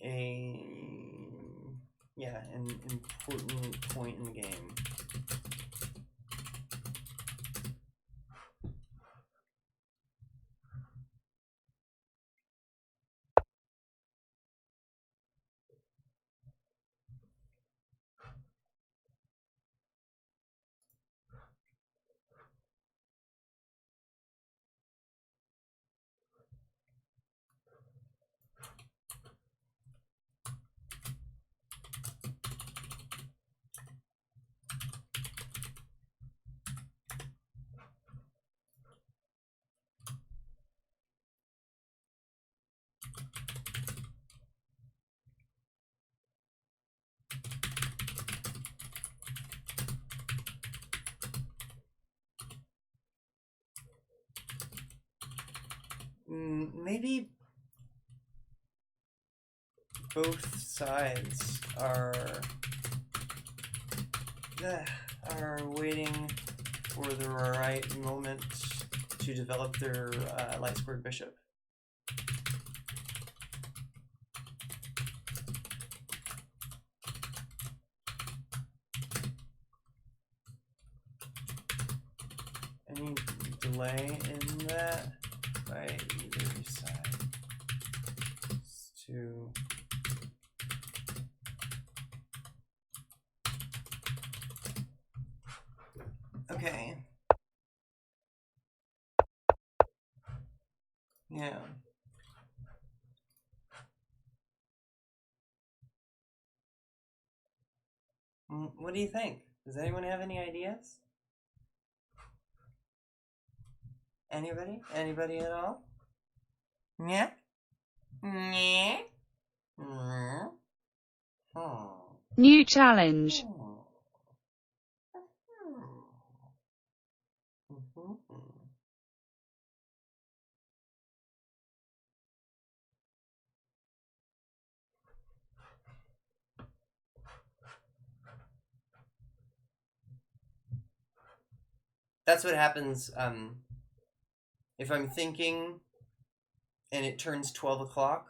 an important point in the game. Maybe both sides are waiting for the right moment to develop their light squared bishop. Any delay in that by either side to okay. Yeah. What do you think? Does anyone have any ideas? Anybody? Anybody at all? Yeah? Yeah? New challenge. That's what happens if I'm thinking and it turns 12 o'clock.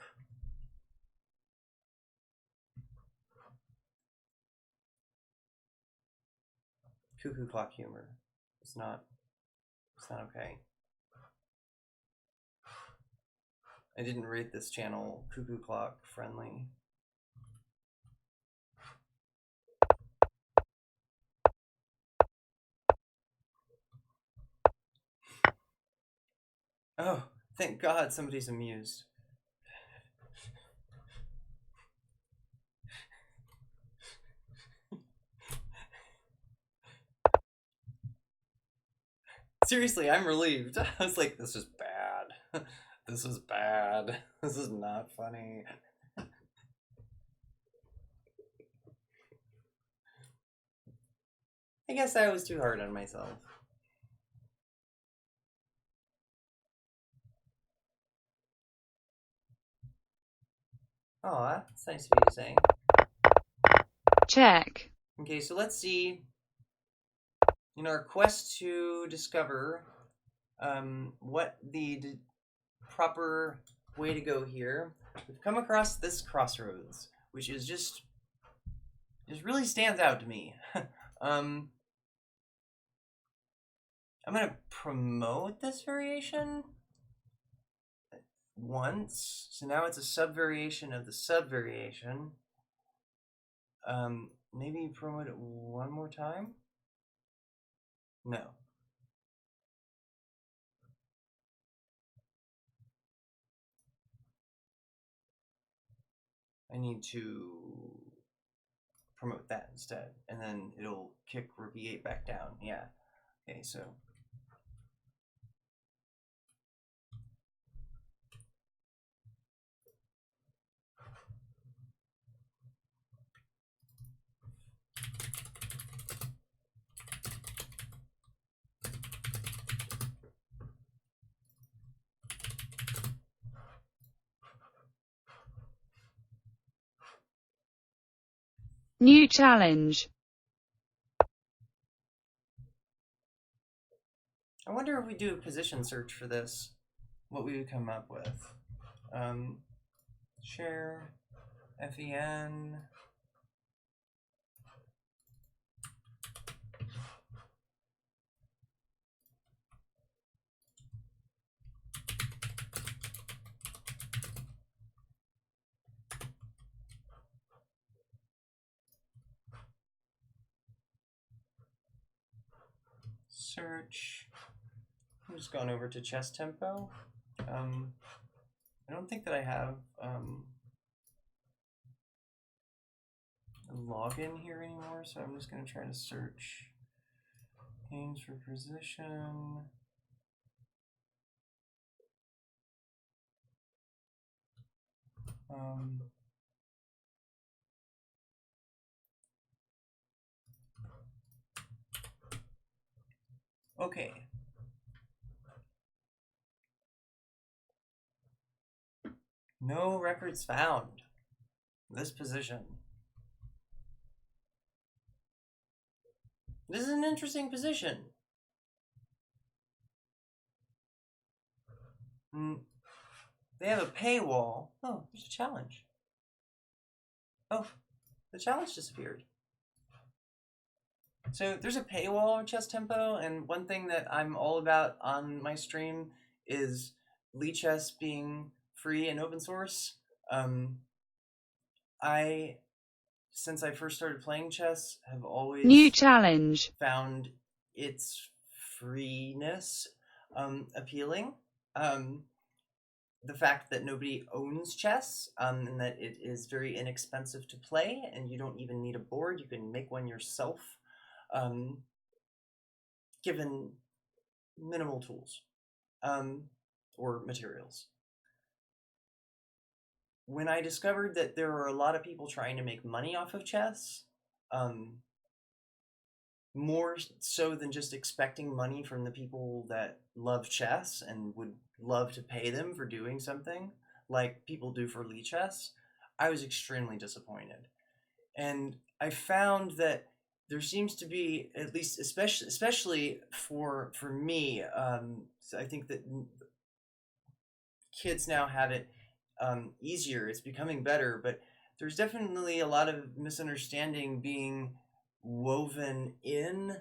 cuckoo clock humor. It's not okay. I didn't rate this channel cuckoo clock friendly. Oh, thank God somebody's amused. Seriously, I'm relieved. I was like, this is bad. This is bad. This is not funny. I guess I was too hard on myself. Aw, that's nice of you to say. Check. Okay, so let's see. In our quest to discover what the proper way to go here, we've come across this crossroads, which is just really stands out to me. I'm gonna promote this variation once, so now it's a subvariation of the subvariation. Maybe promote it one more time? No. I need to promote that instead, and then it'll kick rook e8 back down. Yeah. Okay, so New challenge. I wonder if we do a position search for this, what we would come up with. Share, FEN. Search. I'm just going over to chess tempo. I don't think that I have a login here anymore, so I'm just going to try to search games for position. Okay. No records found. This position. This is an interesting position. They have a paywall. Oh, there's a challenge. Oh, the challenge disappeared. So there's a paywall on Chess Tempo, and one thing that I'm all about on my stream is Chess being free and open source. Since I first started playing chess, have always New challenge. found its freeness appealing. The fact that nobody owns chess, and that it is very inexpensive to play, and you don't even need a board, you can make one yourself, given minimal tools or materials. When I discovered that there are a lot of people trying to make money off of chess, more so than just expecting money from the people that love chess and would love to pay them for doing something like people do for Chess, I was extremely disappointed. And I found that there seems to be, at least especially for me, so I think that kids now have it easier. It's becoming better, but there's definitely a lot of misunderstanding being woven in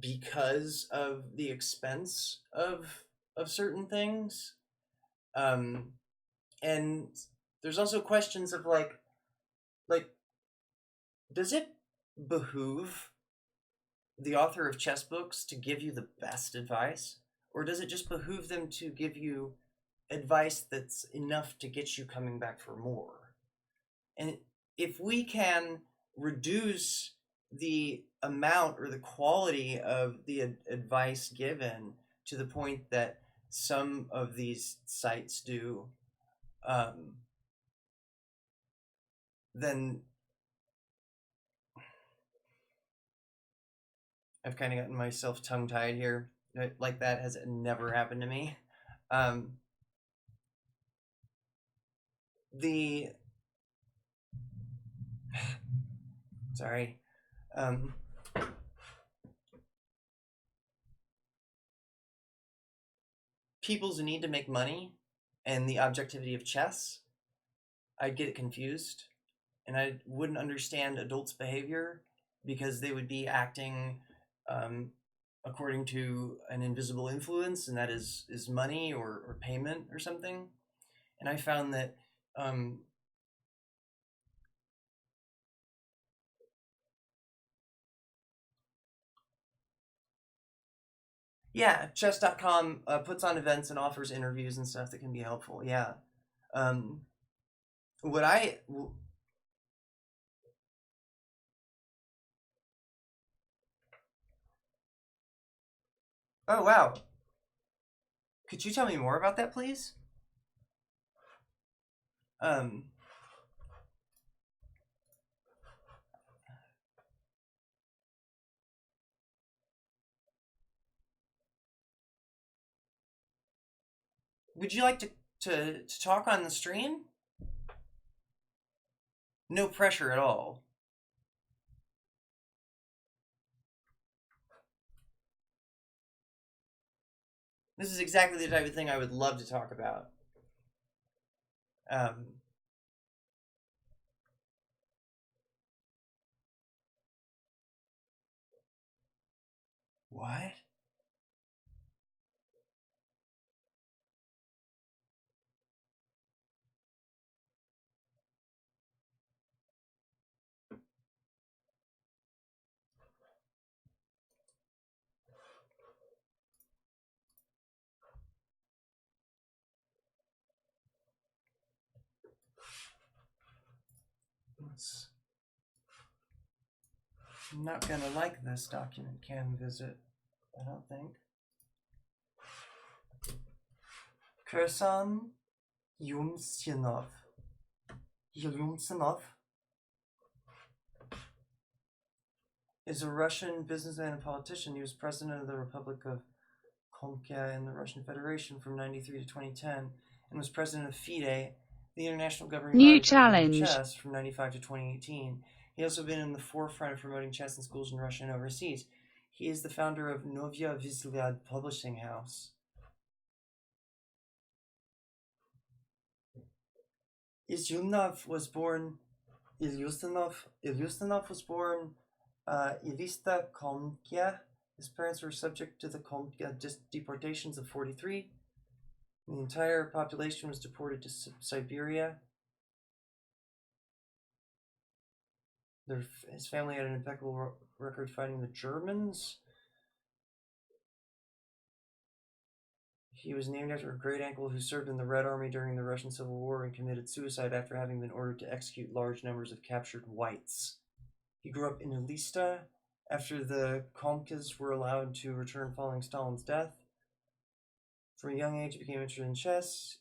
because of the expense of certain things. Um, and there's also questions of like does it behoove the author of chess books to give you the best advice, or does it just behoove them to give you advice that's enough to get you coming back for more? And if we can reduce the amount or the quality of the advice given to the point that some of these sites do, um, then I've kind of gotten myself tongue tied here. Like that has never happened to me. Um, the sorry. Um, People's need to make money and the objectivity of chess, I'd get it confused, and I wouldn't understand adults' behavior because they would be acting um, according to an invisible influence, and that is money or payment or something. And I found that um, yeah, chess.com puts on events and offers interviews and stuff that can be helpful. Yeah. Um, what I Oh wow. Could you tell me more about that, please? Um, would you like to talk on the stream? No pressure at all. This is exactly the type of thing I would love to talk about. Um, what? I'm not gonna like this document can visit, I don't think. Kursan Yumsinov. Yumsinov is a Russian businessman and politician. He was president of the Republic of Komkia in the Russian Federation from 93 to 2010 and was president of FIDE, the international governing New body for the game of challenge. chess, from 95 to 2018. He has also been in the forefront of promoting chess in schools in Russia and overseas. He is the founder of Novya Vzlyad Publishing House. Ilyustinov was born Ilista Komkia. His parents were subject to the Komkia deportations of 43. The entire population was deported to Siberia. His family had an impeccable record fighting the Germans. He was named after a great uncle who served in the Red Army during the Russian Civil War and committed suicide after having been ordered to execute large numbers of captured whites. He grew up in Ilista after the Komkas were allowed to return following Stalin's death. From a young age, he became interested in chess.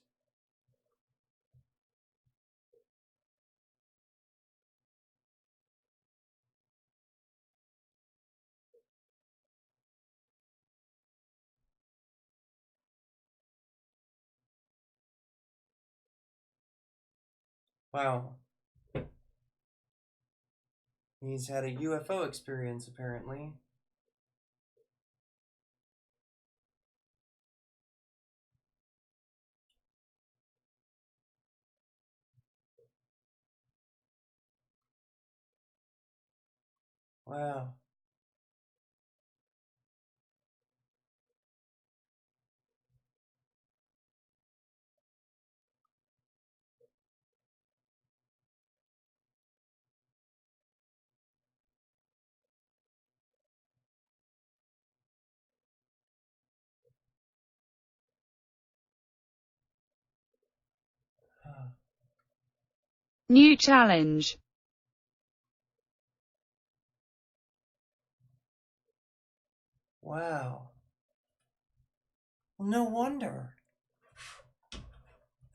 Wow. He's had a UFO experience, apparently. Wow. New challenge. Wow. Well, no wonder.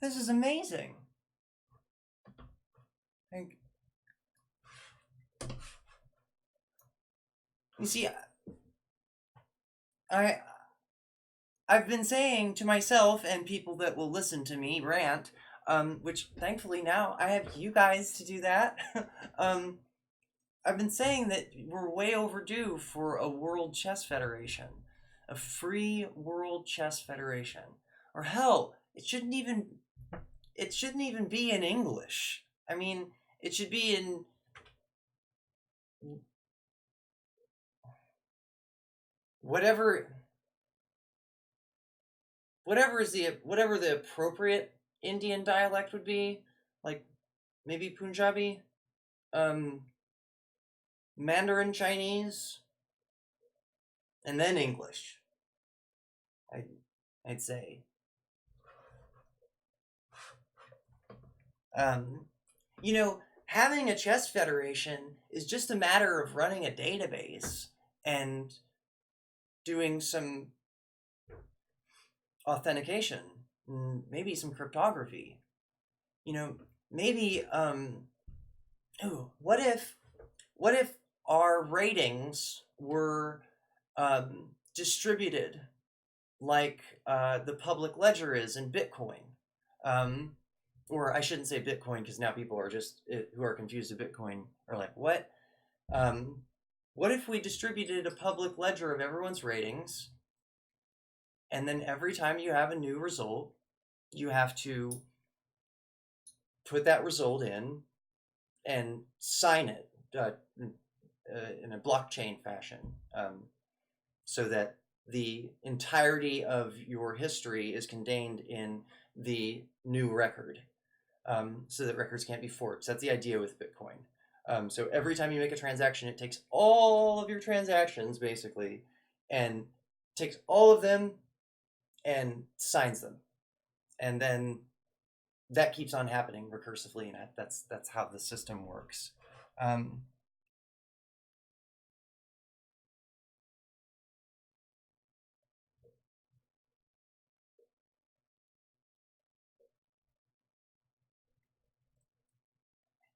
This is amazing. You see, I've been saying to myself and people that will listen to me rant, which thankfully now I have you guys to do that. I've been saying that we're way overdue for a World Chess Federation, a free World Chess Federation, or hell, it shouldn't even be in English. I mean, it should be in whatever whatever the appropriate Indian dialect would be, like maybe Punjabi, Mandarin Chinese, and then English. I'd say. You know, having a chess federation is just a matter of running a database and doing some authentication, maybe some cryptography. You know, maybe what if our ratings were distributed like the public ledger is in Bitcoin? Or I shouldn't say Bitcoin, because now people are just who are confused with Bitcoin are like, what? What if we distributed a public ledger of everyone's ratings, and then every time you have a new result, you have to put that result in and sign it in a blockchain fashion, so that the entirety of your history is contained in the new record, so that records can't be forged. That's the idea with Bitcoin. So every time you make a transaction, it takes all of your transactions, basically, and takes all of them and signs them. And then that keeps on happening recursively, and that's how the system works.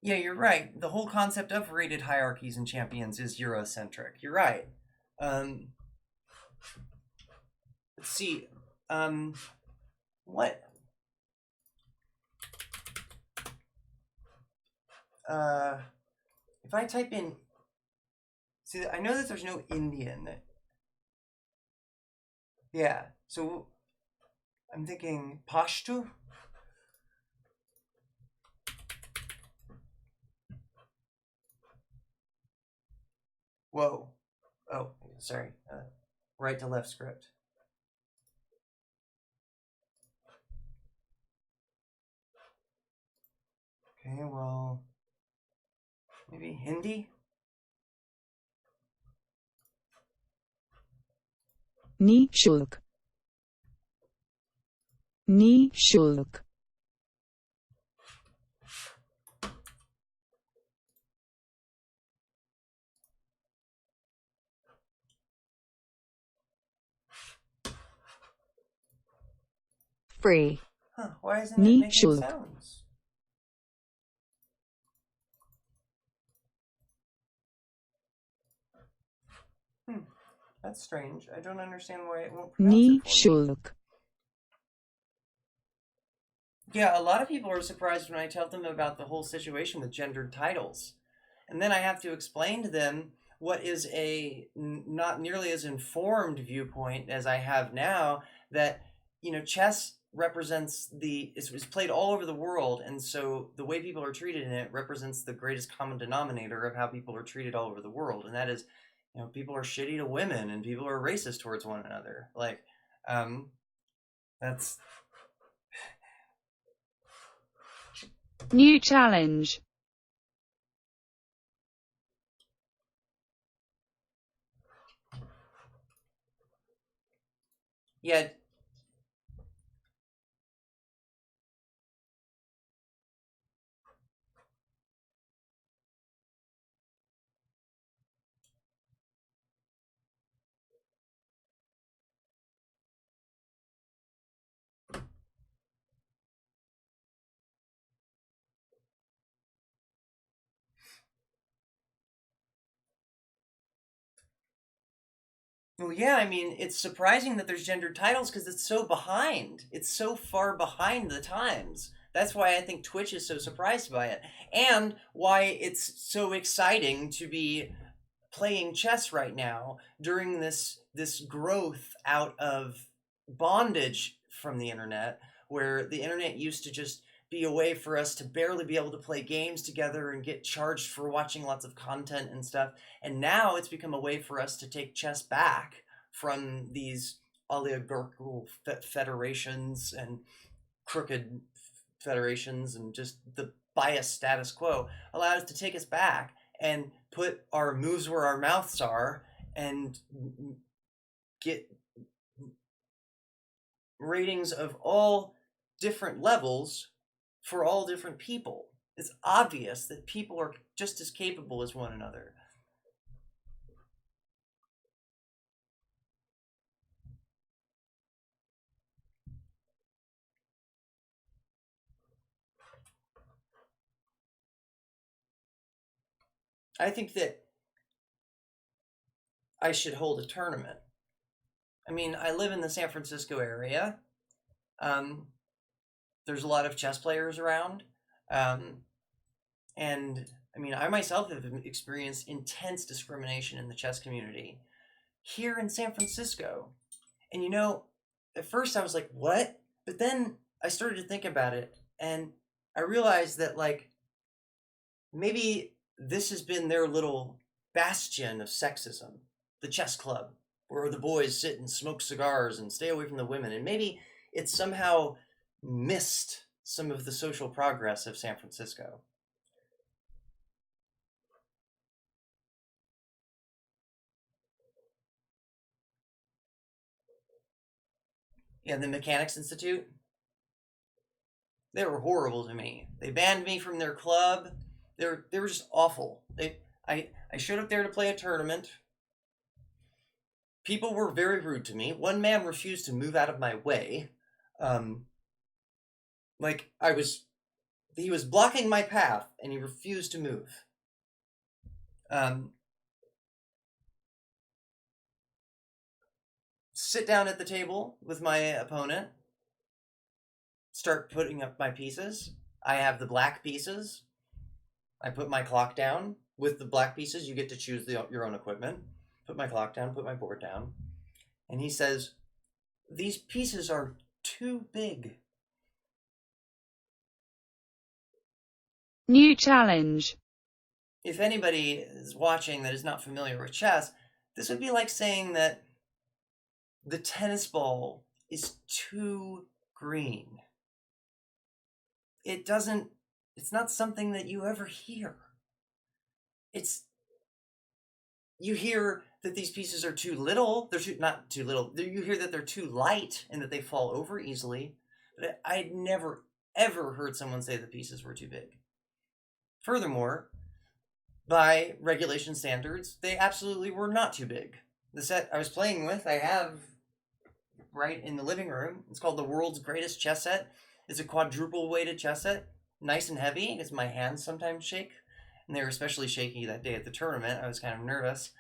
Yeah, you're right. The whole concept of rated hierarchies and champions is Eurocentric. You're right. Let's see. What? If I type in, see, I know that there's no Indian. Yeah. So I'm thinking Pashto. Whoa. Oh, sorry. Right to left script. Okay, well, maybe Hindi? Nishulk. Nishulk. Free. Huh, why isn't it making Nishulk. sounds? That's strange. I don't understand why it won't pronounce it for me. Nishulk. Yeah, a lot of people are surprised when I tell them about the whole situation with gendered titles. And then I have to explain to them what is a not nearly as informed viewpoint as I have now, that, you know, chess represents it's played all over the world, and so the way people are treated in it represents the greatest common denominator of how people are treated all over the world, and that is, you know, people are shitty to women and people are racist towards one another. Like, that's New challenge. yeah. Well, yeah, I mean, it's surprising that there's gendered titles because it's so behind. It's so far behind the times. That's why I think Twitch is so surprised by it, and why it's so exciting to be playing chess right now during this growth out of bondage from the internet, where the internet used to just be a way for us to barely be able to play games together and get charged for watching lots of content and stuff. And now it's become a way for us to take chess back from these oligarchical federations and crooked federations and just the biased status quo, allowed us to take us back and put our moves where our mouths are and get ratings of all different levels for all different people. It's obvious that people are just as capable as one another. I think that I should hold a tournament. I mean, I live in the San Francisco area. Um, there's a lot of chess players around. Um, and I mean, I myself have experienced intense discrimination in the chess community here in San Francisco. And you know, at first I was like, what? But then I started to think about it and I realized that, like, maybe this has been their little bastion of sexism, the chess club, where the boys sit and smoke cigars and stay away from the women. And maybe it's somehow missed some of the social progress of San Francisco. Yeah, the Mechanics Institute, they were horrible to me. They banned me from their club. They were just awful. I showed up there to play a tournament. People were very rude to me. One man refused to move out of my way. Um, like he was blocking my path and he refused to move. Um, sit down at the table with my opponent. Start putting up my pieces. I have the black pieces. I put my clock down. With the black pieces, you get to choose your own equipment. Put my clock down, put my board down. And he says, these pieces are too big. New challenge. If anybody is watching that is not familiar with chess, this would be like saying that the tennis ball is too green. It's not something that you ever hear. It's, you hear that these pieces are too little. Not too little. You hear that they're too light and that they fall over easily. But I'd never, ever heard someone say the pieces were too big. Furthermore, by regulation standards, they absolutely were not too big. The set I was playing with, I have right in the living room. It's called the world's greatest chess set. It's a quadruple weighted chess set, nice and heavy because my hands sometimes shake, and they were especially shaky that day at the tournament. I was kind of nervous.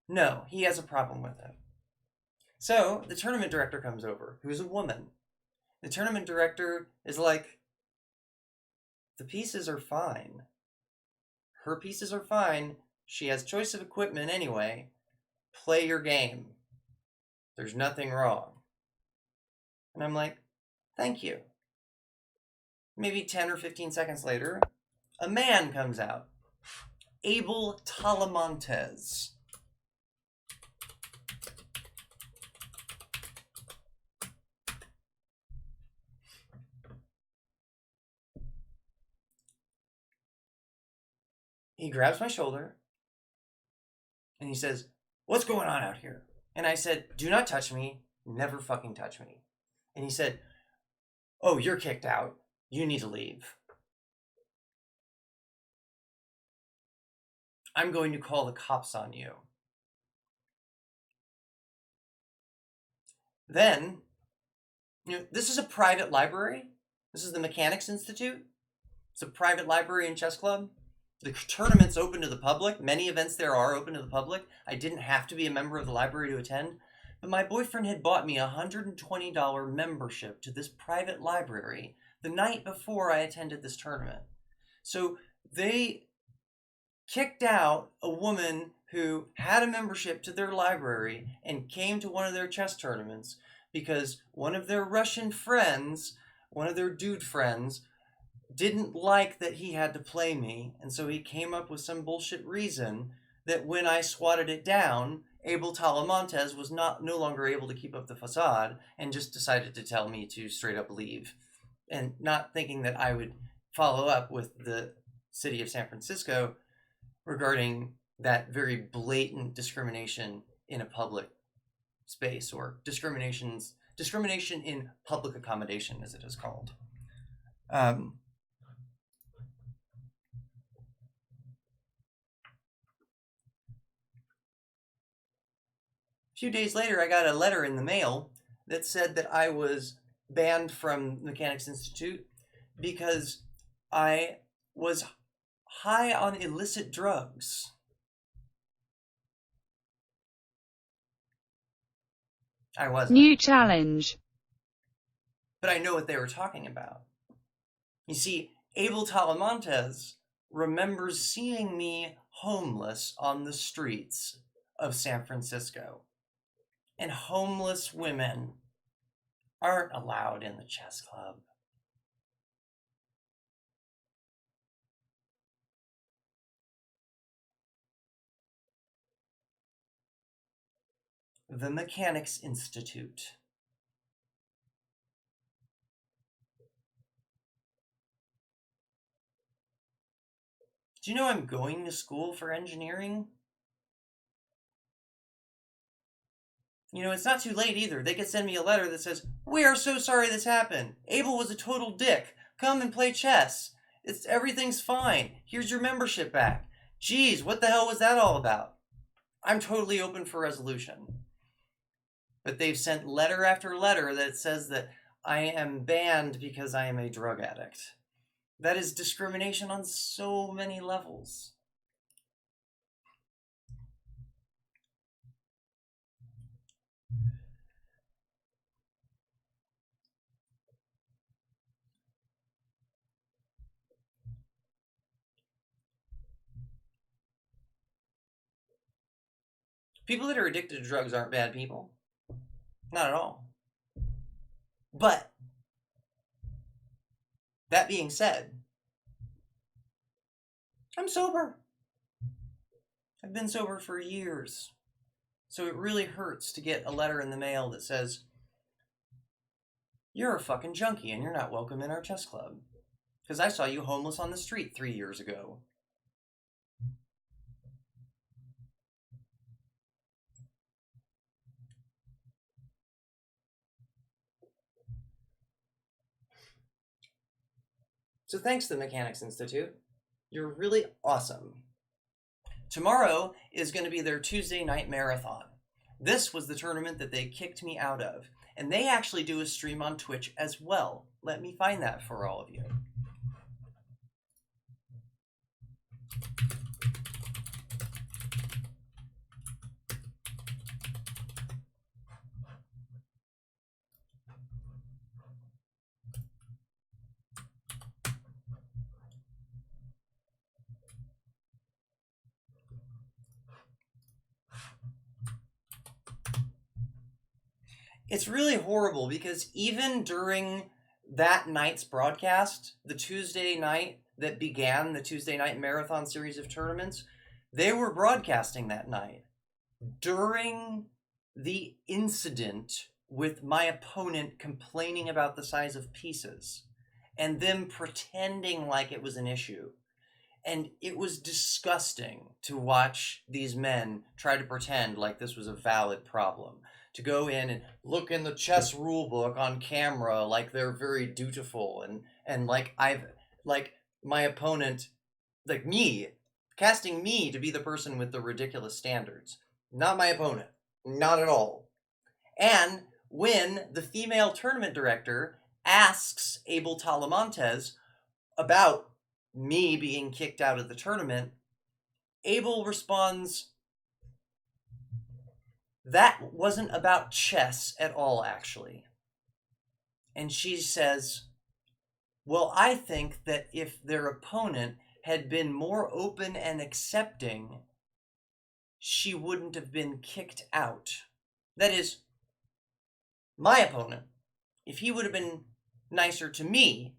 No, he has a problem with it. So the tournament director comes over, who's a woman. The tournament director is like, the pieces are fine. Her pieces are fine. She has choice of equipment anyway. Play your game. There's nothing wrong. And I'm like, thank you. Maybe 10 or 15 seconds later, a man comes out. Abel Talamontes. He grabs my shoulder and he says, what's going on out here? And I said, do not touch me. Never fucking touch me. And he said, oh, you're kicked out. You need to leave. I'm going to call the cops on you. Then, this is a private library. This is the Mechanics Institute. It's a private library and chess club. The tournament's open to the public. Many events there are open to the public. I didn't have to be a member of the library to attend. But my boyfriend had bought me a $120 membership to this private library the night before I attended this tournament. So they kicked out a woman who had a membership to their library and came to one of their chess tournaments because one of their Russian friends, one of their dude friends, didn't like that he had to play me, and so he came up with some bullshit reason that when I swatted it down, Abel Talamontes was no longer able to keep up the facade and just decided to tell me to straight up leave. And not thinking that I would follow up with the city of San Francisco regarding that very blatant discrimination in a public space, or discrimination in public accommodation, as it is called. A few days later, I got a letter in the mail that said that I was banned from Mechanics Institute because I was high on illicit drugs. I wasn't. New challenge. But I know what they were talking about. You see, Abel Talamontes remembers seeing me homeless on the streets of San Francisco. And homeless women aren't allowed in the chess club. The Mechanics Institute. Do you know I'm going to school for engineering? You know, it's not too late either. They could send me a letter that says, "We are so sorry this happened. Abel was a total dick. Come and play chess. Everything's fine. Here's your membership back." Geez, what the hell was that all about? I'm totally open for resolution. But they've sent letter after letter that says that I am banned because I am a drug addict. That is discrimination on so many levels. People that are addicted to drugs aren't bad people. Not at all. But, that being said, I'm sober. I've been sober for years. So it really hurts to get a letter in the mail that says, "You're a fucking junkie and you're not welcome in our chess club. Because I saw you homeless on the street 3 years ago." So thanks to the Mechanics Institute. You're really awesome. Tomorrow is going to be their Tuesday night marathon. This was the tournament that they kicked me out of. And they actually do a stream on Twitch as well. Let me find that for all of you. It's really horrible because even during that night's broadcast, the Tuesday night that began the Tuesday night marathon series of tournaments, they were broadcasting that night. During the incident with my opponent complaining about the size of pieces and them pretending like it was an issue. And it was disgusting to watch these men try to pretend like this was a valid problem. To go in and look in the chess rule book on camera like they're very dutiful and like my opponent, like me, casting me to be the person with the ridiculous standards. Not my opponent. Not at all. And when the female tournament director asks Abel Talamontes about me being kicked out of the tournament, Abel responds, that wasn't about chess at all, actually. And she says, well, I think that if their opponent had been more open and accepting, she wouldn't have been kicked out. That is, my opponent, if he would have been nicer to me,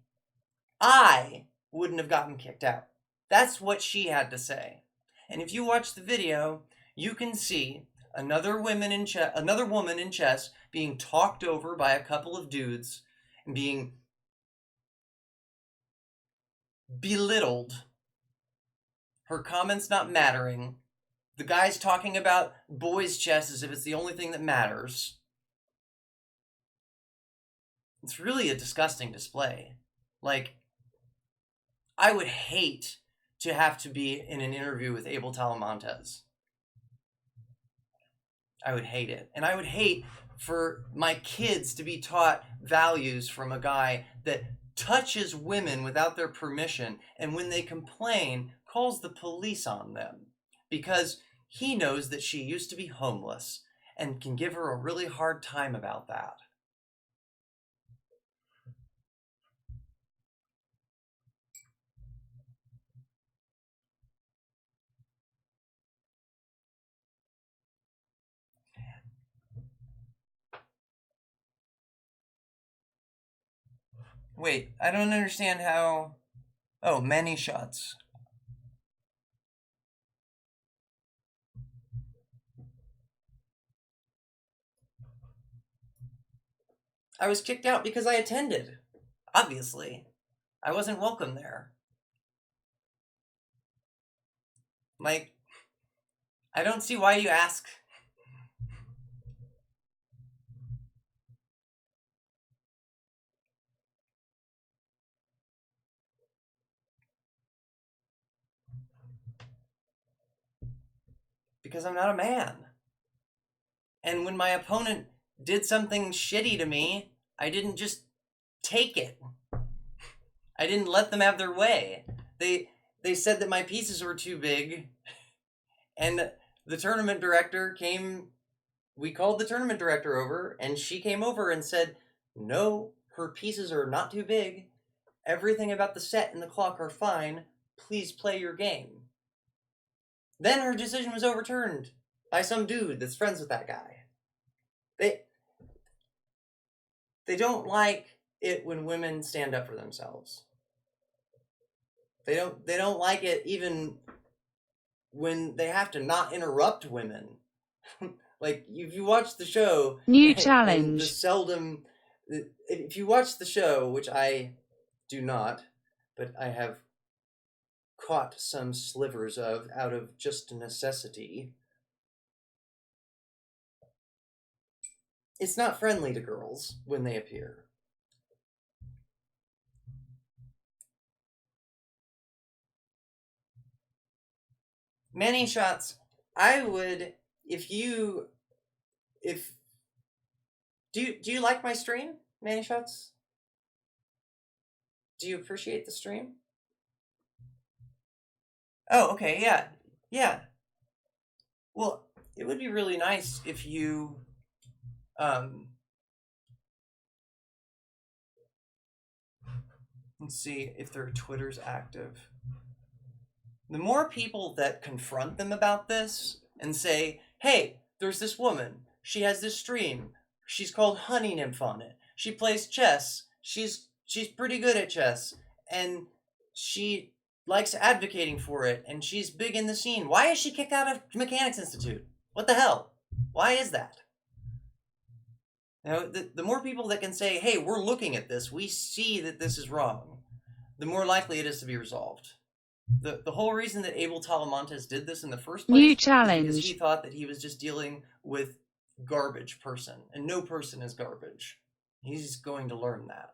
I wouldn't have gotten kicked out. That's what she had to say. And if you watch the video, you can see another woman in chess being talked over by a couple of dudes and being belittled, her comments not mattering, the guys talking about boys' chess as if it's the only thing that matters. It's really a disgusting display. Like, I would hate to have to be in an interview with Abel Talamantes. I would hate it. And I would hate for my kids to be taught values from a guy that touches women without their permission, and when they complain, calls the police on them because he knows that she used to be homeless and can give her a really hard time about that. Wait, I don't understand how... Oh, many shots. I was kicked out because I attended. Obviously. I wasn't welcome there. Like, I don't see why you ask. Because I'm not a man. And when my opponent did something shitty to me, I didn't just take it. I didn't let them have their way. They said that my pieces were too big, and the tournament director came. We called the tournament director over, and she came over and said, no, her pieces are not too big. Everything about the set and the clock are fine. Please play your game. Then her decision was overturned by some dude that's friends with that guy. They don't like it when women stand up for themselves. They don't like it even when they have to not interrupt women. Like, if you watch the show, New and challenge. if you watch the show, which I do not, but I have caught some slivers of out of just necessity, it's not friendly to girls when they appear. Many shots. I would, if do you like my stream, Manny Shots? Do you appreciate the stream? Oh, okay, yeah. Yeah. Well, it would be really nice if you let's see if their Twitter's active. The more people that confront them about this and say, hey, there's this woman. She has this stream. She's called Honey Nymph on it. She plays chess. She's pretty good at chess. And she likes advocating for it. And she's big in the scene. Why is she kicked out of Mechanics Institute? What the hell? Why is that? You know, the more people that can say, hey, we're looking at this. We see that this is wrong. The more likely it is to be resolved. The whole reason that Abel Talamantes did this in the first place New is challenge. because he thought that he was just dealing with garbage person, and no person is garbage. He's going to learn that.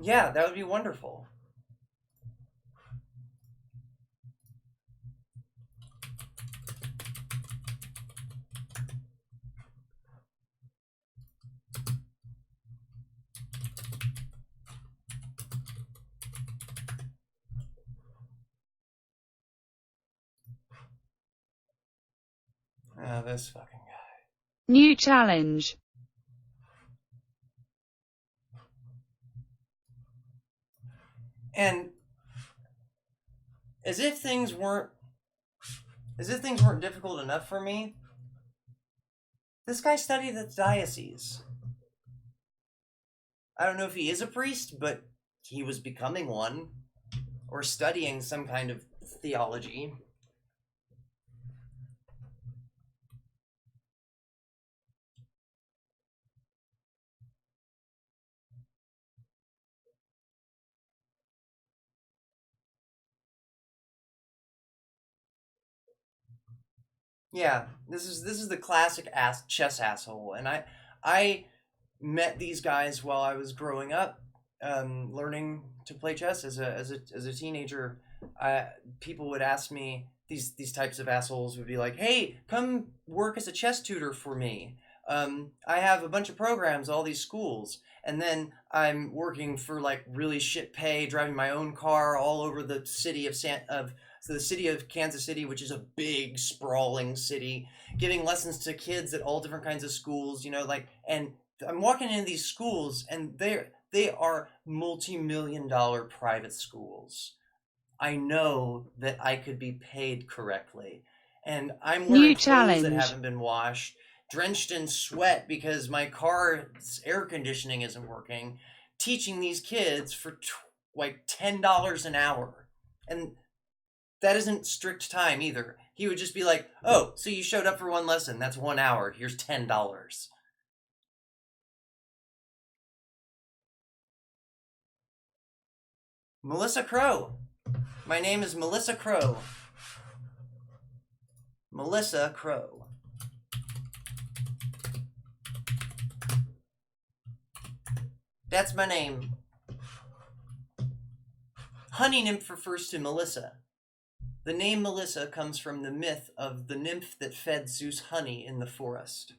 Yeah, that would be wonderful. This fucking guy. New challenge. And as if things weren't difficult enough for me, this guy studied at the diocese. I don't know if he is a priest, but he was becoming one, or studying some kind of theology. Yeah, this is the classic chess asshole, and I met these guys while I was growing up, learning to play chess as a teenager. People would ask me, these types of assholes would be like, "Hey, come work as a chess tutor for me. I have a bunch of programs, all these schools, and then I'm working for like really shit pay, driving my own car all over the city of so the city of Kansas City, which is a big sprawling city, giving lessons to kids at all different kinds of schools, like, and I'm walking into these schools and they are multi-million dollar private schools. I know that I could be paid correctly. And I'm wearing New clothes that challenge. haven't been washed, drenched in sweat because my car's air conditioning isn't working, teaching these kids for like $10 an hour. And that isn't strict time either. He would just be like, "Oh, so you showed up for one lesson. That's 1 hour. Here's $10." Melissa Crow. My name is Melissa Crow. Melissa Crow. That's my name. Honey nymph refers to Melissa. The name Melissa comes from the myth of the nymph that fed Zeus honey in the forest.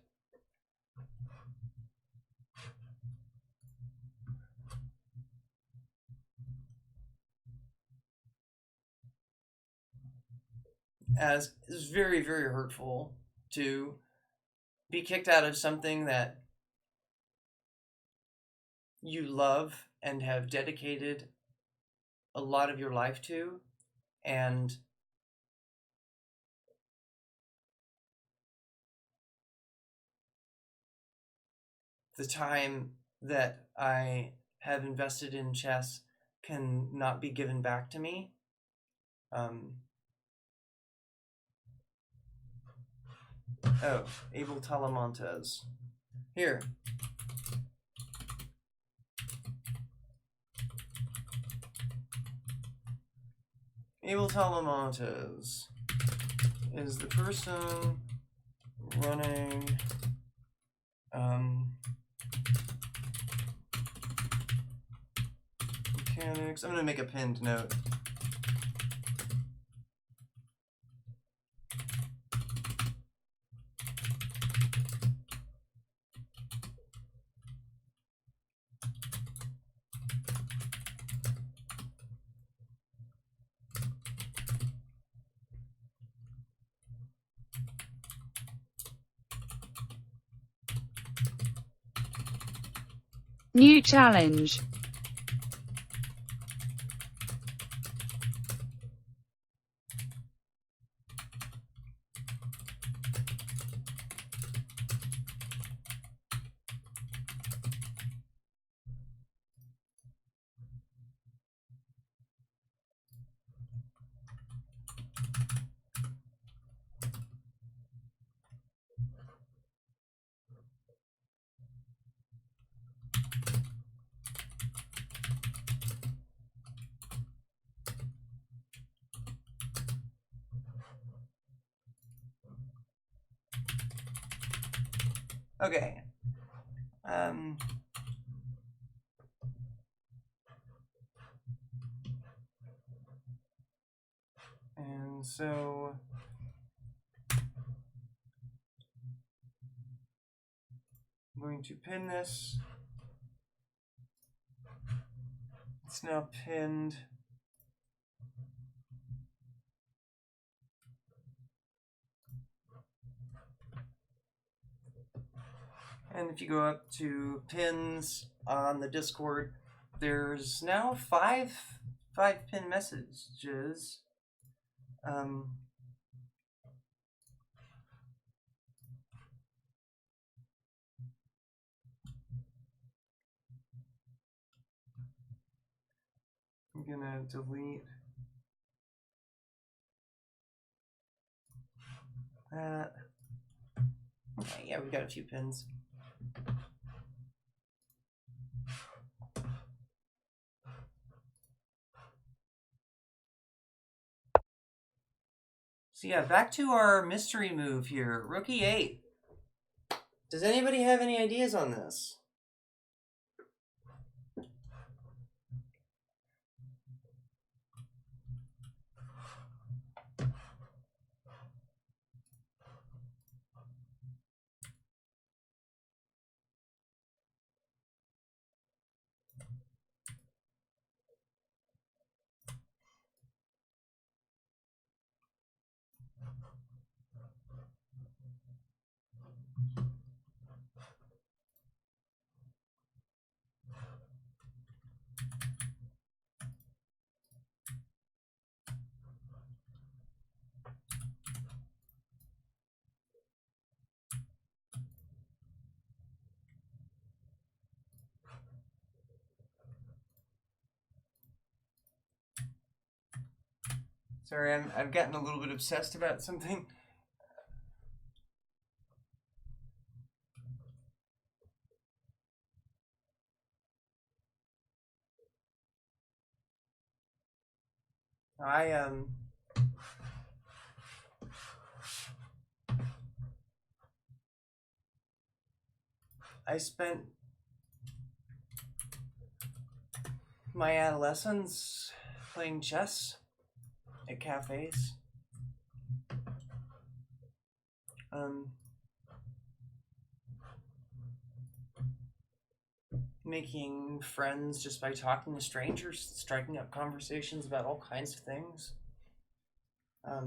As it's very, very hurtful to be kicked out of something that you love and have dedicated a lot of your life to, and the time that I have invested in chess can not be given back to me. Oh, Abel Talamontes. Here. Abel Talamontes is the person running mechanics. I'm gonna make a pinned note. New challenge. Okay. And so I'm going to pin this. It's now pinned. And if you go up to pins on the Discord, there's now five pin messages. I'm gonna delete that. Okay, yeah, we've got a few pins. So yeah, back to our mystery move here. Rookie 8. Does anybody have any ideas on this? Sorry, I've gotten a little bit obsessed about something. I spent my adolescence playing chess at cafes. Making friends just by talking to strangers, striking up conversations about all kinds of things. I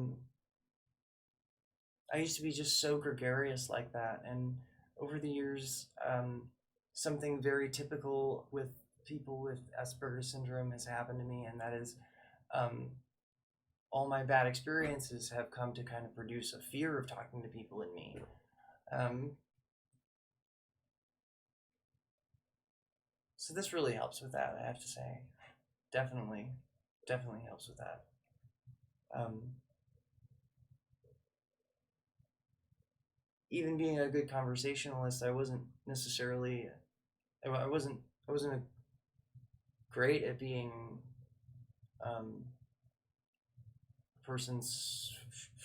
used to be just so gregarious like that, and over the years, something very typical with people with Asperger's syndrome has happened to me, and that is all my bad experiences have come to kind of produce a fear of talking to people in me. So this really helps with that, I have to say. Definitely helps with that. Even being a good conversationalist, I wasn't necessarily, I wasn't great at being a person's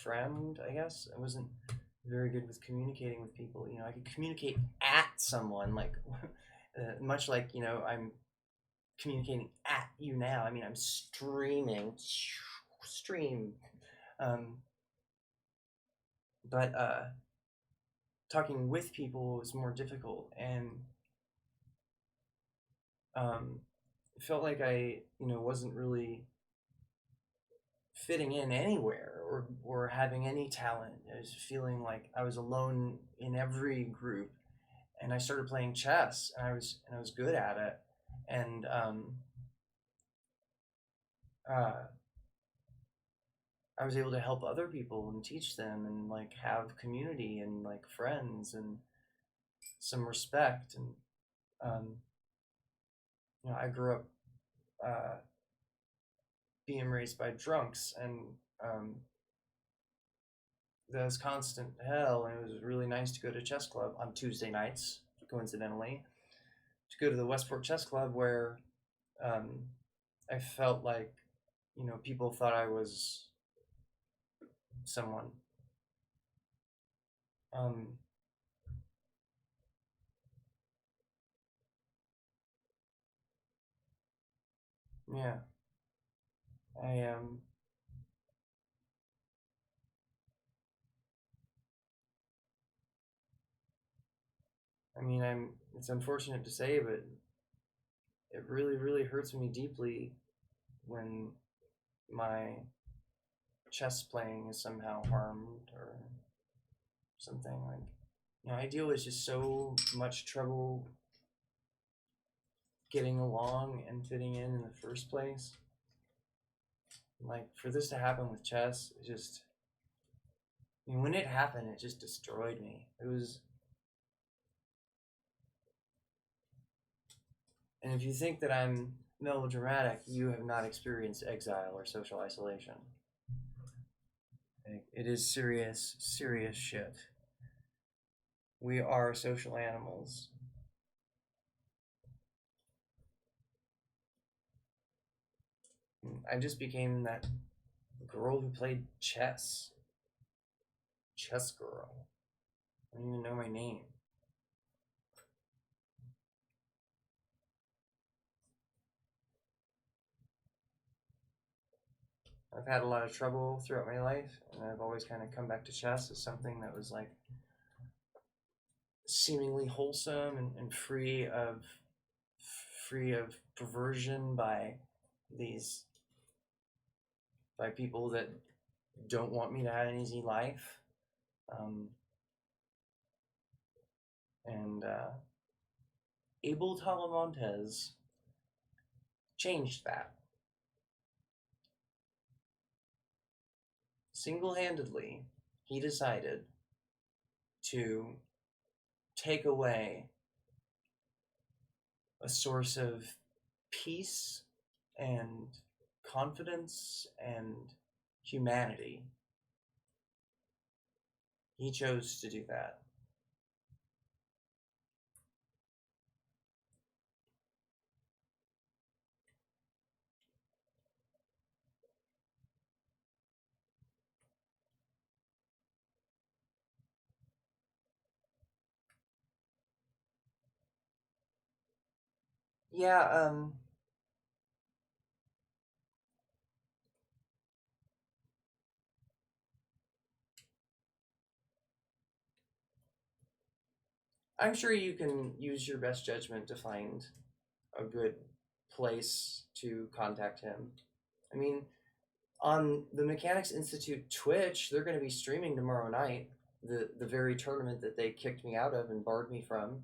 friend, I guess. I wasn't very good with communicating with people. You know, I could communicate at someone, like much like, you know, I'm communicating at you now. I mean, I'm stream. But talking with people was more difficult, and it felt like I, you know, wasn't really fitting in anywhere or having any talent. I was feeling like I was alone in every group, and I started playing chess, and I was good at it, and I was able to help other people and teach them and like have community and like friends and some respect, and you know, I grew up being raised by drunks, and that was constant hell, and it was really nice to go to chess club on Tuesday nights, coincidentally, to go to the Westport Chess Club where I felt like, you know, people thought I was someone. Yeah, I I mean, it's unfortunate to say, but it really, really hurts me deeply when my chess playing is somehow harmed or something. Like, I deal with just so much trouble getting along and fitting in the first place. Like, for this to happen with chess, it just, when it happened, it just destroyed me. It was, and if you think that I'm melodramatic, you have not experienced exile or social isolation. It is serious, serious shit. We are social animals. I just became that girl who played chess. Chess girl. I don't even know my name. I've had a lot of trouble throughout my life, and I've always kind of come back to chess as something that was like seemingly wholesome and free of perversion by people that don't want me to have an easy life. And Abel Talamontes changed that. Single-handedly, he decided to take away a source of peace and confidence and humanity. He chose to do that. Yeah, I'm sure you can use your best judgment to find a good place to contact him. I mean, on the Mechanics Institute Twitch, they're going to be streaming tomorrow night the very tournament that they kicked me out of and barred me from.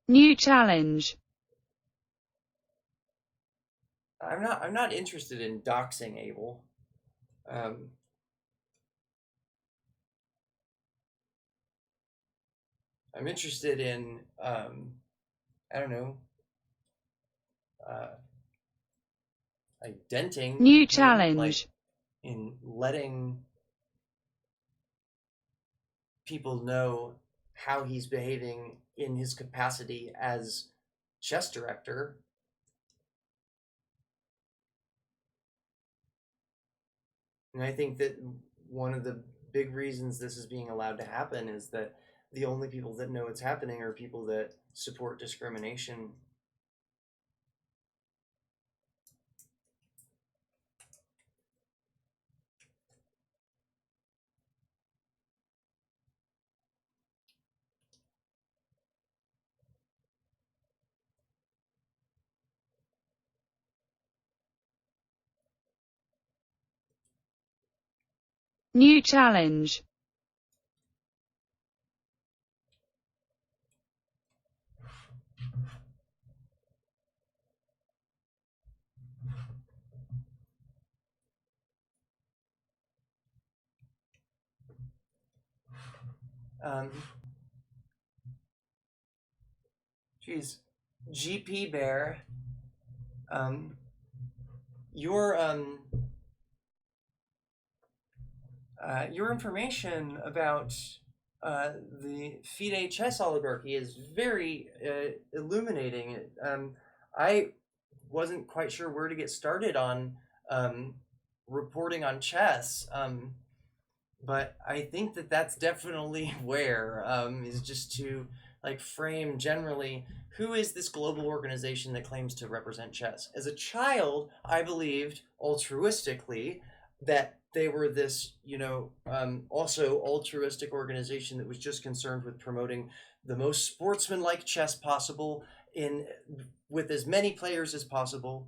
New challenge. I'm not interested in doxing Abel. I'm interested in I don't know, like denting New him, challenge. like in letting people know how he's behaving in his capacity as chess director. And I think that one of the big reasons this is being allowed to happen is that the only people that know it's happening are people that support discrimination. New challenge. Geez, GP Bear, your information about the FIDE chess oligarchy is very illuminating. I wasn't quite sure where to get started on reporting on chess, but I think that that's definitely where is just to like frame generally who is this global organization that claims to represent chess? As a child, I believed altruistically that they were this, also altruistic organization that was just concerned with promoting the most sportsmanlike chess possible in with as many players as possible,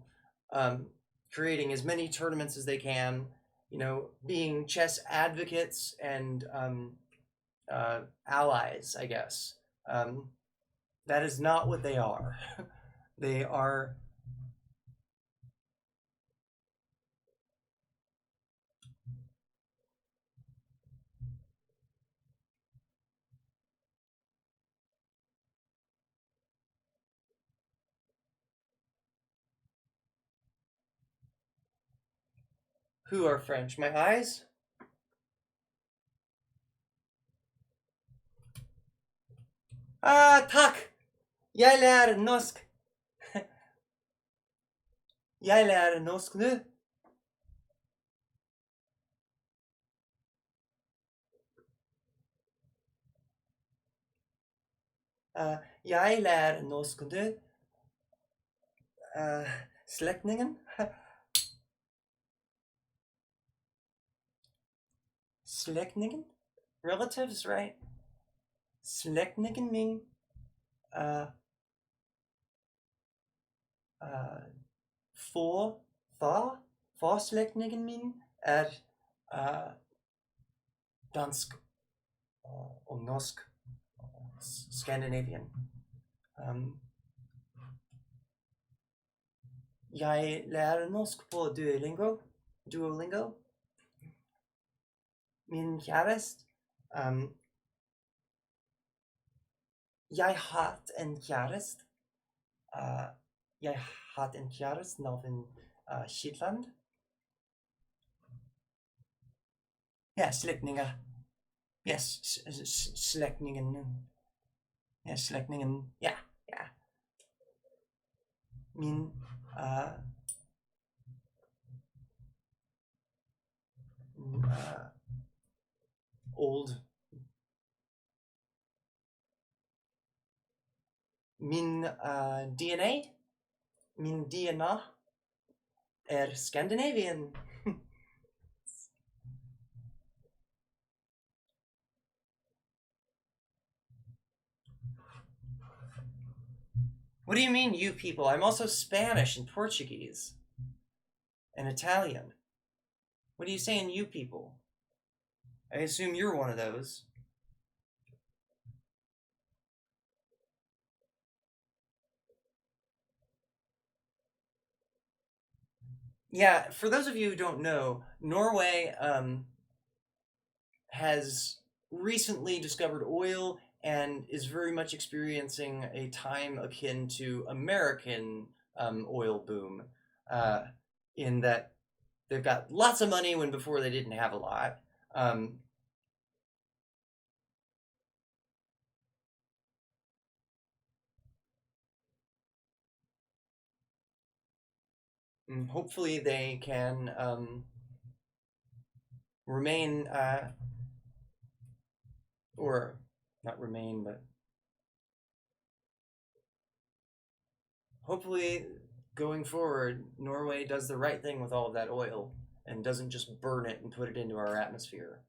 creating as many tournaments as they can, being chess advocates and allies, I guess. That is not what they are. They are. Who are French? My eyes? Ah, tak! Jeg lærer norsk. Jeg lærer norsk nå. Jeg lærer norsk nå. Slektningen? Slektningen? Relatives, right? Slektningen min. For farslektningen min er dansk og norsk. Scandinavian. Jeg lærer norsk på Duolingo. Min kjæreste. Jeg har en kjæreste. Jeg har en kjæreste navn Shetland. Ja, slektninger. Yes, slektningen. Ja, slektningen. Ja. Min old. Min DNA. Min DNA er Scandinavian. What do you mean, you people? I'm also Spanish and Portuguese and Italian. What are you saying, you people? I assume you're one of those. Yeah, for those of you who don't know, Norway has recently discovered oil and is very much experiencing a time akin to American oil boom, in that they've got lots of money when before they didn't have a lot. Hopefully they can remain, or not remain, but hopefully going forward, Norway does the right thing with all of that oil and doesn't just burn it and put it into our atmosphere.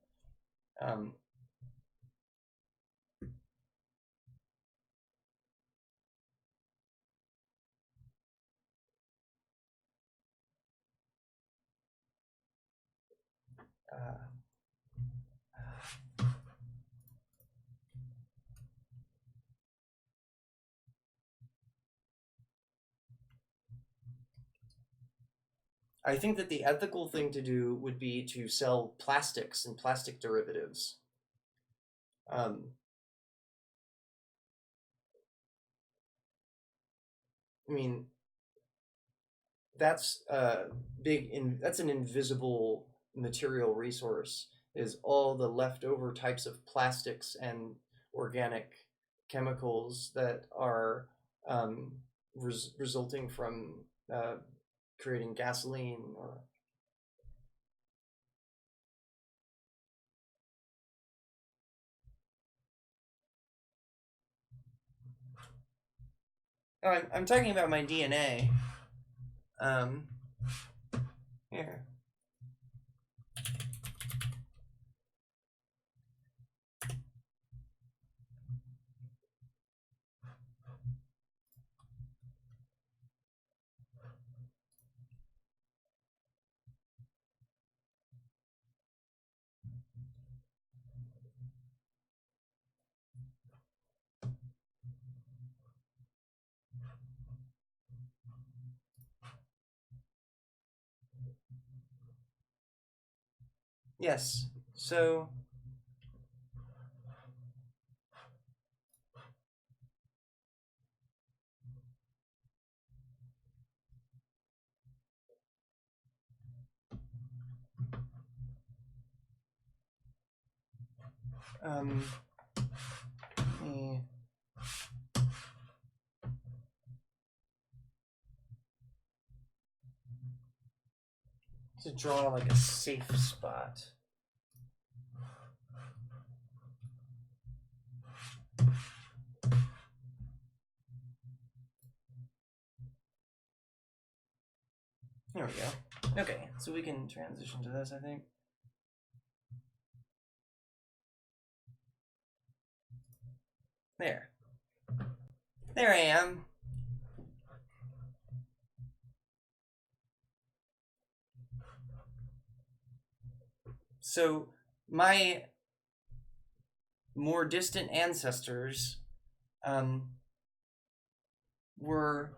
I think that the ethical thing to do would be to sell plastics and plastic derivatives. I mean, that's that's an invisible material resource, is all the leftover types of plastics and organic chemicals that are resulting from creating gasoline or Oh, I'm talking about my DNA. Here. Yes. So, um, let me to draw like a safe spot. There we go. Okay, so we can transition to this, I think. There. There I am. So, my more distant ancestors were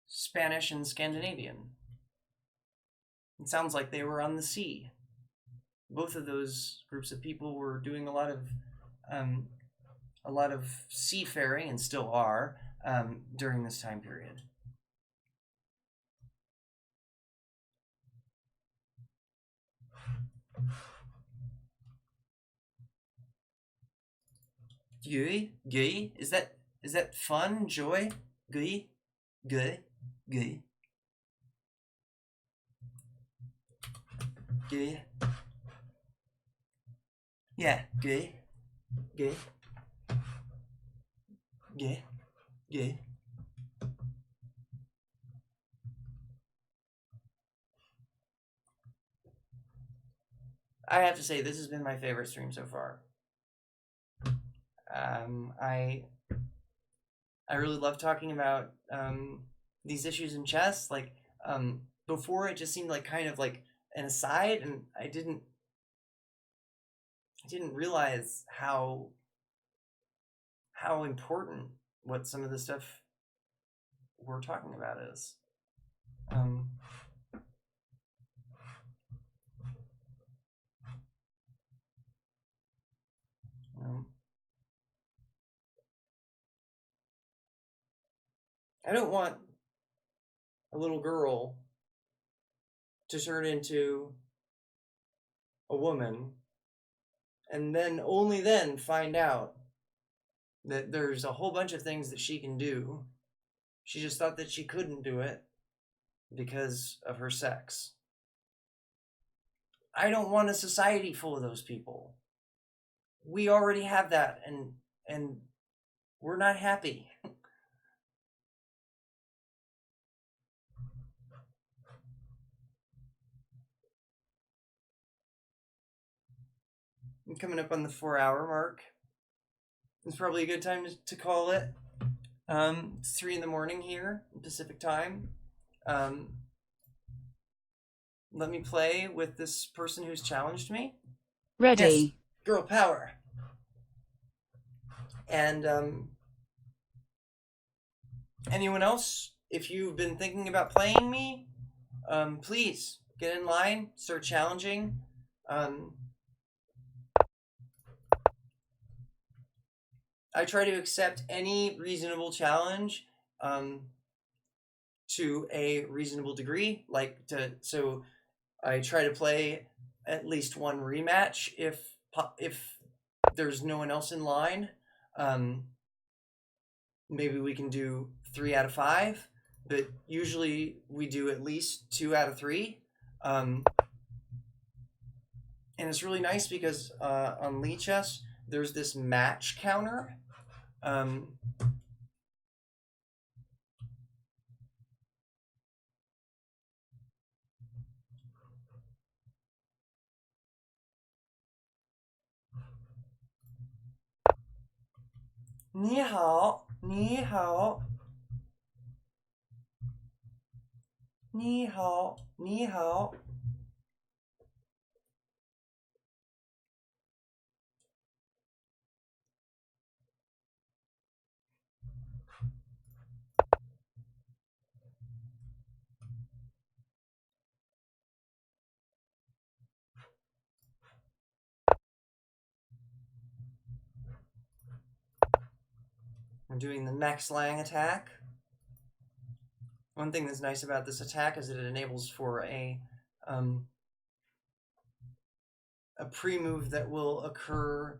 Spanish and Scandinavian. It sounds like they were on the sea. Both of those groups of people were doing a lot of seafaring, and still are, during this time period. Gui? Gui? Is that fun? Joy? Gui? Gui? Gui? Gui? Yeah, gui? Gui? Gui? Gui? I have to say, this has been my favorite stream so far. I really love talking about these issues in chess. Like, before, it just seemed like kind of like an aside, and I didn't realize how important what some of the stuff we're talking about is. I don't want a little girl to turn into a woman and then only then find out that there's a whole bunch of things that she can do. She just thought that she couldn't do it because of her sex. I don't want a society full of those people. We already have that, and we're not happy. I'm coming up on the 4-hour mark. It's probably a good time to call it. It's 3 in the morning here, Pacific time. Let me play with this person who's challenged me. Ready. Yes, girl power. And anyone else, if you've been thinking about playing me, please get in line, start challenging. I try to accept any reasonable challenge to a reasonable degree. So I try to play at least one rematch if there's no one else in line. Maybe we can do 3 out of 5, but usually we do at least 2 out of 3. And it's really nice because on Lee Chess, there's this match counter. 你好，你好，你好，你好。I'm doing the Max Lang attack. One thing that's nice about this attack is that it enables for a pre-move that will occur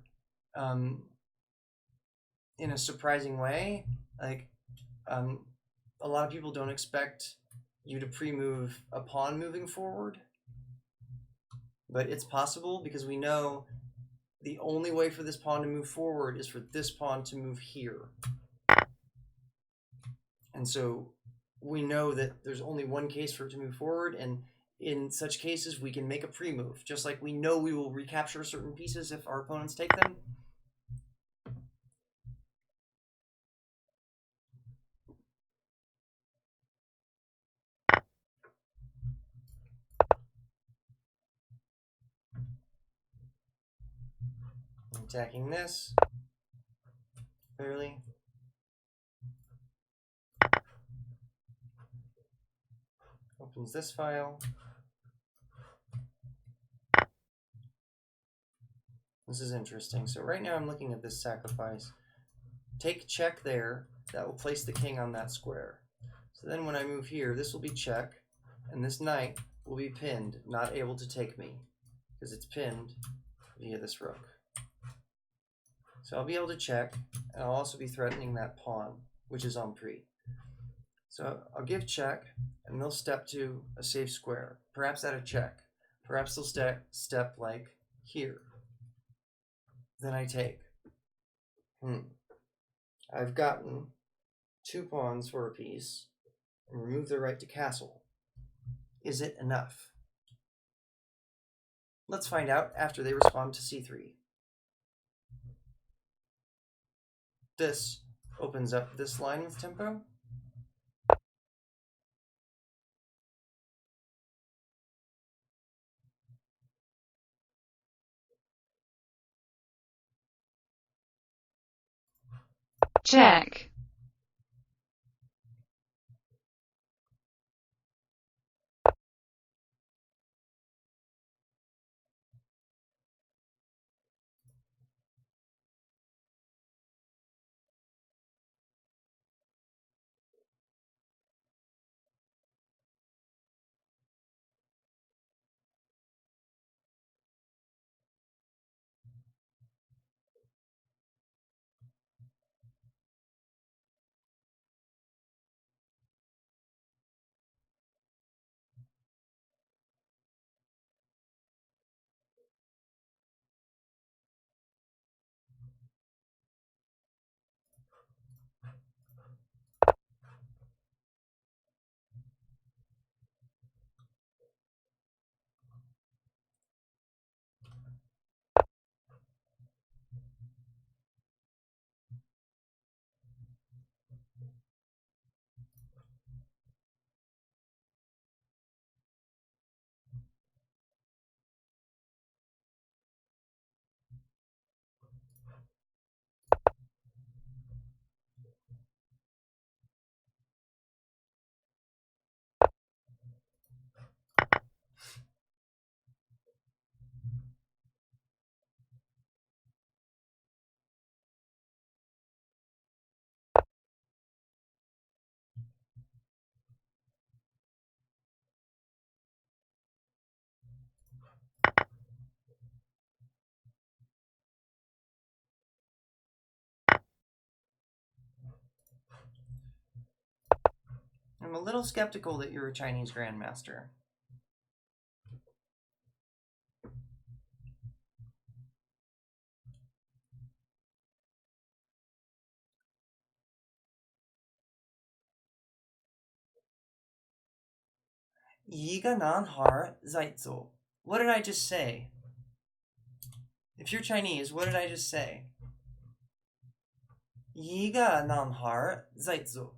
in a surprising way. Like a lot of people don't expect you to pre-move a pawn moving forward, but it's possible because we know the only way for this pawn to move forward is for this pawn to move here. And so we know that there's only one case for it to move forward, and in such cases we can make a pre-move, just like we know we will recapture certain pieces if our opponents take them. I'm attacking this, clearly. Opens this file. This is interesting. So right now I'm looking at this sacrifice. Take check there. That will place the king on that square. So then when I move here, this will be check, and this knight will be pinned, not able to take me, because it's pinned via this rook. So I'll be able to check, and I'll also be threatening that pawn, which is on pre. So I'll give check, and they'll step to a safe square, perhaps at a check. Perhaps they'll step like here. Then I take. I've gotten 2 pawns for a piece, and remove their right to castle. Is it enough? Let's find out after they respond to c3. This opens up this line with tempo. Check. I'm a little skeptical that you're a Chinese grandmaster. Yiga Nanhar Zaitzo. What did I just say? If you're Chinese, what did I just say? 一个男孩在走。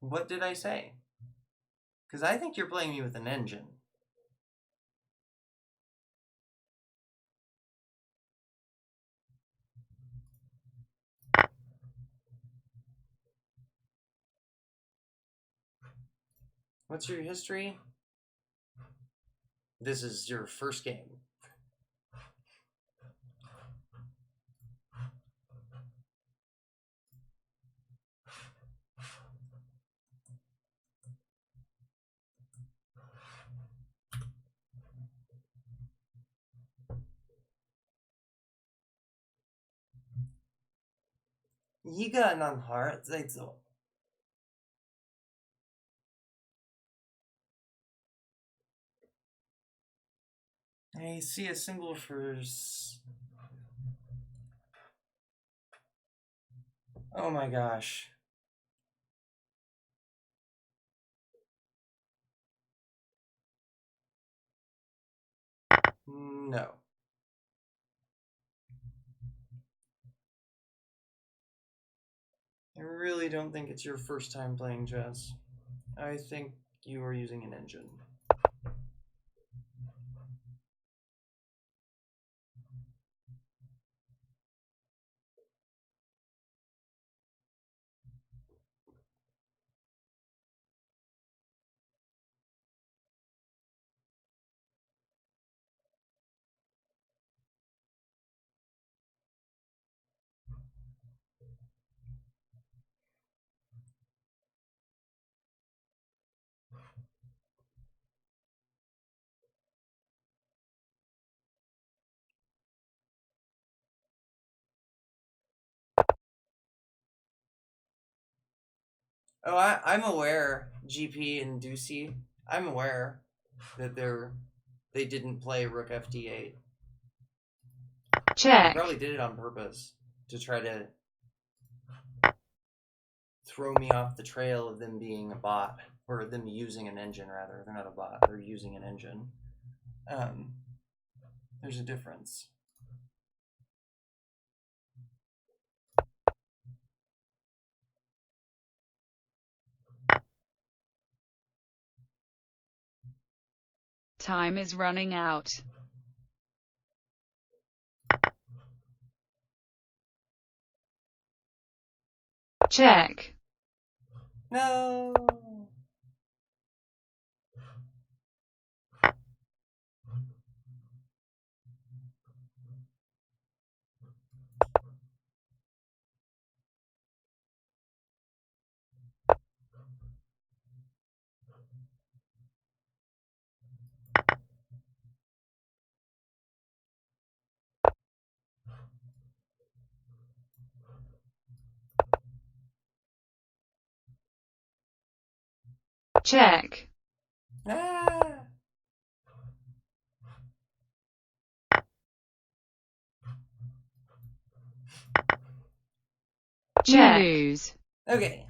What did I say? Because I think you're playing me with an engine. What's your history? This is your first game.一个男孩在走。I see a symbol for. Oh my gosh. No. I really don't think it's your first time playing chess. I think you are using an engine. Oh, I'm aware, GP and Ducey. I'm aware that they didn't play Rook FD8. They Check. probably did it on purpose to try to throw me off the trail of them being a bot, or them using an engine, rather. They're not a bot, they're using an engine. There's a difference. Time is running out. Check. No. Check. Ah. Check. You lose. Okay.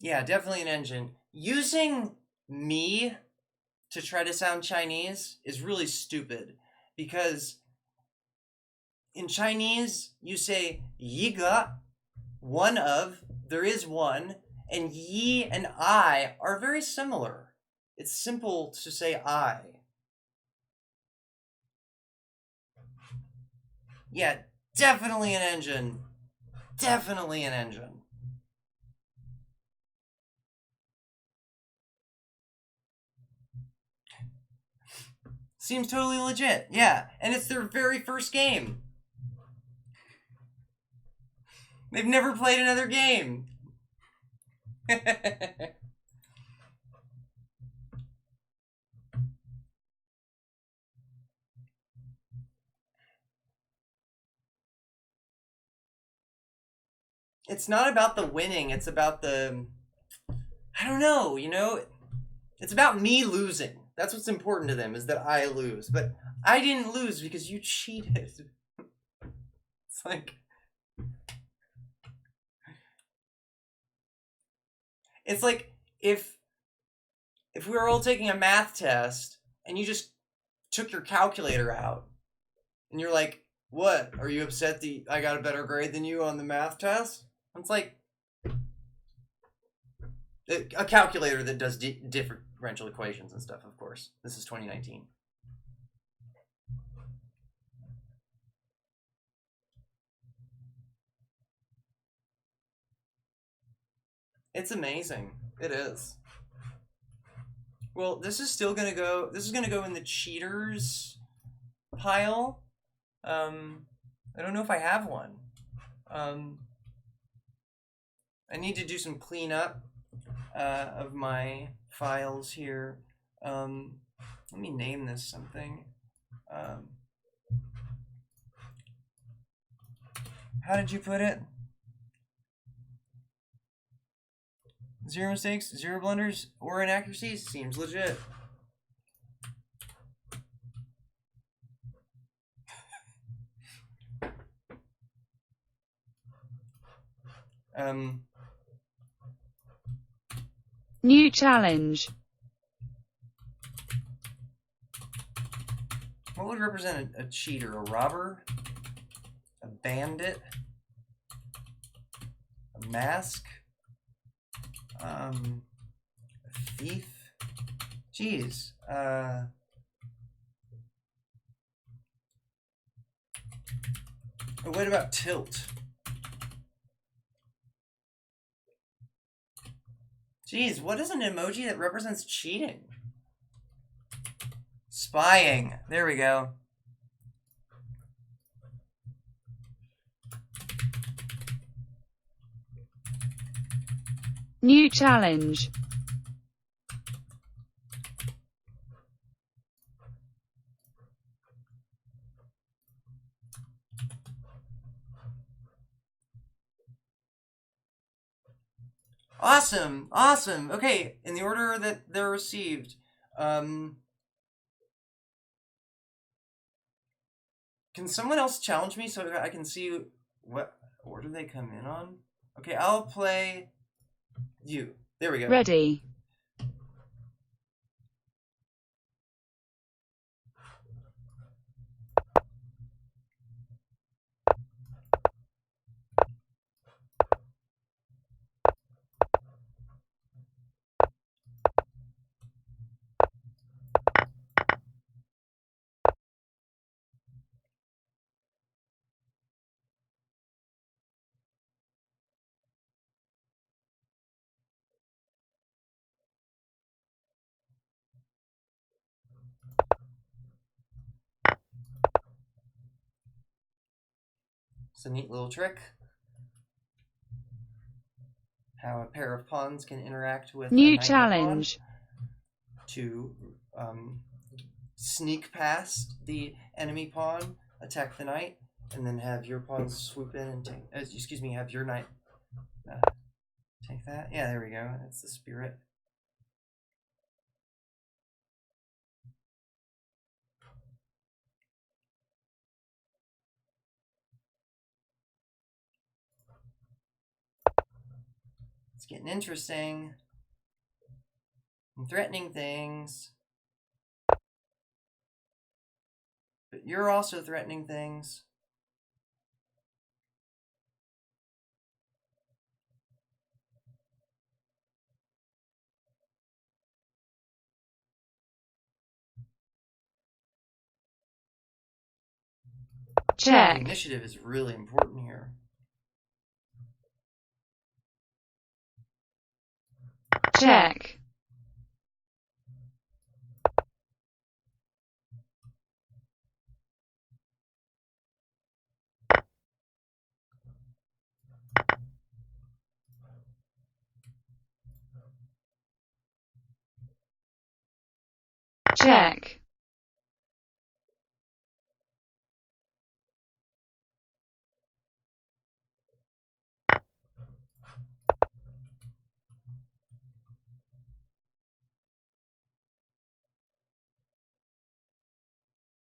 Yeah, definitely an engine. Using me to try to sound Chinese is really stupid because in Chinese you say yiga, one of, there is one, and yi and I are very similar. It's simple to say I. Yeah, definitely an engine. Definitely an engine. Seems totally legit. Yeah, and it's their very first game. They've never played another game. It's not about the winning, it's about the, I don't know, it's about me losing. That's what's important to them, is that I lose. But I didn't lose because you cheated. It's like, it's like if we were all taking a math test and you just took your calculator out and you're like, what? Are you upset that I got a better grade than you on the math test? It's like a calculator that does differential equations and stuff, of course. This is 2019. It's amazing. It is. Well, this is going to go in the cheaters pile. I don't know if I have one. I need to do some cleanup of my files here. Let me name this something. How did you put it? 0 mistakes, 0 blunders, or inaccuracies? Seems legit. New challenge. What would represent a cheater? A robber? A bandit? A mask? A thief? Jeez. What about tilt? Jeez, what is an emoji that represents cheating? Spying. There we go. New challenge. Awesome, awesome. Okay, in the order that they're received, can someone else challenge me so I can see what order they come in on? Okay, I'll play you. There we go. Ready. It's a neat little trick. How a pair of pawns can interact with a New knight and a challenge. pawn to sneak past the enemy pawn, attack the knight, and then have your pawn swoop in and take. Excuse me, have your knight take that. Yeah, there we go. That's the spirit. It's getting interesting. I'm threatening things. But you're also threatening things. The Check. initiative is really important here. Check. check,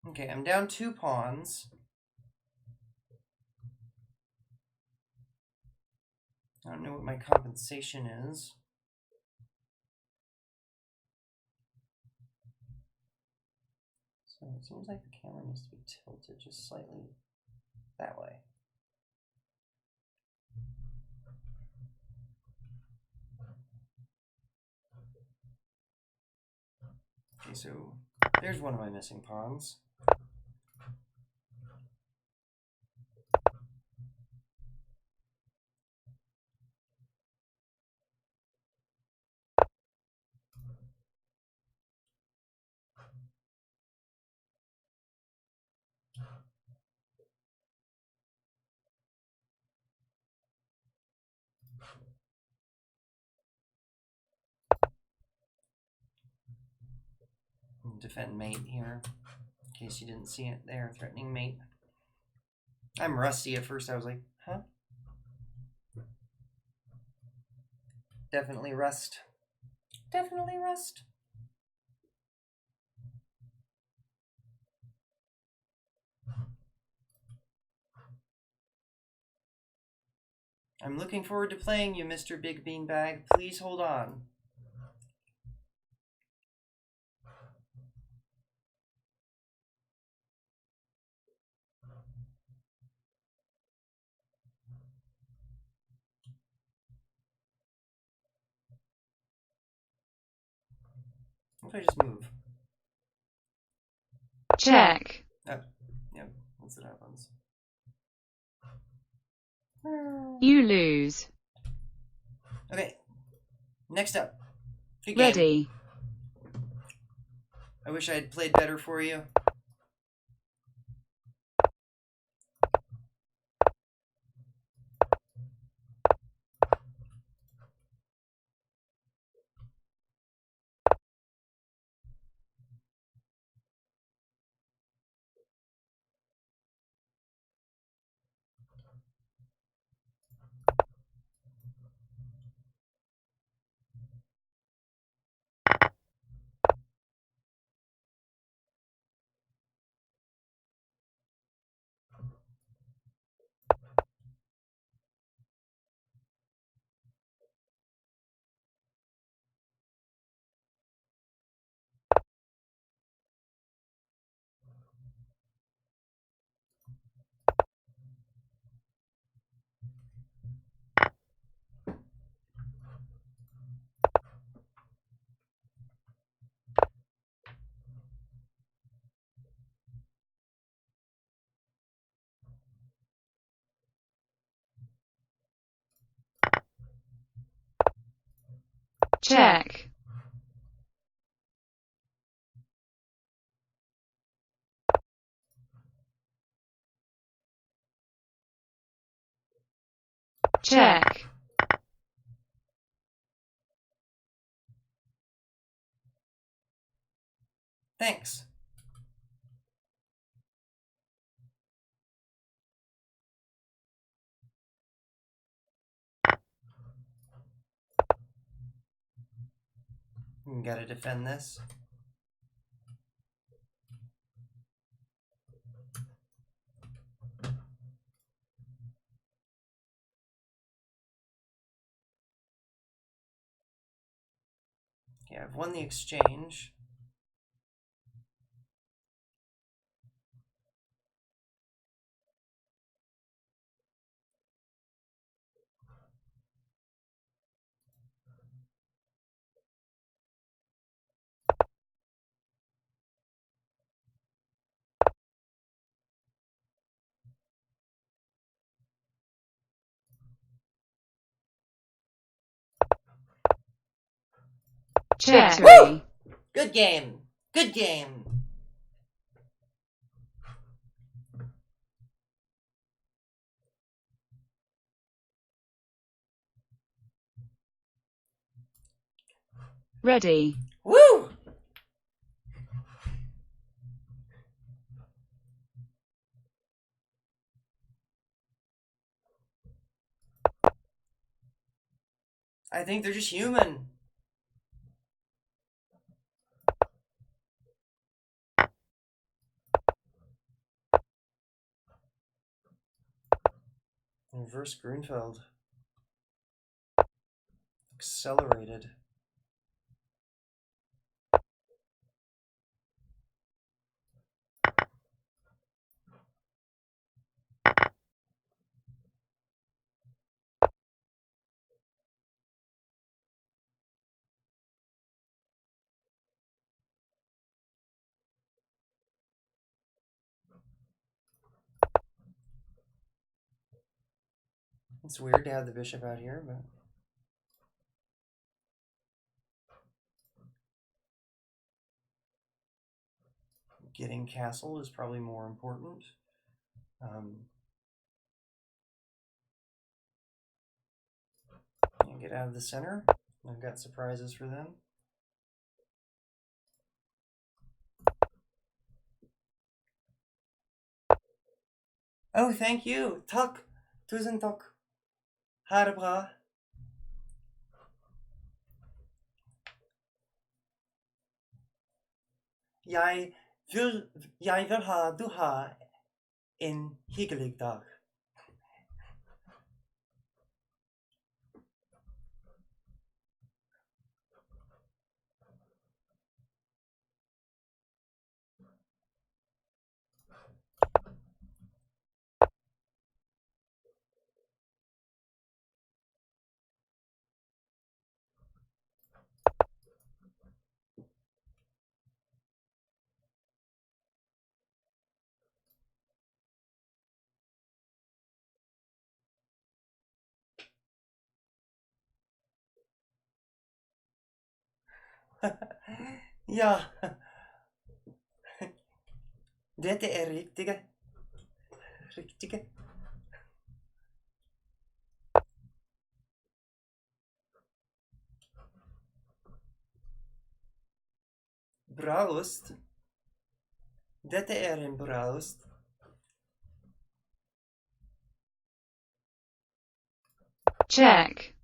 Okay, I'm down 2 pawns. I don't know what my compensation is. So it seems like the camera needs to be tilted just slightly that way. Okay, so there's one of my missing pawns. Defend mate here, in case you didn't see it there, threatening mate. I'm rusty. At first I was like, huh? Definitely rust. Definitely rust. I'm looking forward to playing you, Mr. Big Beanbag. Please hold on. What if I just move? check, Oh, yep, once it happens. you lose, Okay, next up. Good game. ready, I wish I had played better for you. check, check, Thanks. Gotta defend this. Okay, I've won the exchange. check, Woo! Good game. Good game. ready, Woo! I think they're just human. Reverse Grunfeld. Accelerated. It's weird to have the bishop out here, but getting castle is probably more important. And get out of the center. I've got surprises for them. Oh, thank you. Takk. Tusen takk. Ha det bra. Jeg vil ha du har en hyggelig dag. Ja. Dette er riktige. Riktige. Bra ost. Dette er en bra ost. Check.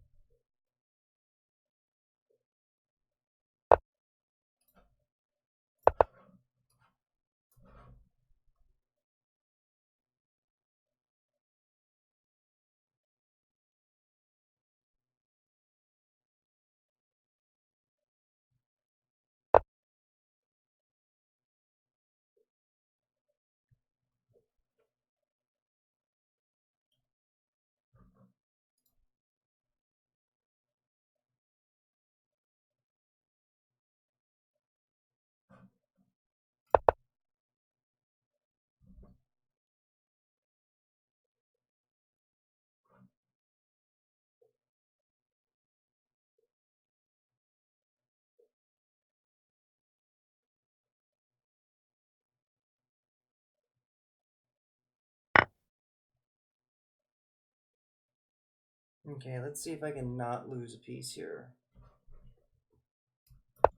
Okay, let's see if I can not lose a piece here.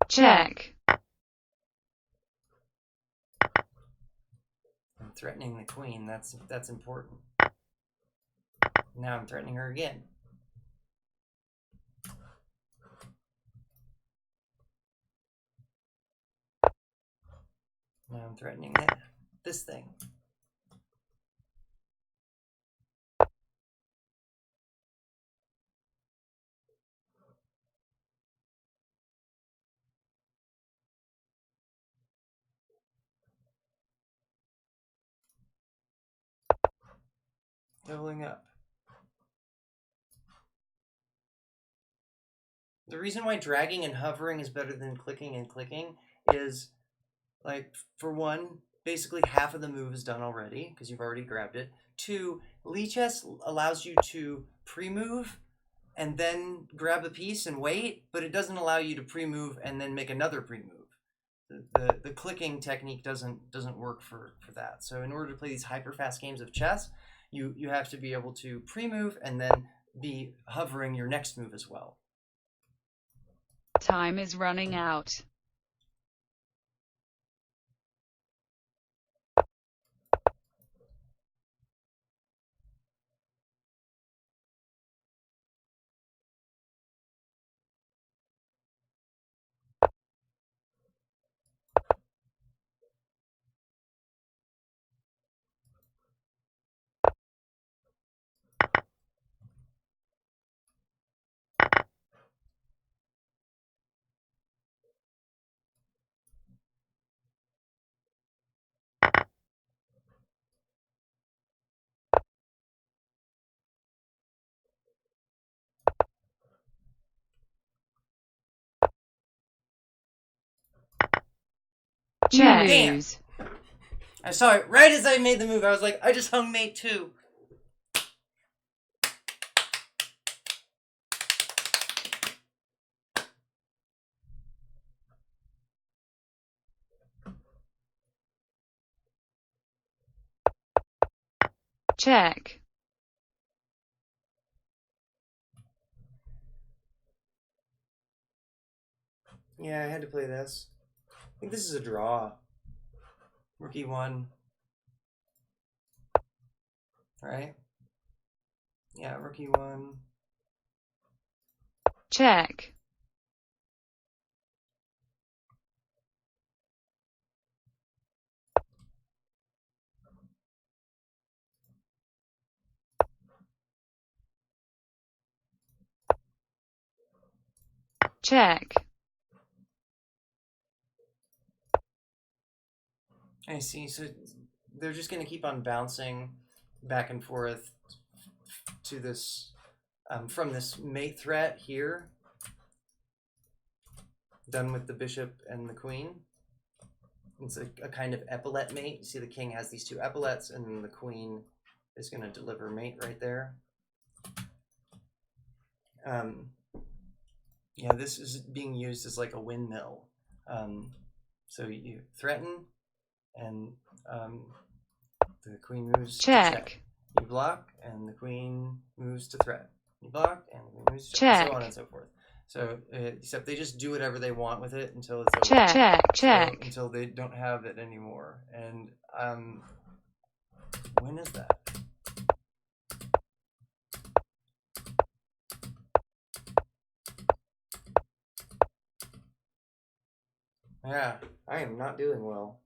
Check. I'm threatening the queen. That's important. Now I'm threatening her again. Now I'm threatening this thing. Doubling up. The reason why dragging and hovering is better than clicking and clicking is, like, for one, basically half of the move is done already because you've already grabbed it. Two, Chess allows you to pre-move and then grab a piece and wait, but it doesn't allow you to pre-move and then make another pre-move. The clicking technique doesn't work for that. So in order to play these hyper fast games of chess, you have to be able to pre-move and then be hovering your next move as well. Time is running out. Check. Damn. Lose. I saw it right as I made the move. I was like, I just hung mate 2. Check. Yeah, I had to play this. I think this is a draw. Rook e1. Right? Yeah, rook e1. Check. Check. I see. So they're just going to keep on bouncing back and forth to this, from this mate threat here. Done with the bishop and the queen. It's a kind of epaulet mate. You see the king has these 2 epaulets, and then the queen is going to deliver mate right there. Yeah, this is being used as like a windmill. So you threaten, and the queen moves to check. You block, and the queen moves to threat. You block, and the queen moves to check. So on and so forth. So, except they just do whatever they want with it until it's over. Check. So, until they don't have it anymore. And when is that? Yeah, I am not doing well.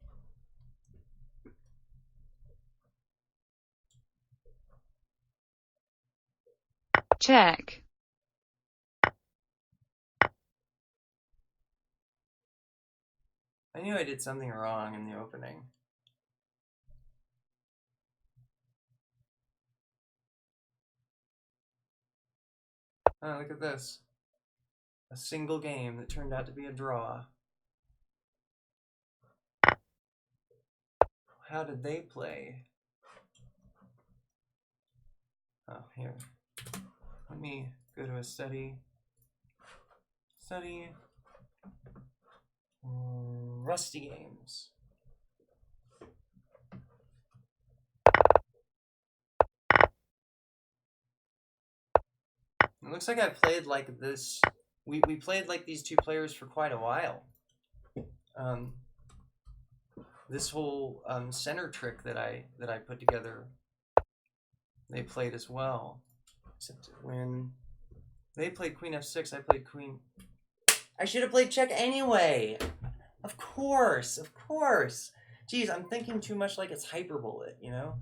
Check. I knew I did something wrong in the opening. Oh, look at this. A single game that turned out to be a draw. How did they play? Oh, here. Let me go to a study. Study. Rusty games. It looks like I've played like this. We played like these 2 players for quite a while. This whole center trick that I put together, they played as well. Except when they played queen f6, I played queen. I should have played check anyway. Of course. Geez, I'm thinking too much like it's hyperbole, you know?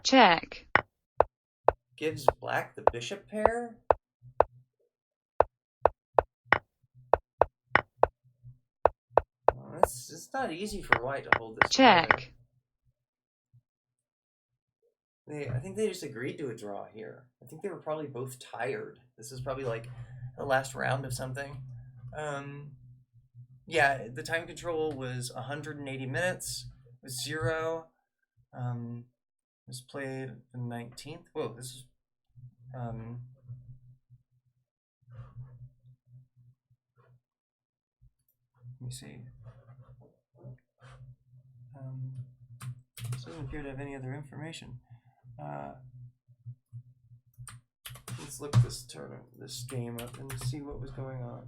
Check. Gives black the bishop pair? Well, it's not easy for white to hold this Check. together. I think they just agreed to a draw here. I think they were probably both tired. This is probably like the last round of something. Yeah, the time control was 180 minutes with 0. It was played the 19th. Whoa, this is let me see. This doesn't appear to have any other information. Let's look this game up and see what was going on.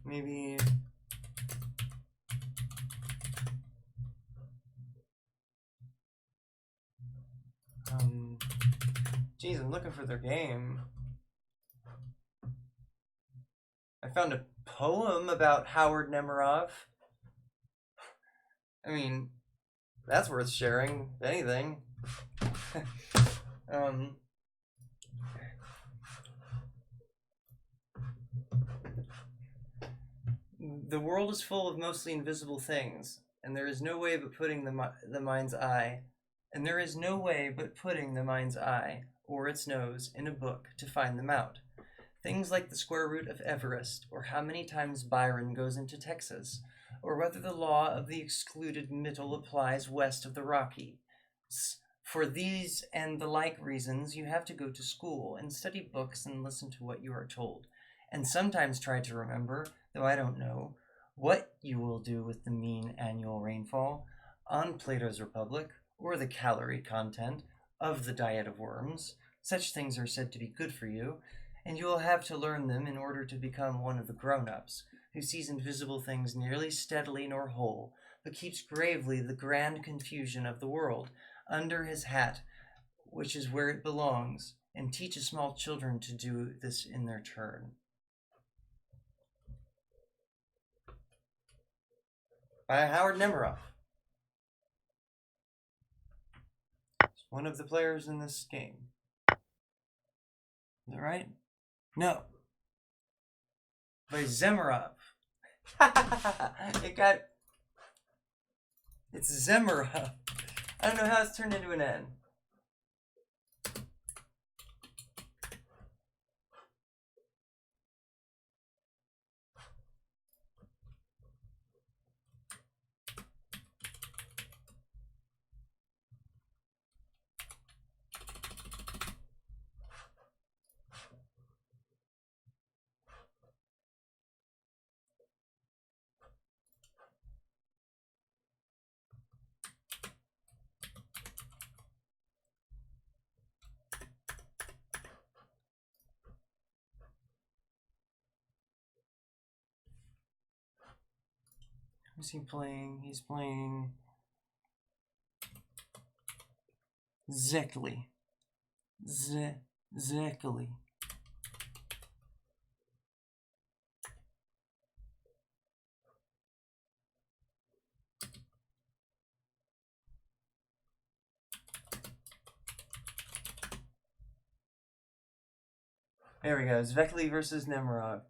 Maybe Jeez, I'm looking for their game. I found a poem about Howard Nemerov. I mean, that's worth sharing, if anything. The world is full of mostly invisible things, and there is no way but putting the mind's eye, and there is no way but putting the mind's eye, or its nose, in a book to find them out. Things like the square root of Everest, or how many times Byron goes into Texas, or whether the law of the excluded middle applies west of the Rockies. For these and the like reasons, you have to go to school and study books and listen to what you are told, and sometimes try to remember, though I don't know, what you will do with the mean annual rainfall on Plato's Republic, or the calorie content of the diet of worms. Such things are said to be good for you, and you will have to learn them in order to become one of the grown-ups, who sees invisible things nearly steadily nor whole, but keeps gravely the grand confusion of the world under his hat, which is where it belongs, and teaches small children to do this in their turn. By Howard Nemerov. He's one of the players in this game. Is that right? No. By Zemerov. It's Zemerov. I don't know how it's turned into an N. Who's he playing? He's playing Zekli. Zekli. There we go. Zvekli versus Nemerov.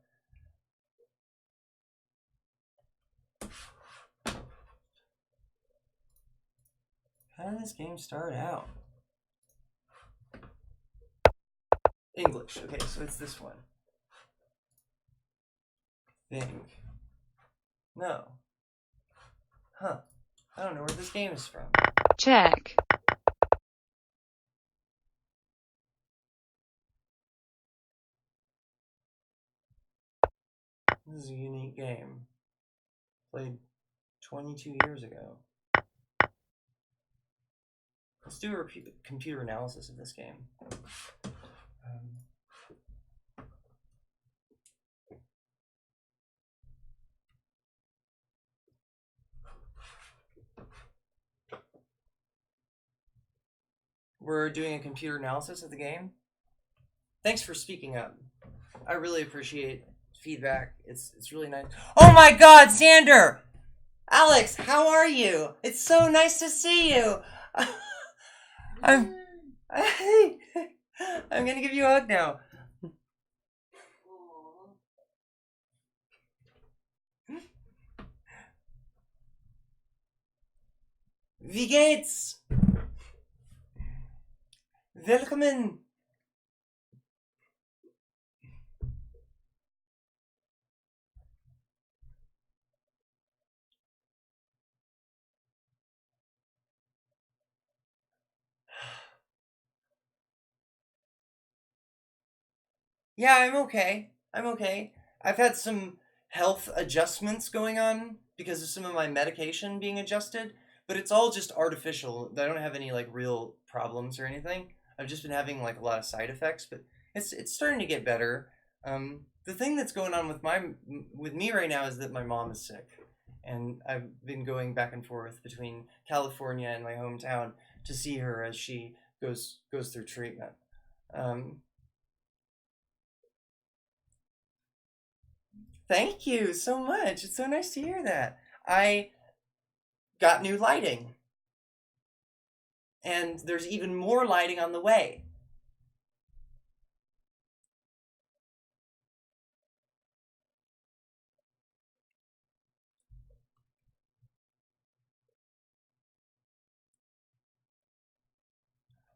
How did this game start out? English. Okay, so it's this one. Think. No. Huh. I don't know where this game is from. Check. This is a unique game. Played 22 years ago. Let's do a computer analysis of this game. We're doing a computer analysis of the game. Thanks for speaking up. I really appreciate feedback. It's really nice. Oh my God, Xander! Alex, how are you? It's so nice to see you. I'm gonna give you a hug now. Wie geht's? Willkommen. Yeah, I'm okay. I'm okay. I've had some health adjustments going on because of some of my medication being adjusted, but it's all just artificial. I don't have any like real problems or anything. I've just been having like a lot of side effects, but it's starting to get better. The thing that's going on with me right now is that my mom is sick, and I've been going back and forth between California and my hometown to see her as she goes through treatment. Um, Thank you so much. It's so nice to hear that. I got new lighting, and there's even more lighting on the way.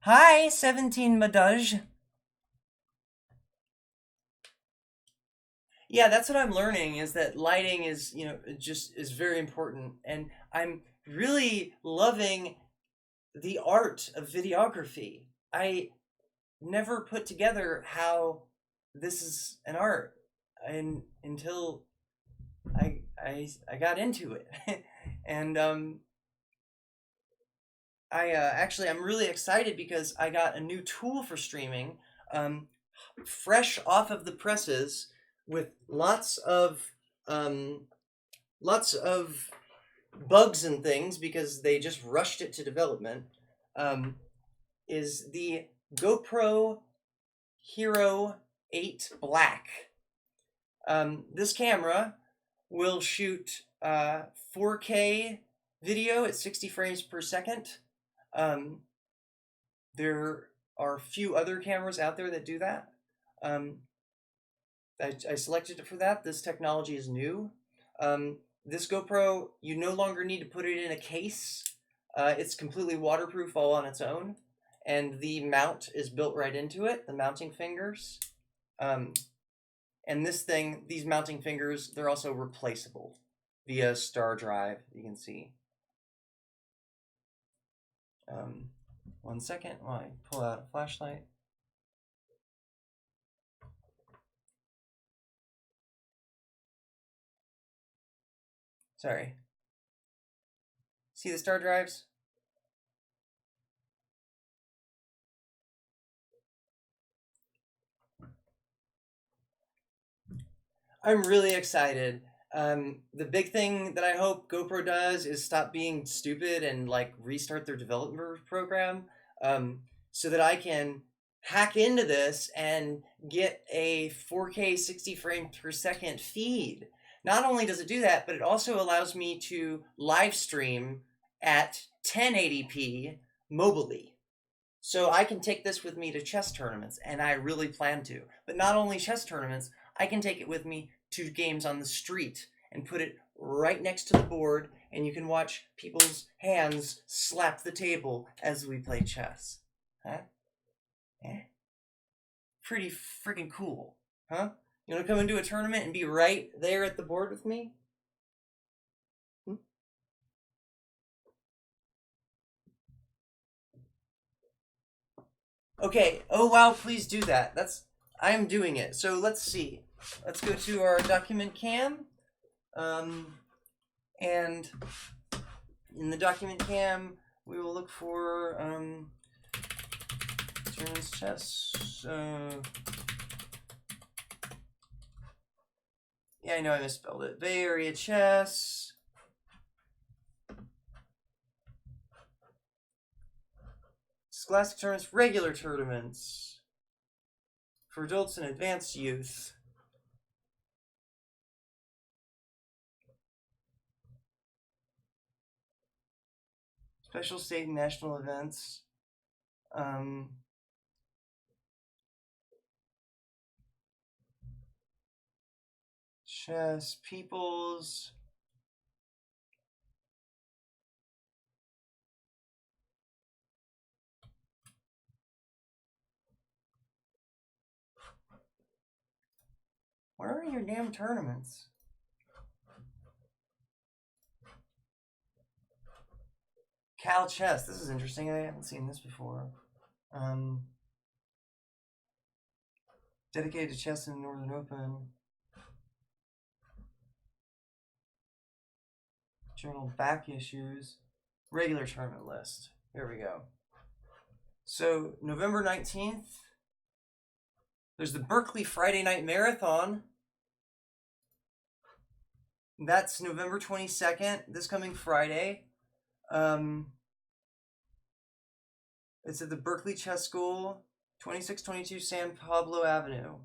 Hi, 17 Madaj. Yeah, that's what I'm learning is that lighting is, just is very important. And I'm really loving the art of videography. I never put together how this is an art and until I got into it. And I'm really excited because I got a new tool for streaming, um, fresh off of the presses with um, lots of bugs and things because they just rushed it to development. Um, is the GoPro Hero 8 Black. This camera will shoot 4K video at 60 frames per second. Um, there are a few other cameras out there that do that. Um, I selected it for that. This technology is new. This GoPro, you no longer need to put it in a case. It's completely waterproof all on its own. And the mount is built right into it, the mounting fingers. And these mounting fingers, they're also replaceable via star drive, you can see. 1 second while I pull out a flashlight. Sorry. See the star drives? I'm really excited. The big thing that I hope GoPro does is stop being stupid and like restart their developer program, so that I can hack into this and get a 4K 60 frames per second feed. Not only does it do that, but it also allows me to live stream at 1080p mobilely. So I can take this with me to chess tournaments, and I really plan to. But not only chess tournaments, I can take it with me to games on the street and put it right next to the board, and you can watch people's hands slap the table as we play chess. Huh? Eh? Pretty freaking cool, huh? You want to come into a tournament and be right there at the board with me? Okay. Oh wow, please do that. I am doing it. So let's see. Let's go to our document cam. And in the document cam, we will look for German's chess. Yeah, I know I misspelled it. Bay Area chess. Scholastic tournaments, regular tournaments for adults and advanced youth. Special state and national events. Chess, peoples. Where are your damn tournaments? Cal Chess. This is interesting. I haven't seen this before. Dedicated to chess in the Northern Open. Journal back issues. Regular tournament list. Here we go. So, November 19th, there's the Berkeley Friday Night Marathon. That's November 22nd, this coming Friday. It's at the Berkeley Chess School. 2622 San Pablo Avenue.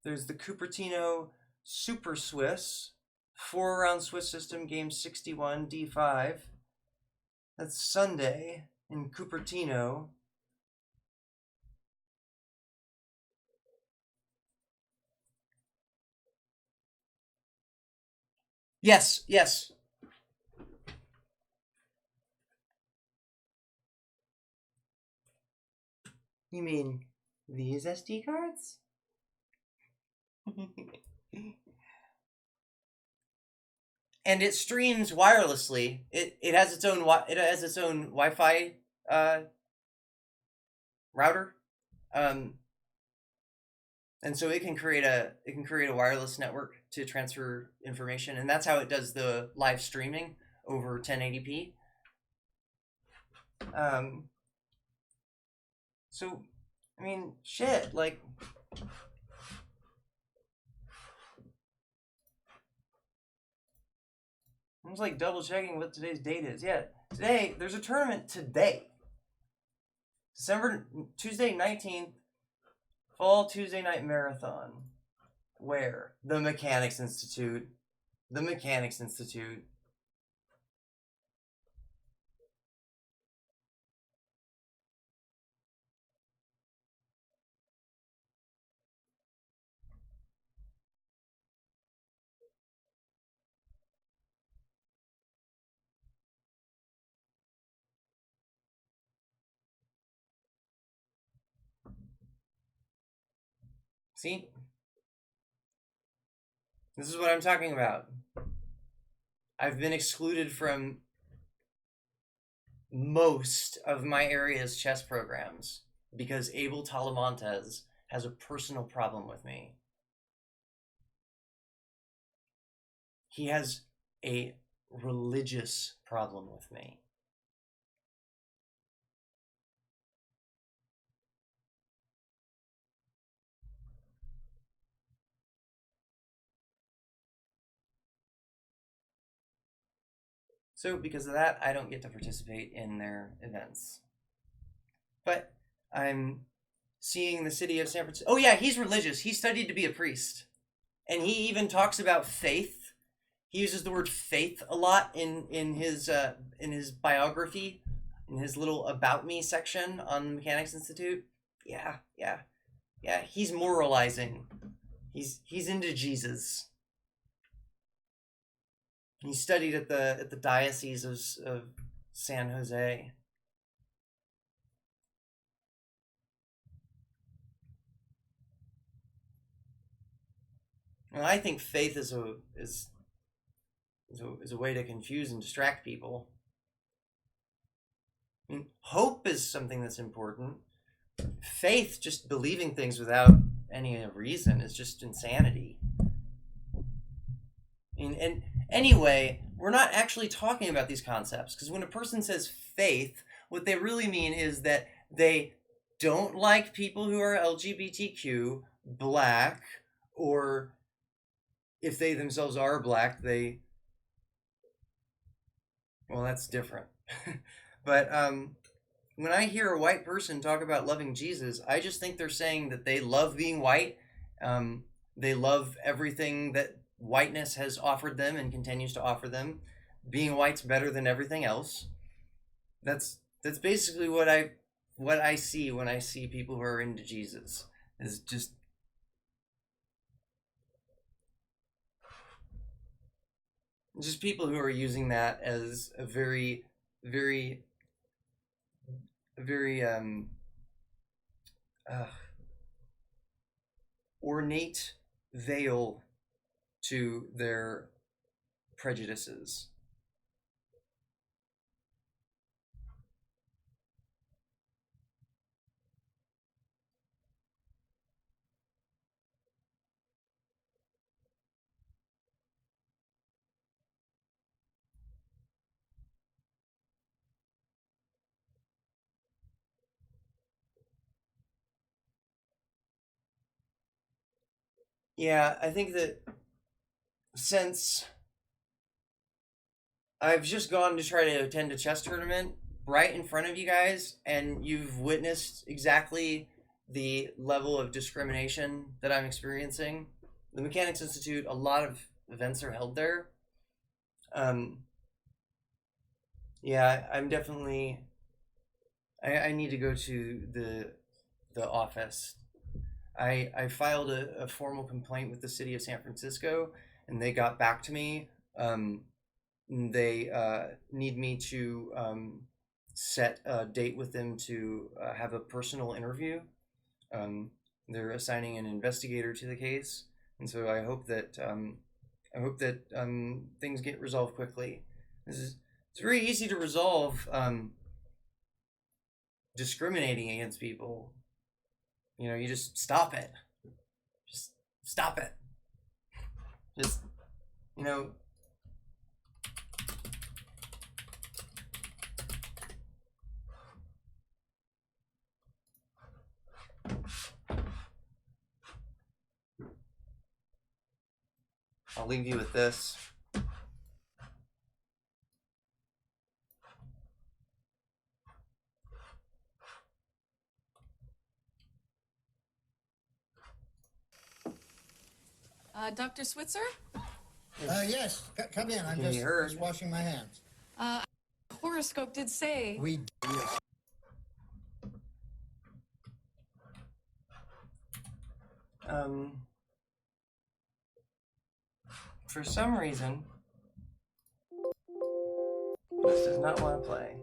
There's the Cupertino Super Swiss, 4-round Swiss system, game 61, D5. That's Sunday in Cupertino. Yes, yes. You mean these SD cards? And it streams wirelessly. It has its own Wi-Fi router, and so it can create a wireless network to transfer information, and that's how it does the live streaming over 1080p. So, I mean, shit, like. I was like double checking what today's date is. Yeah, today there's a tournament today. Tuesday 19th, Fall Tuesday Night Marathon. Where? The Mechanics Institute. The Mechanics Institute. See? This is what I'm talking about. I've been excluded from most of my area's chess programs because Abel Talamantes has a personal problem with me. He has a religious problem with me. So because of that, I don't get to participate in their events. But I'm seeing the city of San Francisco. Oh yeah, he's religious. He studied to be a priest. And he even talks about faith. He uses the word faith a lot in his biography, in his little about me section on the Mechanics Institute. Yeah. He's moralizing. He's into Jesus. He studied at the diocese of San Jose. Well, I think faith is a way to confuse and distract people. I mean, hope is something that's important. Faith, just believing things without any reason, is just insanity. And anyway, we're not actually talking about these concepts because when a person says faith, what they really mean is that they don't like people who are LGBTQ, black, or if they themselves are black, well, that's different. But when I hear a white person talk about loving Jesus, I just think they're saying that they love being white. They love everything that whiteness has offered them and continues to offer them. Being white's better than everything else. That's basically what I see when I see people who are into Jesus. Is just people who are using that as a very ornate veil to their prejudices. Yeah, I think that since I've just gone to try to attend a chess tournament right in front of you guys, and you've witnessed exactly the level of discrimination that I'm experiencing. The Mechanics Institute, a lot of events are held there. Yeah, I'm definitely. I need to go to the office. I filed a formal complaint with the city of San Francisco, and they got back to me. They need me to set a date with them to have a personal interview. They're assigning an investigator to the case, and so I hope that things get resolved quickly. It's very easy to resolve discriminating against people. You just stop it. Just stop it. Just you know. I'll leave you with this. Dr. Switzer? Yes, come in. I'm Can you hear? just washing my hands. Horoscope did say. Yes. For some reason, this does not want to play.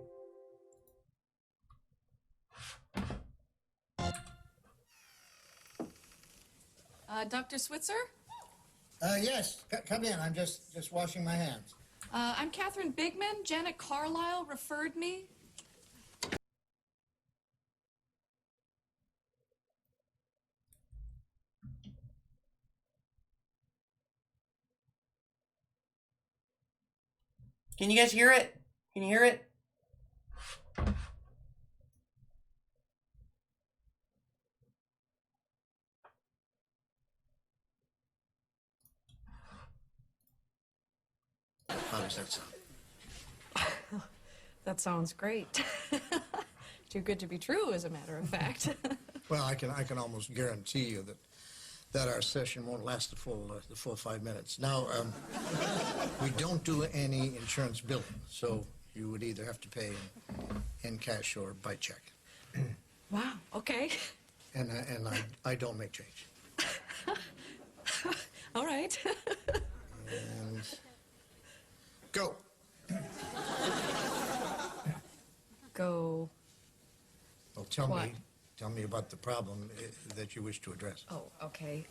Dr. Switzer? Yes, come in. I'm just washing my hands. I'm Catherine Bigman. Janet Carlisle referred me. Can you guys hear it? Can you hear it? How does that sound? That sounds great. Too good to be true, as a matter of fact. Well, I can almost guarantee you that our session won't last the full 5 minutes. Now, we don't do any insurance billing, so you would either have to pay in cash or by check. Wow, okay. And I don't make change. All right. And go. Go. Well, tell What? me about the problem that you wish to address. Oh, okay.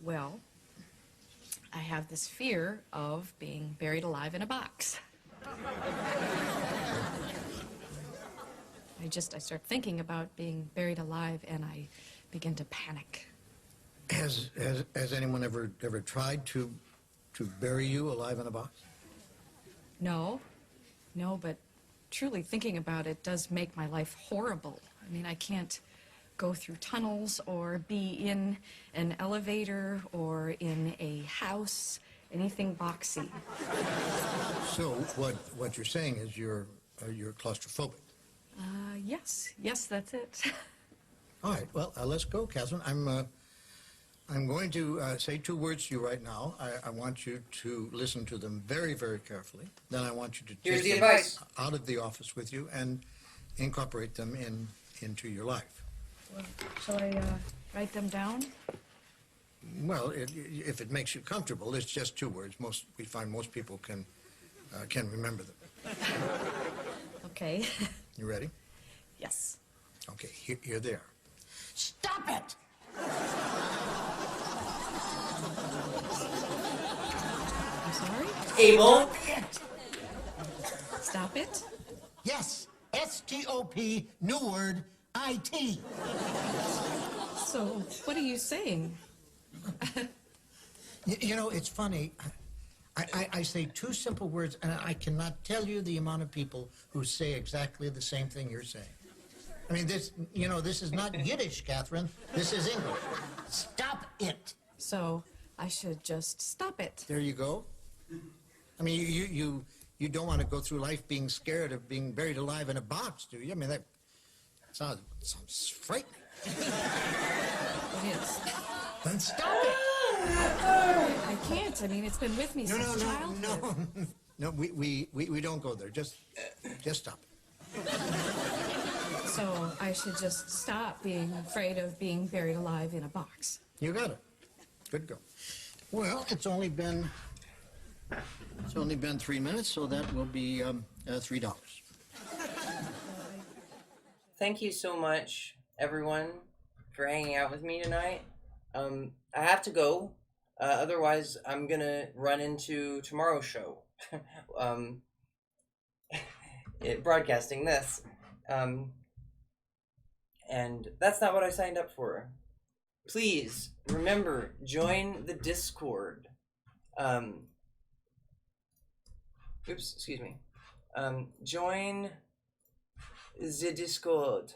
Well, I have this fear of being buried alive in a box. I start thinking about being buried alive and I begin to panic. Has anyone ever tried to bury you alive in a box? No, but truly thinking about it does make my life horrible. I mean, I can't go through tunnels or be in an elevator or in a house, anything boxy. So what you're saying is you're claustrophobic. Yes, that's it. All right. Well, let's go, Catherine. I'm going to say 2 words to you right now. I want you to listen to them very, very carefully. Then I want you to Here's take the them advice. out of the office with you and incorporate them into your life. Well, shall I write them down? Well, if it makes you comfortable, it's just 2 words. We find most people can remember them. Okay. You ready? Yes. Okay. Here they are. Stop it! I'm sorry? Abel. Stop it? Yes. S-T-O-P, new word, I-T. So, what are you saying? You know, it's funny. I say 2 simple words, and I cannot tell you the amount of people who say exactly the same thing you're saying. I mean, this is not Yiddish, Catherine. This is English. Stop it. So, I should just stop it. There you go. I mean, you don't want to go through life being scared of being buried alive in a box, do you? I mean, that sounds frightening. It is. Then stop it. I can't. I mean, it's been with me since childhood. No, we don't go there. Just stop it. So I should just stop being afraid of being buried alive in a box. You got it. Good girl. Well, it's only been 3 minutes, so that will be $3. Thank you so much, everyone, for hanging out with me tonight. I have to go. Otherwise, I'm gonna run into tomorrow's show. Broadcasting this. And that's not what I signed up for. Please, remember, join the Discord. Oops, excuse me. Join the Discord.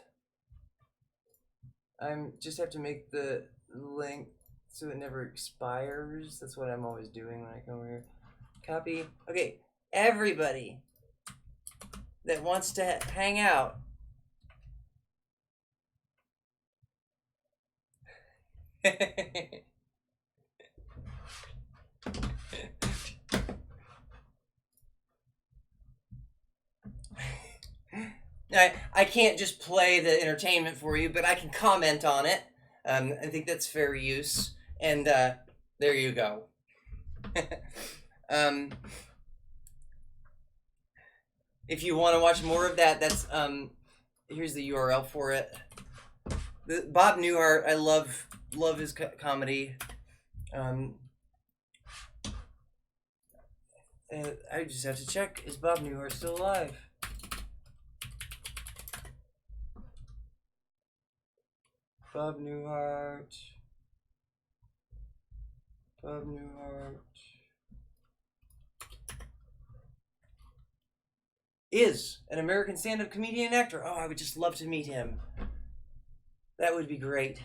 Just have to make the link so it never expires. That's what I'm always doing when I come over here. Copy. Okay, everybody that wants to hang out. I can't just play the entertainment for you, but I can comment on it. I think that's fair use. And there you go. If you want to watch more of that, that's here's the URL for it. Bob Newhart, I love his comedy. I just have to check, is Bob Newhart still alive? Bob Newhart. Is an American stand-up comedian and actor. Oh, I would just love to meet him. That would be great.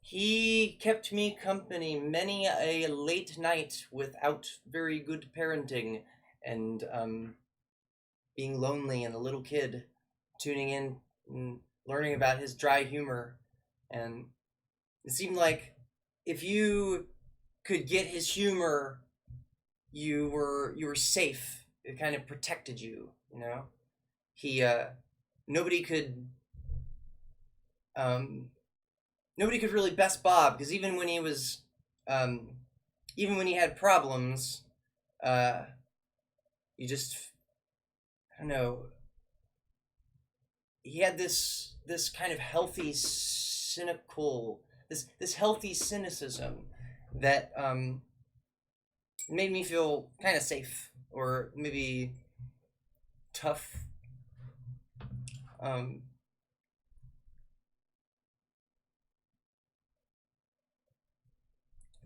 He kept me company many a late night without very good parenting and being lonely and a little kid tuning in and learning about his dry humor. And it seemed like if you could get his humor, you were safe. It kind of protected you, you know? He nobody could really best Bob, because even when he was even when he had problems, you just, I don't know, he had this kind of healthy cynical, this healthy cynicism that made me feel kind of safe, or maybe tough.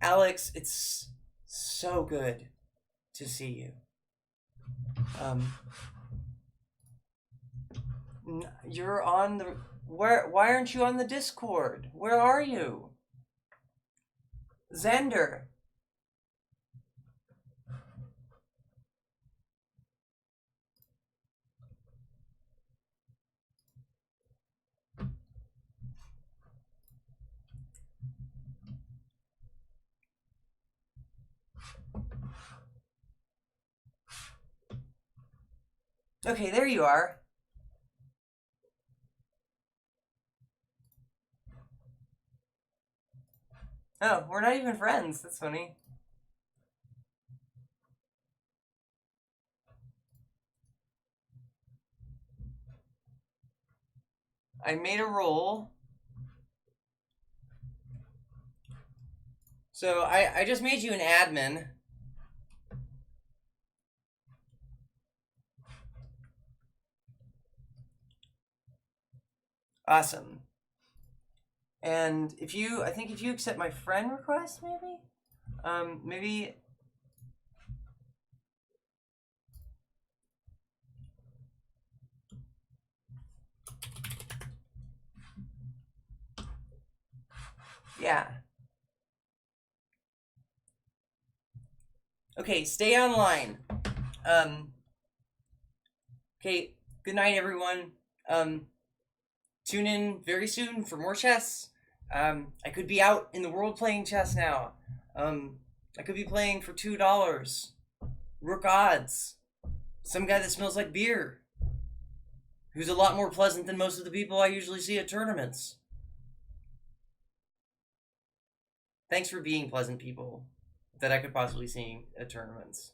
Alex, it's so good to see you. You're on the, why aren't you on the Discord? Where are you? Xander. Okay, there you are. Oh, we're not even friends. That's funny. I made a roll. So I just made you an admin. Awesome. And I think if you accept my friend request, maybe, Yeah. Okay, stay online. Okay, good night, everyone. Tune in very soon for more chess. I could be out in the world playing chess now. I could be playing for $2. Rook odds. Some guy that smells like beer. Who's a lot more pleasant than most of the people I usually see at tournaments. Thanks for being pleasant people that I could possibly see at tournaments.